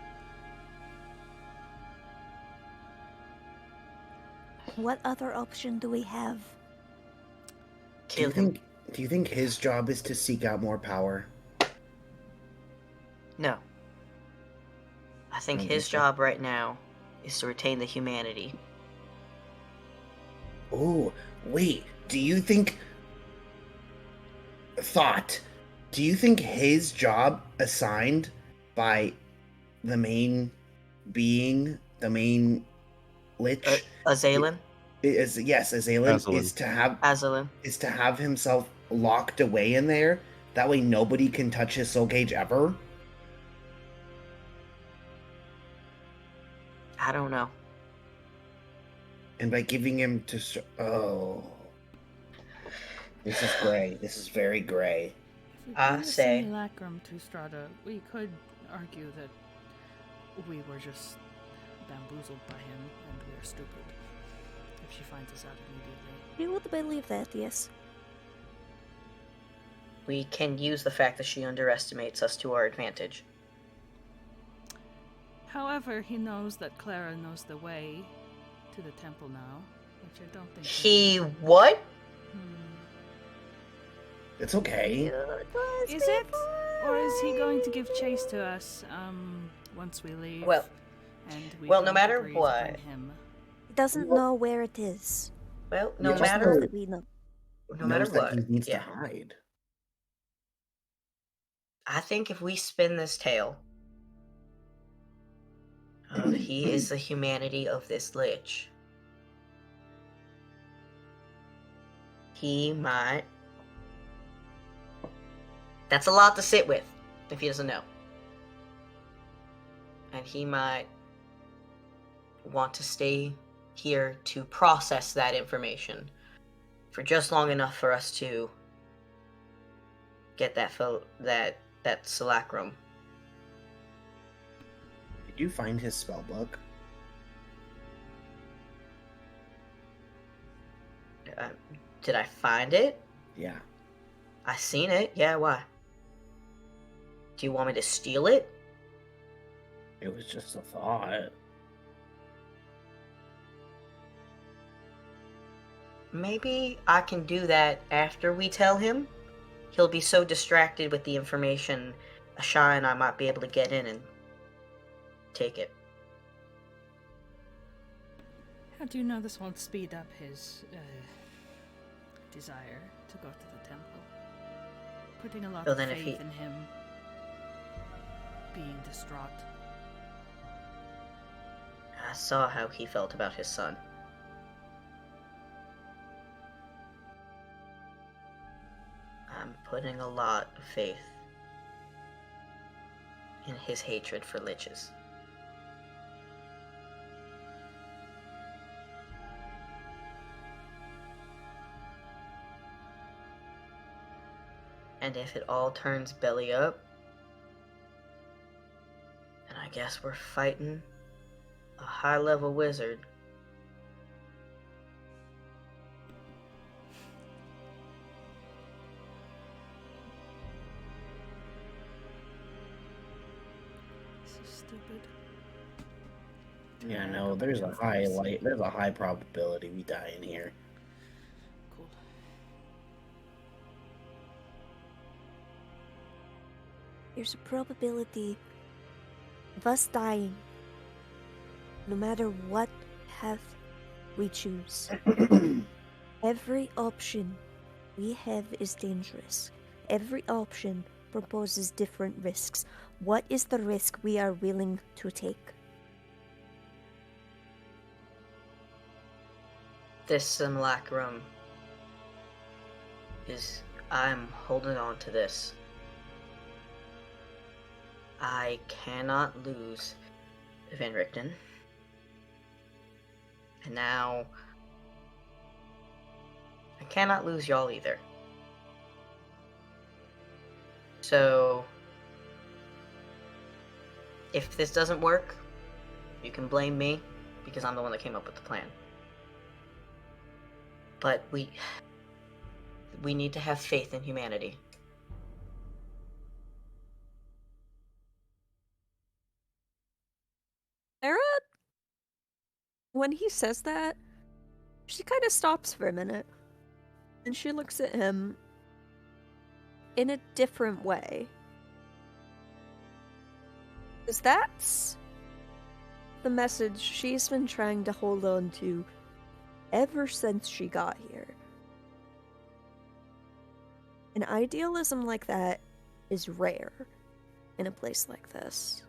What other option do we have? Kill him. Do you think his job is to seek out more power? No. I think Don't his think so. job right now is to retain the humanity. Oh, wait. Do you think his job assigned by the main being, the main lich, Azalin? Azalin, Azalin. Azalin. is to have himself locked away in there? That way nobody can touch his soul gauge ever? I don't know. And by giving him to... This is gray. This is very gray. If we I bring the say- simulacrum to Strahda, we could argue that we were just bamboozled by him and we're stupid. If she finds us out immediately. We would believe that, yes. We can use the fact that she underestimates us to our advantage. However, he knows that Clara knows the way to the temple now, which I don't think He what? It's okay. Is it? Or is he going to give chase to us once we leave? Well- and we well, no don't matter agree to what- bring him. He doesn't know where it is. Well, He no just Just matter knows knows- that we know. no matter Knows that what. he needs Yeah. to hide. I think if we spin this tale, he is the humanity of this lich. He might. That's a lot to sit with if he doesn't know. And he might want to stay here to process that information for just long enough for us to get that simulacrum. Did you find his spell book? Did I find it? Yeah. I seen it. Yeah, why? Do you want me to steal it? It was just a thought. Maybe I can do that after we tell him. He'll be so distracted with the information Asha and I might be able to get in and take it. How do you know this won't speed up his desire to go to the temple? Putting a lot Well, of then if faith he- in him being distraught. I saw how he felt about his son. I'm putting a lot of faith in his hatred for liches. And if it all turns belly up, then I guess we're fighting a high-level wizard. This is stupid. Yeah, I no, go there's back a and high forth. there's a high probability we die in here. Cool. There's a probability of us dying, no matter what path we choose. Every option we have is dangerous. Every option proposes different risks. What is the risk we are willing to take? This simulacrum is... I'm holding on to this. I cannot lose Van Richten. And now... I cannot lose y'all either. So... if this doesn't work, you can blame me, because I'm the one that came up with the plan. But we need to have faith in humanity. when he says that, she kind of stops for a minute. And she looks at him in a different way. Because that's the message she's been trying to hold on to ever since she got here. An idealism like that is rare in a place like this.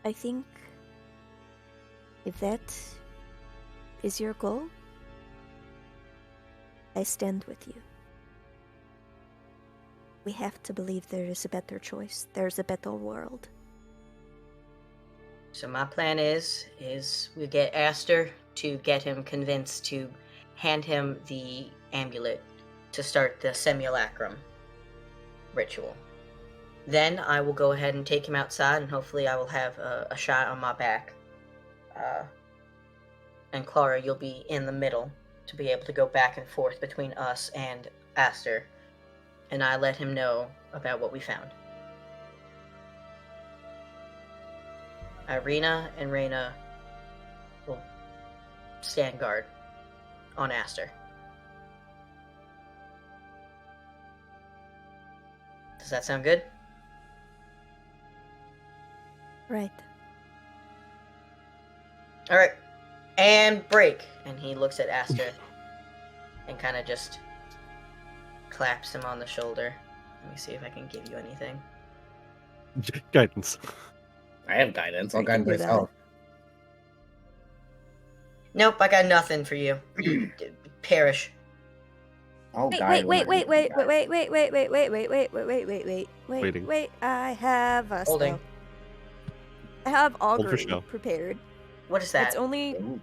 I think if that is your goal, I stand with you. We have to believe there is a better choice. There's a better world. So my plan is we get Aster to get him convinced to hand him the amulet to start the simulacrum ritual. Then I will go ahead and take him outside, and hopefully I will have a shot on my back. And Clara, you'll be in the middle to be able to go back and forth between us and Aster. And I let him know about what we found. Ireena and Reyna will stand guard on Aster. Does that sound good? Right. Alright. And break. And he looks at Aster and kind of just claps him on the shoulder. Let me see if I can give you anything. Guidance. I have guidance. I'll I can guide do that. myself. Nope, I got nothing for you. You perish. I'll Wait, guide. wait, when I wait, need to wait, guide. wait, wait, wait, wait, wait, wait, wait, wait, wait, wait, wait, Waiting. wait. I have a Holding. spell. I have for augury show. prepared. What is that? It's only Ooh.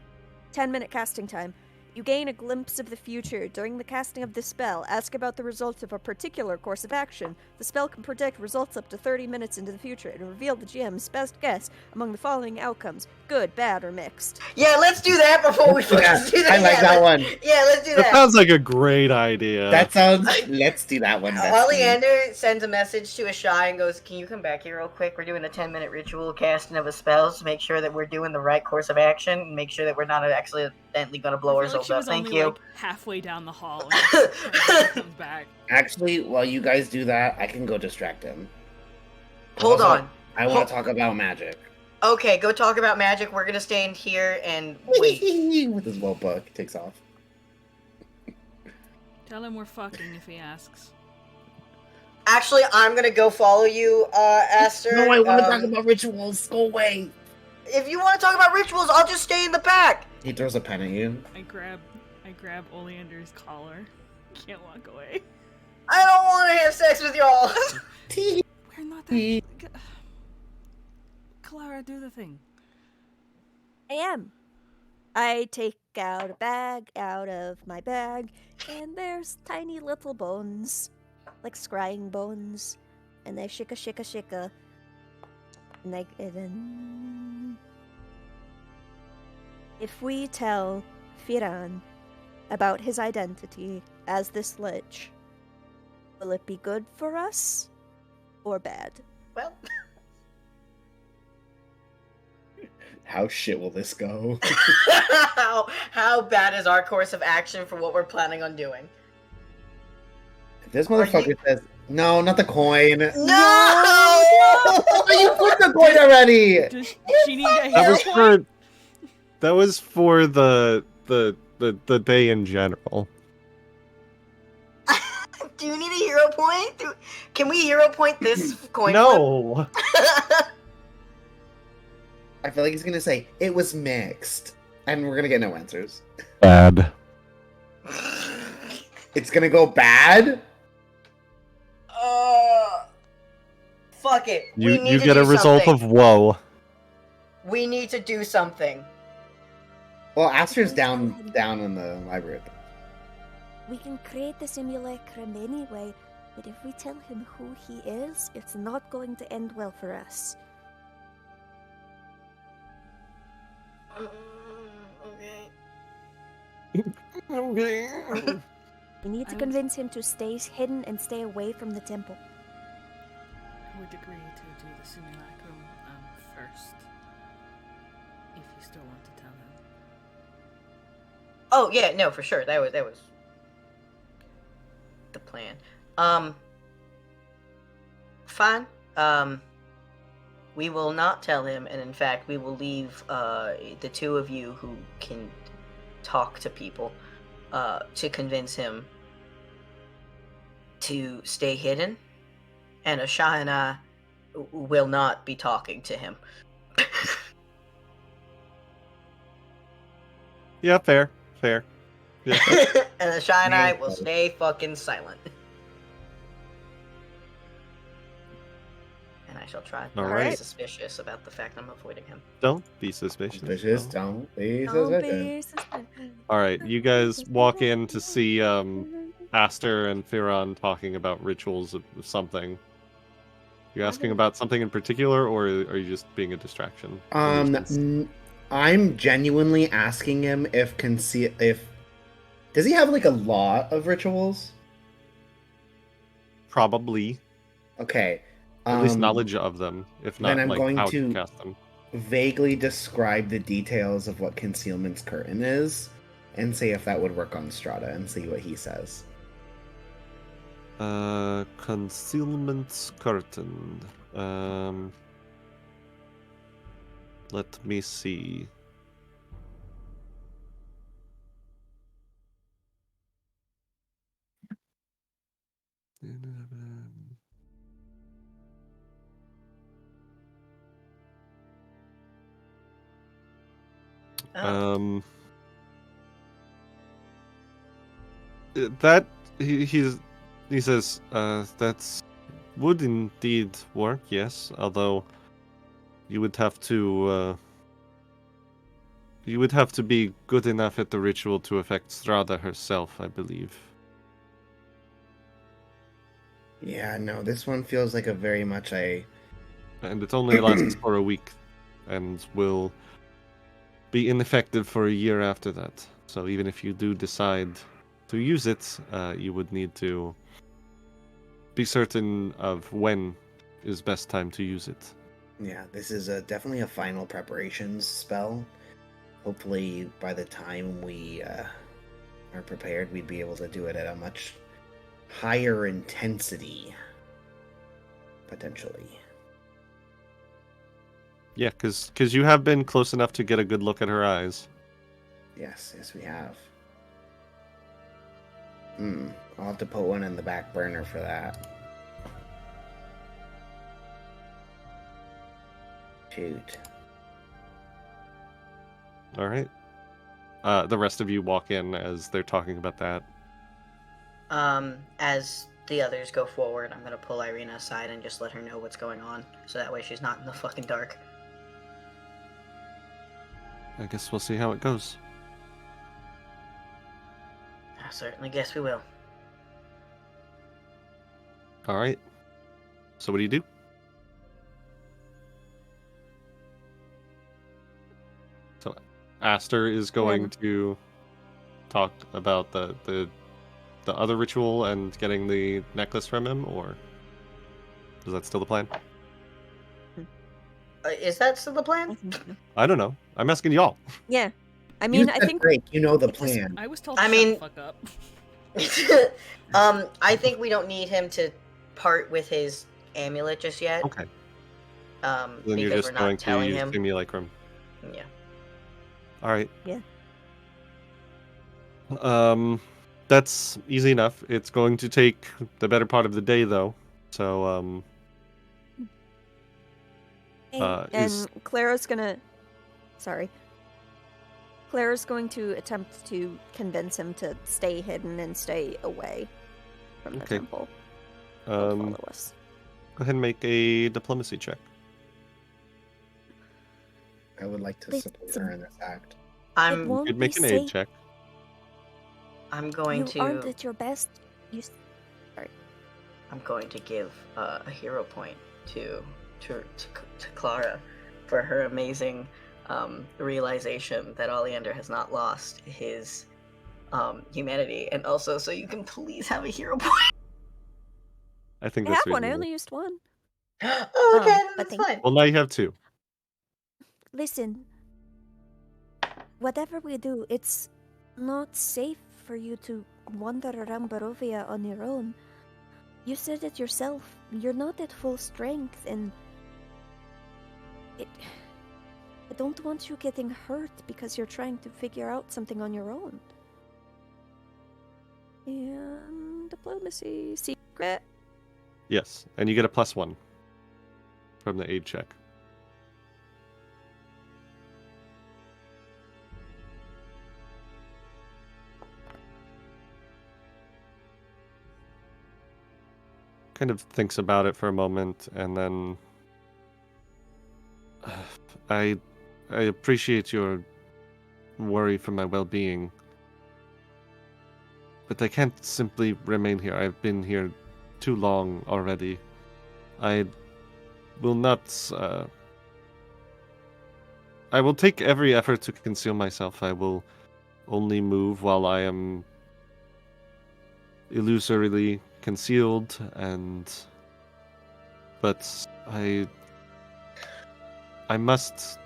10-minute casting time. You gain a glimpse of the future. During the casting of this spell, ask about the results of a particular course of action. The spell can predict results up to 30 minutes into the future and reveal the GM's best guess among the following outcomes: good, bad, or mixed. Yeah, let's do that before we fucking Yeah, do that. I like Yeah, that let's- one. Yeah, let's do That that. sounds like a great idea. That sounds. Let's do that one. Bestie. Oleander sends a message to Ashai and goes, "Can you come back here real quick? We're doing a 10-minute ritual casting of a spell to make sure that we're doing the right course of action and make sure that we're not actually accidentally going to blow I feel like ourselves she up. was Thank only you." like halfway down the hall and her comes back. Actually, while you guys do that, I can go distract him. Hold Also, on. I want to talk about magic. Okay, go talk about magic. We're going to stand here and wait. With his little book, takes off. Tell him we're fucking if he asks. Actually, I'm going to go follow you, Aster. No, I want to talk about rituals. Go away. If you want to talk about rituals, I'll just stay in the back. He throws a pen at you. I grab Oleander's collar. Can't walk away. I don't want to have sex with y'all. We're not that. Clara, do the thing. I am. I take out a bag out of my bag, and there's tiny little bones, like scrying bones, and they shika shika shika, and then if we tell Firan about his identity as this lich, will it be good for us or bad? Well, How shit will this go? how bad is our course of action for what we're planning on doing? If this Are motherfucker you- says, no, not the coin. No! You put the coin already! Does she need a That hero was point? for the day in general. Do you need a hero point? Can we hero point this coin? No. I feel like he's gonna say, it was mixed. And we're gonna get no answers. Bad. It's gonna go bad? Fuck it. We You need you to get do a result something. of woe. We need to do something. Well, Aster's down in the library. We can create the simulacrum anyway, but if we tell him who he is, it's not going to end well for us. Okay. We need to I would- convince him to stay hidden and stay away from the temple. I would agree to do the simulacrum first. If you still want to tell him. Oh yeah, no, for sure. That was the plan. Fine. We will not tell him, and in fact, we will leave the two of you who can talk to people to convince him to stay hidden, and Ashai and I will not be talking to him. Yeah, fair. Yeah. And Ashai and I will stay fucking silent. And I shall try not to be suspicious about the fact I'm avoiding him. Don't be suspicious. Don't be Don't suspicious. be suspicious. All right, you guys walk in to see Aster and Firon talking about rituals of something. You asking about something in particular, or are you just being a distraction? I'm genuinely asking him if does he have like a lot of rituals? Probably. Okay. At least knowledge of them, if not then I'm like going how to to cast them. Vaguely describe the details of what Concealment's Curtain is, and see if that would work on Strahda, and see what he says. Concealment's Curtain. Let me see. That he says that's would indeed work, yes. Although you would have to be good enough at the ritual to affect Strahda herself, I believe. Yeah, no, this one feels like a very much a... And it only lasts for a week, and will be ineffective for a year after that. So even if you do decide to use it, you would need to be certain of when is best time to use it. Yeah, this is definitely a final preparations spell. Hopefully, by the time we are prepared, we'd be able to do it at a much higher intensity, potentially. Yeah, because you have been close enough to get a good look at her eyes. Yes, we have. I'll have to put one in the back burner for that. Shoot. All right. The rest of you walk in as they're talking about that. As the others go forward, I'm gonna pull Ireena aside and just let her know what's going on, so that way she's not in the fucking dark. I guess we'll see how it goes. I certainly guess we will. All right. So what do you do? So Aster is going to talk about the other ritual and getting the necklace from him, or is that still the plan? Is that still the plan? I don't know. I'm asking y'all. Yeah. I mean, I think... Great, you know the plan. I was told to shut the fuck up. I think we don't need him to part with his amulet just yet. Okay. Then you're because just we're going not to telling use him. simulacrum. Yeah. All right. Yeah. That's easy enough. It's going to take the better part of the day, though. So, and Clara's gonna... Sorry. Clara's going to attempt to convince him to stay hidden and stay away from the temple. Follow us. Go ahead and make a diplomacy check. I would like to support her in this act. You could make an aid check. I'm going to... You aren't at your best. Sorry. I'm going to give a hero point to Clara for her amazing realization that Oleander has not lost his humanity, and also so you can please have a hero point. I think I that's have one. I reasonable. only used one. Oh, okay, but that's fine. Well, now you have two. Listen, whatever we do, it's not safe for you to wander around Barovia on your own. You said it yourself. You're not at full strength, and I don't want you getting hurt because you're trying to figure out something on your own. And diplomacy secret. Yes, and you get a +1 from the aid check. Kind of thinks about it for a moment, and then I appreciate your worry for my well-being, but I can't simply remain here. I've been here too long already. I will not. I will take every effort to conceal myself. I will only move while I am illusorily concealed, but I must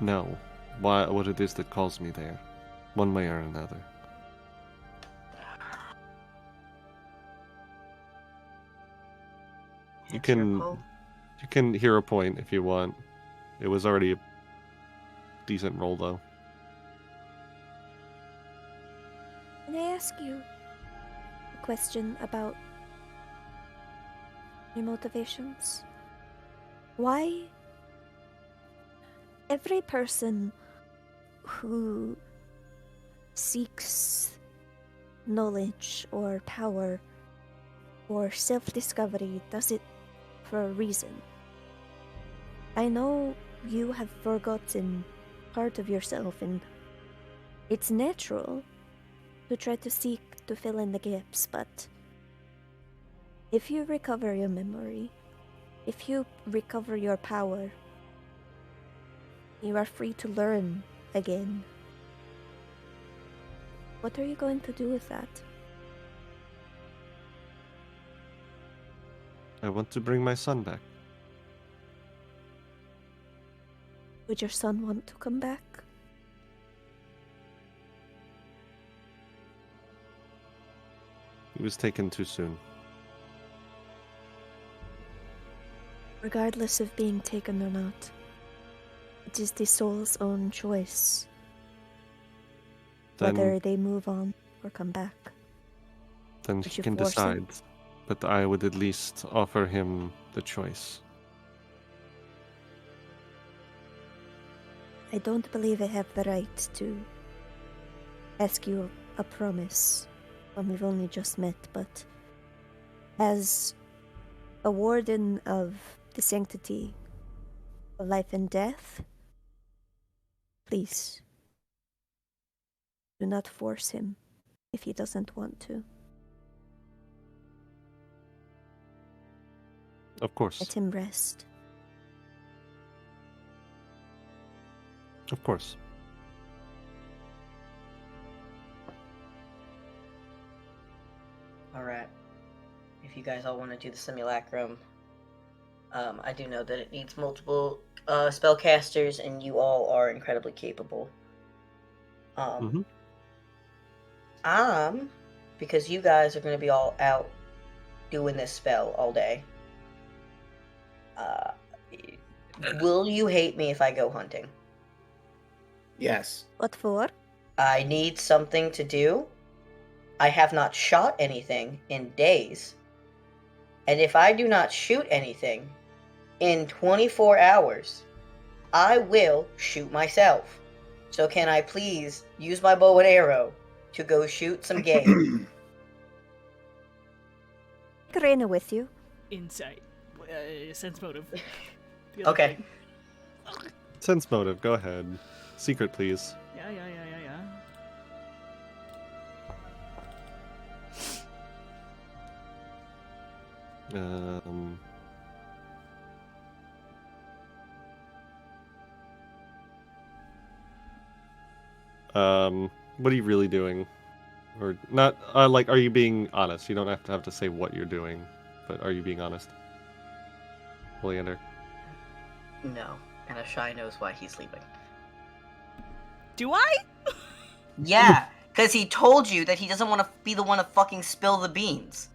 know what it is that calls me there, one way or another. You can hear a point if you want. It was already a decent roll, though. Can I ask you a question about your motivations? Why every person who seeks knowledge or power or self-discovery does it for a reason? I know you have forgotten part of yourself, and it's natural to try to seek to fill in the gaps, but if you recover your memory, if you recover your power, you are free to learn again. What are you going to do with that? I want to bring my son back. Would your son want to come back? He was taken too soon. Regardless of being taken or not, it is the soul's own choice Then, whether they move on or come back. then Would he you can force him? decide. But I would at least offer him the choice. I don't believe I have the right to ask you a promise when we've only just met, but as a warden of the sanctity of life and death, please do not force him if he doesn't want to. Of course. Let him rest. Of course. Alright. If you guys all want to do the simulacrum, I do know that it needs multiple spellcasters, and you all are incredibly capable. Because you guys are going to be all out doing this spell all day. Will you hate me if I go hunting? Yes. What for? I need something to do. I have not shot anything in days. And if I do not shoot anything in 24 hours, I will shoot myself. So can I please use my bow and arrow to go shoot some game? Ireena with you. Insight. Sense motive. Okay. Sense motive, go ahead. Secret, please. Yeah. What are you really doing? Or not, are you being honest? You don't have to say what you're doing, but are you being honest? Oleander? No. And Ashai knows why he's leaving. Do I? Yeah, because he told you that he doesn't want to be the one to fucking spill the beans.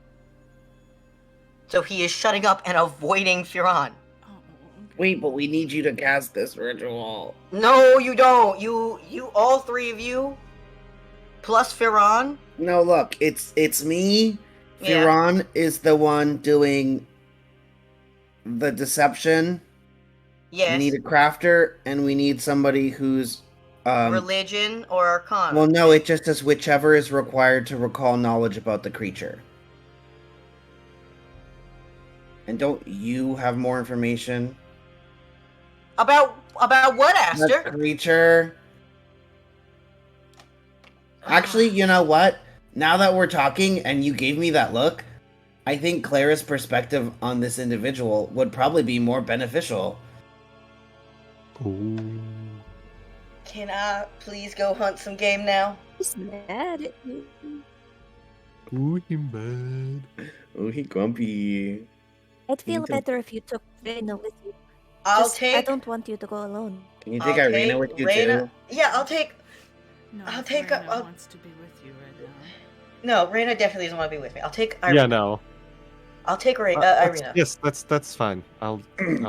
So he is shutting up and avoiding Firan. Oh, okay. Wait, but we need you to cast this ritual. No, you don't. You, all three of you, plus Firan. No, look, it's me. Yeah. Firan is the one doing the deception. Yes. We need a crafter, and we need somebody who's Religion or Arcana. well, no, it just says whichever is required to recall knowledge about the creature. And don't you have more information? About what, The Aster? creature. Actually, you know what? Now that we're talking and you gave me that look, I think Clara's perspective on this individual would probably be more beneficial. Ooh. Can I please go hunt some game now? He's mad at you. Ooh, he mad. Oh, he grumpy. I'd feel Can you better if you took Ireena with you. I'll Just, take. I don't want you to go alone. Can you take I'll Ireena take with you Ireena- too? Yeah, I'll take. No, I'll take Ireena a- wants to be with you right now. No, Reina definitely doesn't want to be with me. I'll take Ireena. Yeah, no. I'll take That's- Ireena. Yes, that's fine. I'll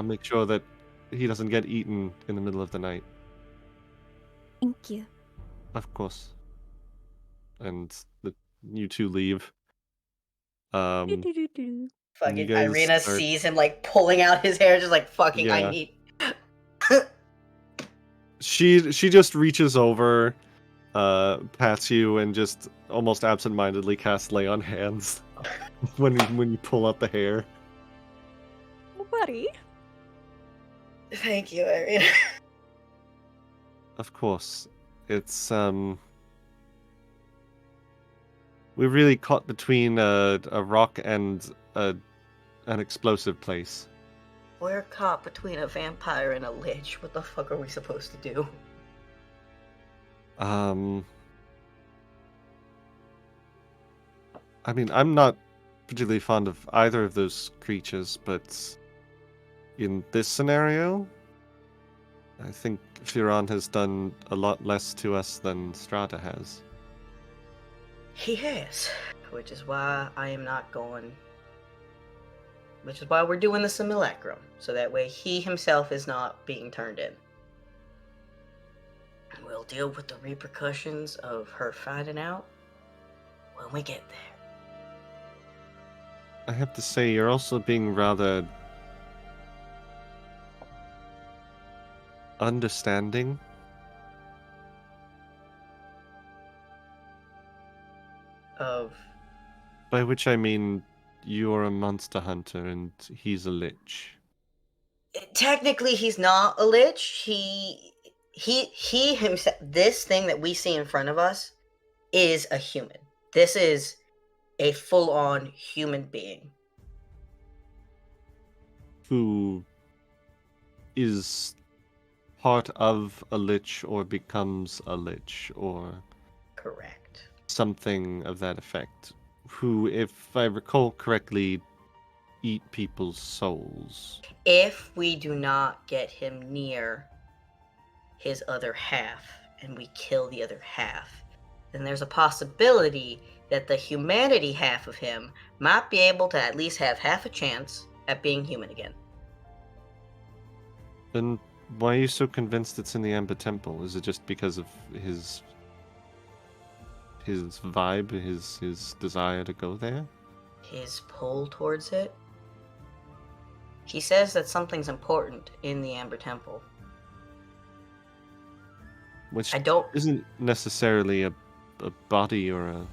make sure that he doesn't get eaten in the middle of the night. Thank you. Of course. And you two leave. Do-do-do-do. Fucking you guys Ireena start- sees him like pulling out his hair, just like fucking. I Yeah. need. She just reaches over, pats you, and just almost absentmindedly casts lay on hands when you pull out the hair. Oh, buddy. Thank you, Ireena. Of course. It's we're really caught between a rock and an explosive place. We're caught between a vampire and a lich. What the fuck are we supposed to do? I mean, I'm not particularly fond of either of those creatures, but in this scenario, I think Firan has done a lot less to us than Strahda has. He has, which is why I am not going. Which is why we're doing the simulacrum, so that way he himself is not being turned in. And we'll deal with the repercussions of her finding out when we get there. I have to say, you're also being rather understanding. Of By which I mean, you're a monster hunter and he's a lich. technically, he's not a lich. He himself. This thing that we see in front of us is a human. This is a full-on human being. Who is part of a lich or becomes a lich or Correct. something of that effect. Who, if I recall correctly, eat people's souls. If we do not get him near his other half and we kill the other half, then there's a possibility that the humanity half of him might be able to at least have half a chance at being human again. Then why are you so convinced it's in the Amber Temple? Is it just because of his vibe, his desire to go there? His pull towards it? He says that something's important in the Amber Temple. Which I don't... isn't necessarily a body or a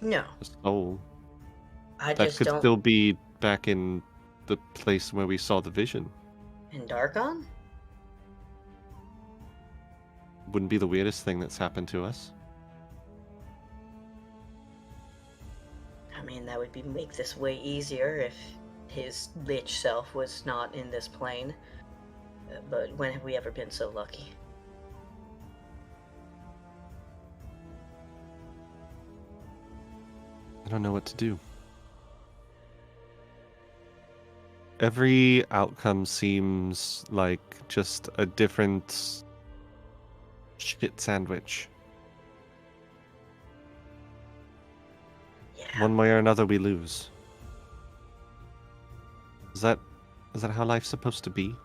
No. soul. I That just could don't... still be back in the place where we saw the vision. In Darkon? Wouldn't be the weirdest thing that's happened to us. I mean, that would make this way easier if his lich self was not in this plane. But when have we ever been so lucky? I don't know what to do. Every outcome seems like just a different shit sandwich. Yeah. One way or another, we lose. Is that how life's supposed to be?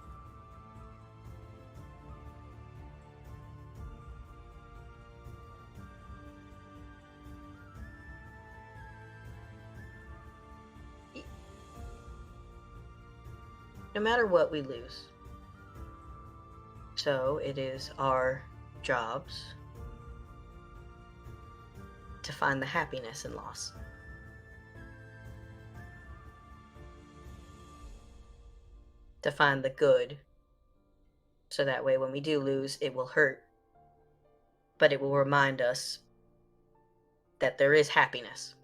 No matter what, we lose. So it is our jobs to find the happiness in loss. To find the good, so that way when we do lose, it will hurt, but it will remind us that there is happiness.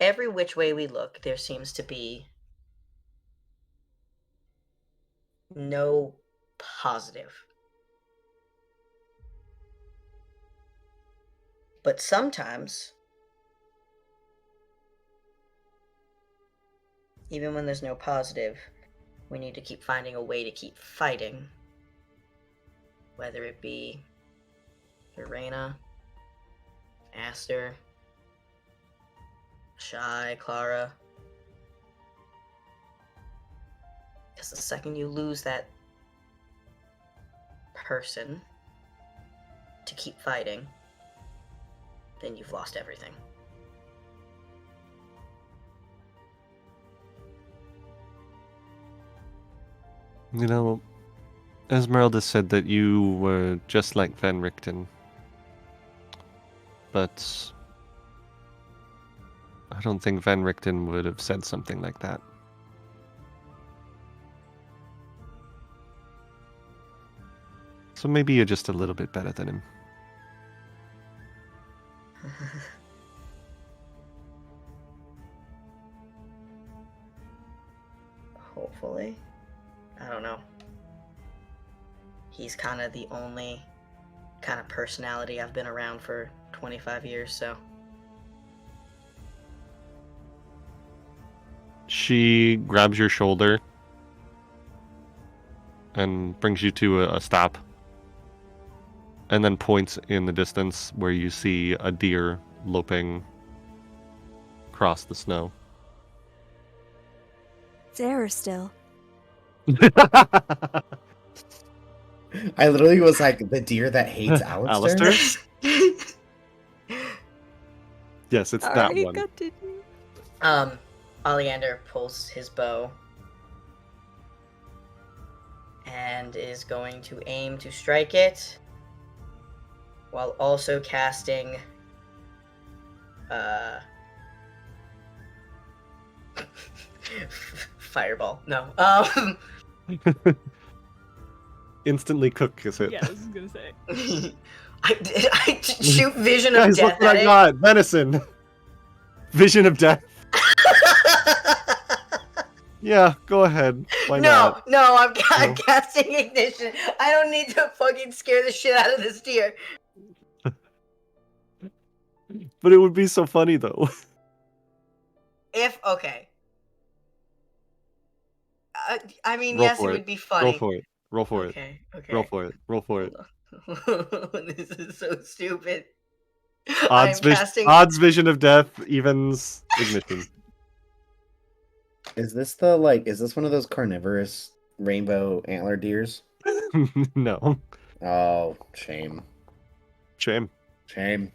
Every which way we look, there seems to be no positive. But sometimes, even when there's no positive, we need to keep finding a way to keep fighting. Whether it be Ireena, Aster, Shy, Clara. Because the second you lose that person to keep fighting, then you've lost everything. You know, Ezmerelda said that you were just like Van Richten. But I don't think Van Richten would have said something like that. So maybe you're just a little bit better than him. Hopefully. I don't know. He's kind of the only kind of personality I've been around for 25 years, so. She grabs your shoulder and brings you to a stop. And then points in the distance where you see a deer loping across the snow. There still. I literally was like, the deer that hates Alistair? Alistair? Yes, it's that Alright, one. continue. Oleander pulls his bow and is going to aim to strike it while also casting fireball. No. Instantly cook is it? Yeah, I was gonna say. I shoot vision of Guys, death look what at I it. got! Venison! Vision of death. Yeah, go ahead. Why not? No, I'm No. casting ignition. I don't need to fucking scare the shit out of this deer. But it would be so funny though. Okay. I mean, Roll yes, it for would be funny. Roll for it. Roll for it. Okay. Roll for it. Roll for it. This is so stupid. Odds, I'm casting. odds vision of death, evens ignition. Is this one of those carnivorous rainbow antler deers? No. Oh, shame. Shame. Shame.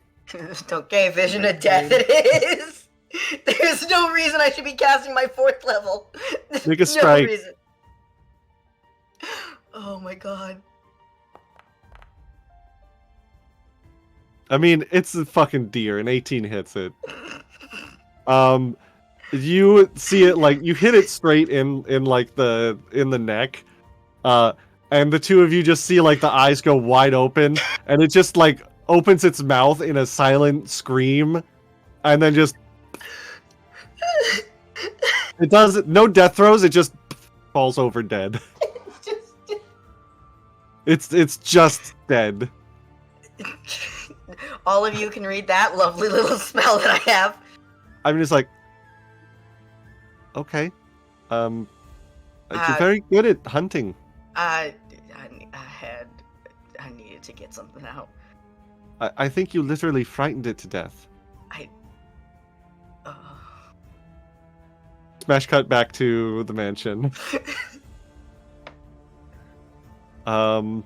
Okay, vision of death it is. There's no reason I should be casting my 4th level. Make a strike. No reason. Oh my god. I mean, it's a fucking deer, and 18 hits it. You see it like you hit it straight in the neck, and the two of you just see like the eyes go wide open, and it just like opens its mouth in a silent scream, and then just it does no death throws. It just falls over dead. It's just dead. All of you can read that lovely little spell that I have. I'm just like, okay, You're very good at hunting. I needed to get something out. I think you literally frightened it to death. Uh... Smash cut back to the mansion. Why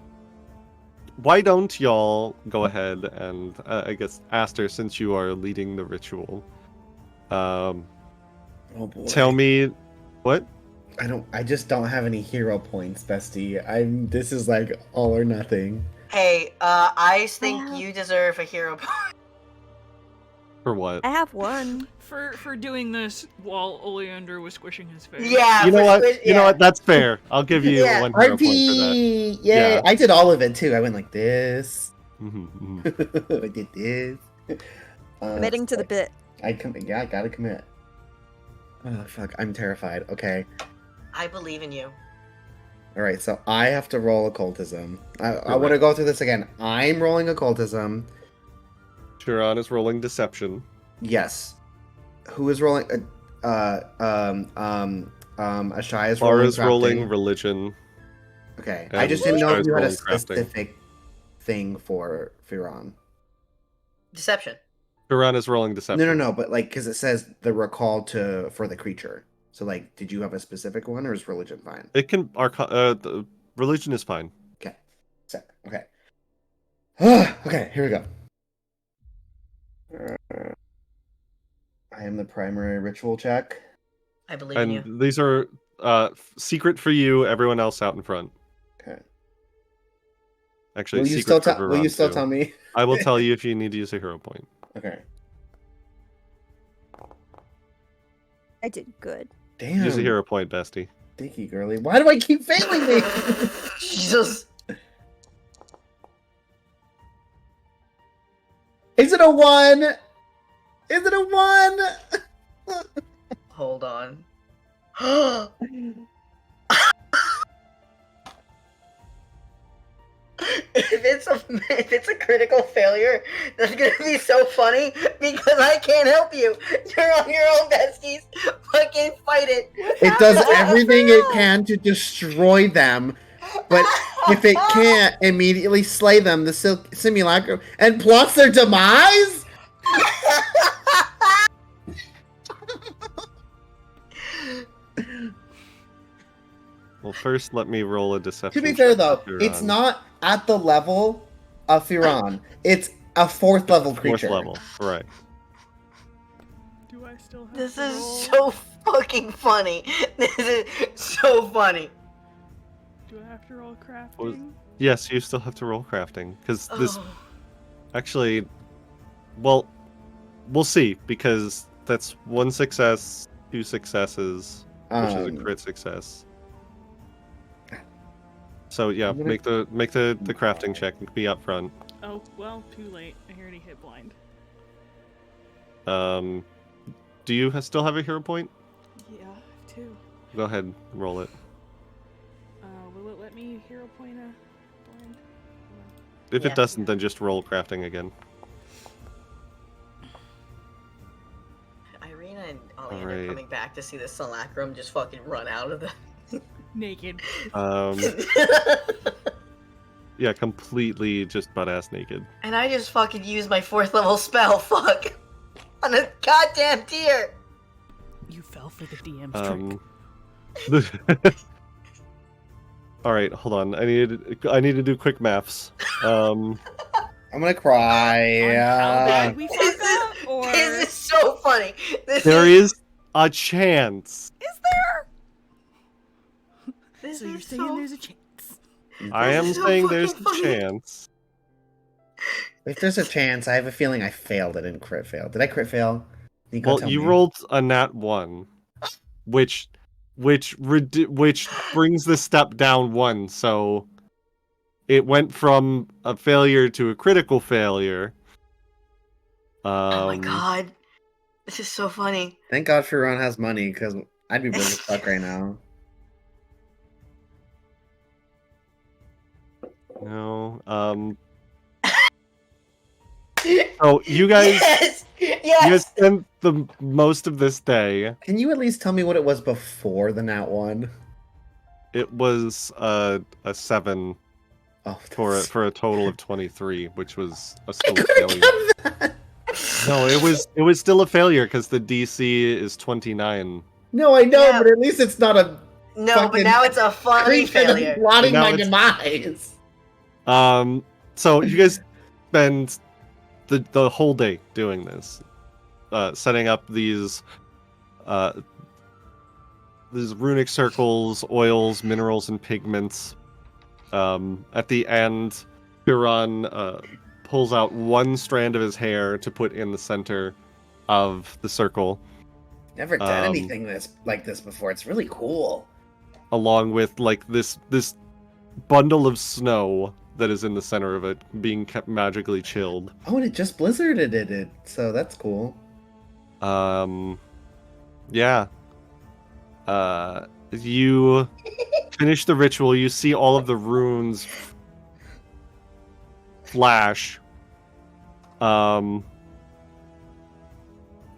don't y'all go ahead and, I guess, Aster, since you are leading the ritual, Oh boy. tell me what? I just don't have any hero points, bestie. This is like all or nothing. Hey, I think have- you deserve a hero point. For what? I have one. For doing this while Oleander was squishing his face. Yeah. You know for what? Squish- You know yeah. what? That's fair. I'll give you Yeah. one hero point for that. RP! Yay! Yeah. I did all of it too. I went like this. Mhm, mhm. I did this. Committing to the bit. I gotta commit. Oh fuck! I'm terrified. Okay. I believe in you. All right. So I have to roll occultism. I want to Correct. go through this again. I'm rolling occultism. Chiron is rolling deception. Yes. Who is rolling? Ashai is Lara is rolling crafting. religion. Okay. and I just didn't know Ashai if is you had a rolling crafting. specific thing for Firon. Deception. Chiron is rolling deception. No. But like, because it says the recall for the creature. So like, did you have a specific one, or is religion fine? It can. The religion is fine. Okay. Okay. Okay. Here we go. I am the primary ritual check. I believe in you. And these are secret for you. Everyone else out in front. Okay. Actually, Will you secret still for tell? Will you Viron, still too. tell me? I will tell you if you need to use a hero point. Okay. I did good. Damn. Use a hero point, bestie. Stinky girly. Why do I keep failing me? Jesus. Is it a 1? Is it a 1? Hold on. If it's a critical failure, that's gonna be so funny because I can't help you. You're on your own, besties. Fucking fight it. It does everything it can to destroy them, but if it can't immediately slay them, the simulacrum, and plots their demise? Well, first let me roll a deception. To be fair check though, for it's Firon. not at the level of Firon. It's a 4th level creature. 4th level, right? Do I still have This to is roll? so fucking funny. This is so funny. Do I have to roll crafting? was- Yes, you still have to roll crafting because this Oh. actually, well, we'll see because that's 1 success, 2 successes, which is a crit success. So yeah, I'm gonna- make the crafting check and be up front. Oh, well, too late. I already hit blind. Do you still have a hero point? Yeah, I have two. Go ahead, roll it. Will it let me hero point a blind? If Yeah. it doesn't, then just roll crafting again. Ireena and Oleander Alright. coming back to see the simulacrum just fucking run out of the. Naked. Yeah, completely just butt ass naked. And I just fucking used my 4th level spell. Fuck. On a goddamn deer. You fell for the DM's trick. All right, hold on. I need to do quick maths. I'm gonna cry. On how bad we This fuck is, up, or this is so funny. There is a chance. is there? This So you're is saying so... there's a chance? I am is so saying there's fucking a funny. chance. If there's a chance, I have a feeling I failed. I didn't crit fail. Did I crit fail? Nico, Well, tell you me. rolled a nat 1, which brings the step down 1. So it went from a failure to a critical failure. Oh my god. This is so funny. Thank God Firon has money, because I'd be broke as fuck right now. No. Oh, you guys. Yes! You guys Yes! spent the most of this day. Can you at least tell me what it was before the nat 1? It was a 7 Oh, for a total of 23, which was a I still could have failure. kept that. No, it was still a failure because the DC is 29. No, I know, Yeah. but at least it's not a No, but fucking now it's a funny creature that's failure. plotting And now my it's- demise. So you guys spend the whole day doing this, setting up these runic circles, oils, minerals, and pigments. At the end, Huron pulls out one strand of his hair to put in the center of the circle, Never done anything like this before. It's really cool. along with like this bundle of snow that is in the center of it, being kept magically chilled. Oh, and it just blizzarded it, so that's cool. Yeah. You finish the ritual. You see all of the runes flash.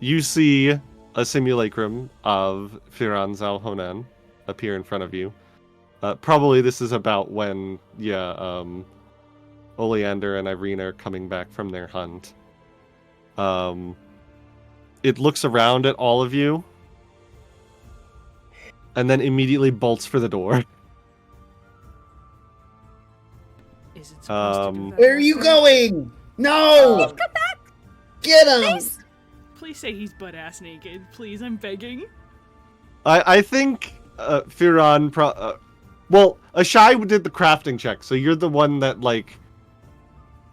You see a simulacrum of Firan Zalhonan appear in front of you. Probably this is about when, Oleander and Ireena are coming back from their hunt. It looks around at all of you, and then immediately bolts for the door. Is it supposed to do that? Where are you also? going? No! Um, Get him! Please. Please say he's butt ass naked. Please, I'm begging. I think Firan well, Ashai did the crafting check, so you're the one that like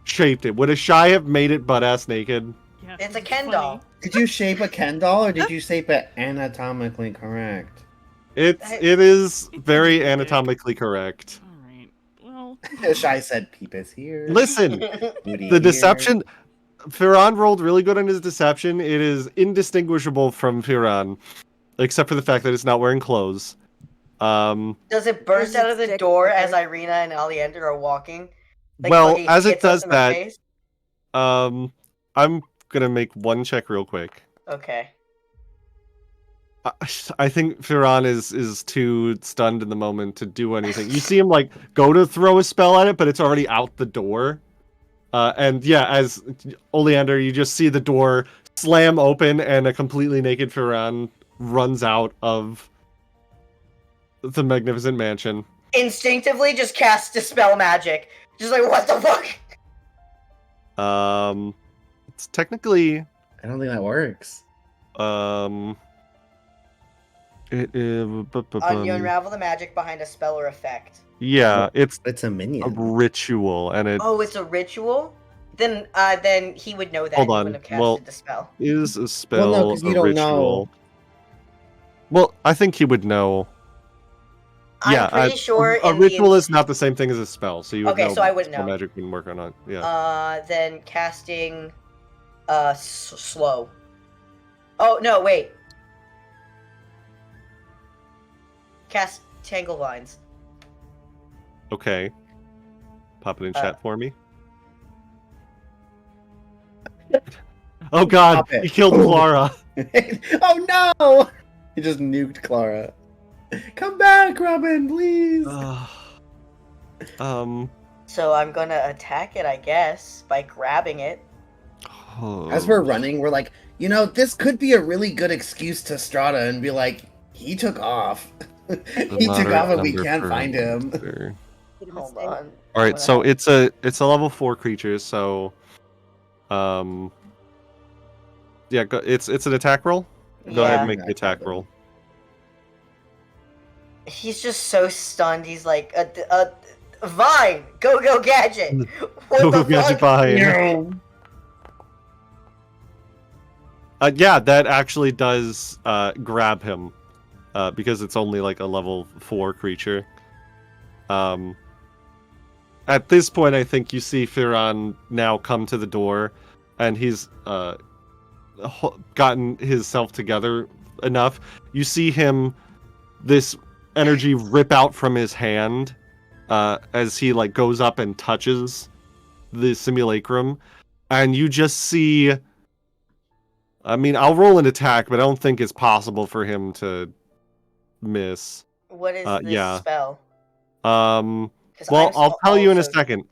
shaped it. Would Ashai have made it butt ass naked? Yeah, It's a funny. Ken doll. Did you shape a Ken doll, or did you shape it anatomically correct? It is very anatomically correct. All right. Well, Shy said, "Peep is here." Listen, Booty the here. deception. Firan rolled really good on his deception. It is indistinguishable from Firan, except for the fact that it's not wearing clothes. Does it burst Does out it of the stick door with as her? Ireena and Oleander are walking? Well, fucking as it hits us does in the that- face? I'm gonna make one check real quick. Okay. I think Firan is too stunned in the moment to do anything. You see him like go to throw a spell at it, but it's already out the door. And yeah, as Oleander, you just see the door slam open and a completely naked Firan runs out of the magnificent mansion. Instinctively just cast Dispel Magic. Just like, what the fuck? It's technically I don't think that works. it is You unravel the magic behind a spell or effect. yeah, it's It's a a minion. ritual, and it Oh, it's a ritual? Then he would know that. Hold He on, wouldn't have casted well- the spell. is a spell, Well, no, 'cause you a don't ritual. know. Well, I think he would know. Yeah, I'm pretty sure a in ritual the... is not the same thing as a spell, so you would Okay, know. so I wouldn't spell know. magic wouldn't work on it. Yeah. Then casting... slow. Oh, no, wait. Cast Tangle Vines. Okay. Pop it in chat for me. Oh God! Pop it. He killed Clara. Oh no! He just nuked Clara. Come back, Robin, please. So I'm gonna attack it, I guess, by grabbing it. As we're running, we're like, this could be a really good excuse to Strahda and be like, he took off. He took off and we can't find him. Hold on. All right, so it's a level 4 creature, so yeah, it's an attack roll. Go ahead and make the attack roll. He's just so stunned. He's like, a vine, go gadget. What Go the gadget fuck? behind. No. Yeah, that actually does grab him, because it's only like a level 4 creature. At this point, I think you see Firan now come to the door, and he's gotten himself together enough. You see him, this energy rip out from his hand as he like goes up and touches the simulacrum, and you just see. I mean, I'll roll an attack, but I don't think it's possible for him to miss. What is this yeah. spell? 'Cause Because well, I'll tell you in a second.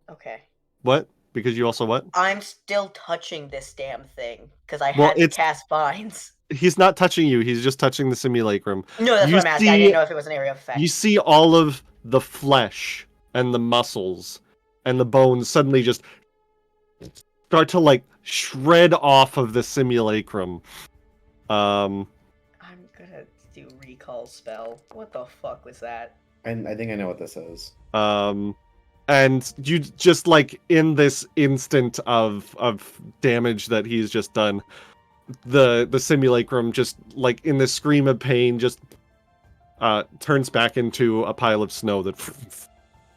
Okay. What? Because you also what? I'm still touching this damn thing because I Well, had to it's- cast binds. He's not touching you. He's just touching the simulacrum. No, that's You what I'm asking. I see- didn't know if it was an area of effect. You see all of the flesh and the muscles and the bones suddenly just start to like shred off of the simulacrum. I'm gonna do recall spell. What the fuck was that? I think I know what this is. And you just like in this instant of damage that he's just done, the simulacrum just like in this scream of pain just turns back into a pile of snow that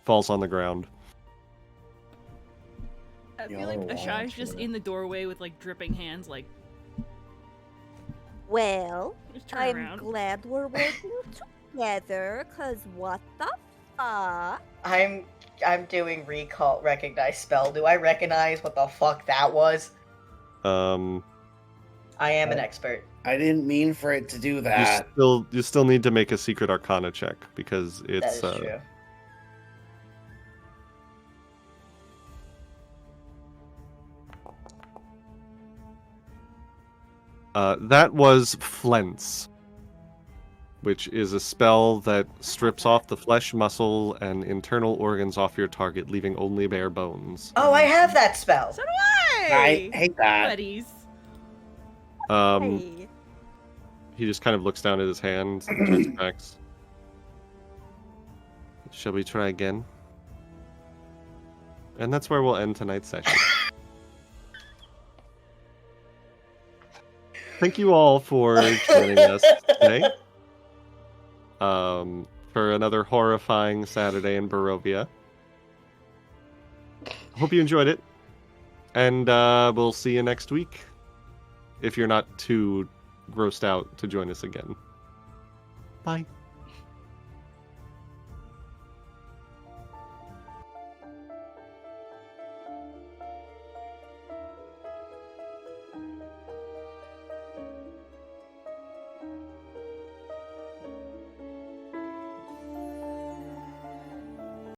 falls on the ground. I feel Y'all like are wild Ashai's for just that. in the doorway with like dripping hands, like Well, just turn I'm around. glad we're working together, cause what the fuck? I'm doing recall recognize spell. Do I recognize what the fuck that was? Um, I am an expert. I didn't mean for it to do that. you still need to make a secret arcana check because it's That is true. That was Flens, which is a spell that strips off the flesh, muscle, and internal organs off your target, leaving only bare bones. Oh, I have that spell. So do I! I hate that. Buddies. Hey. He just kind of looks down at his hand and turns back. Shall we try again? And that's where we'll end tonight's session. Thank you all for joining us today. For another horrifying Saturday in Barovia. Hope you enjoyed it. And we'll see you next week. If you're not too grossed out to join us again. Bye.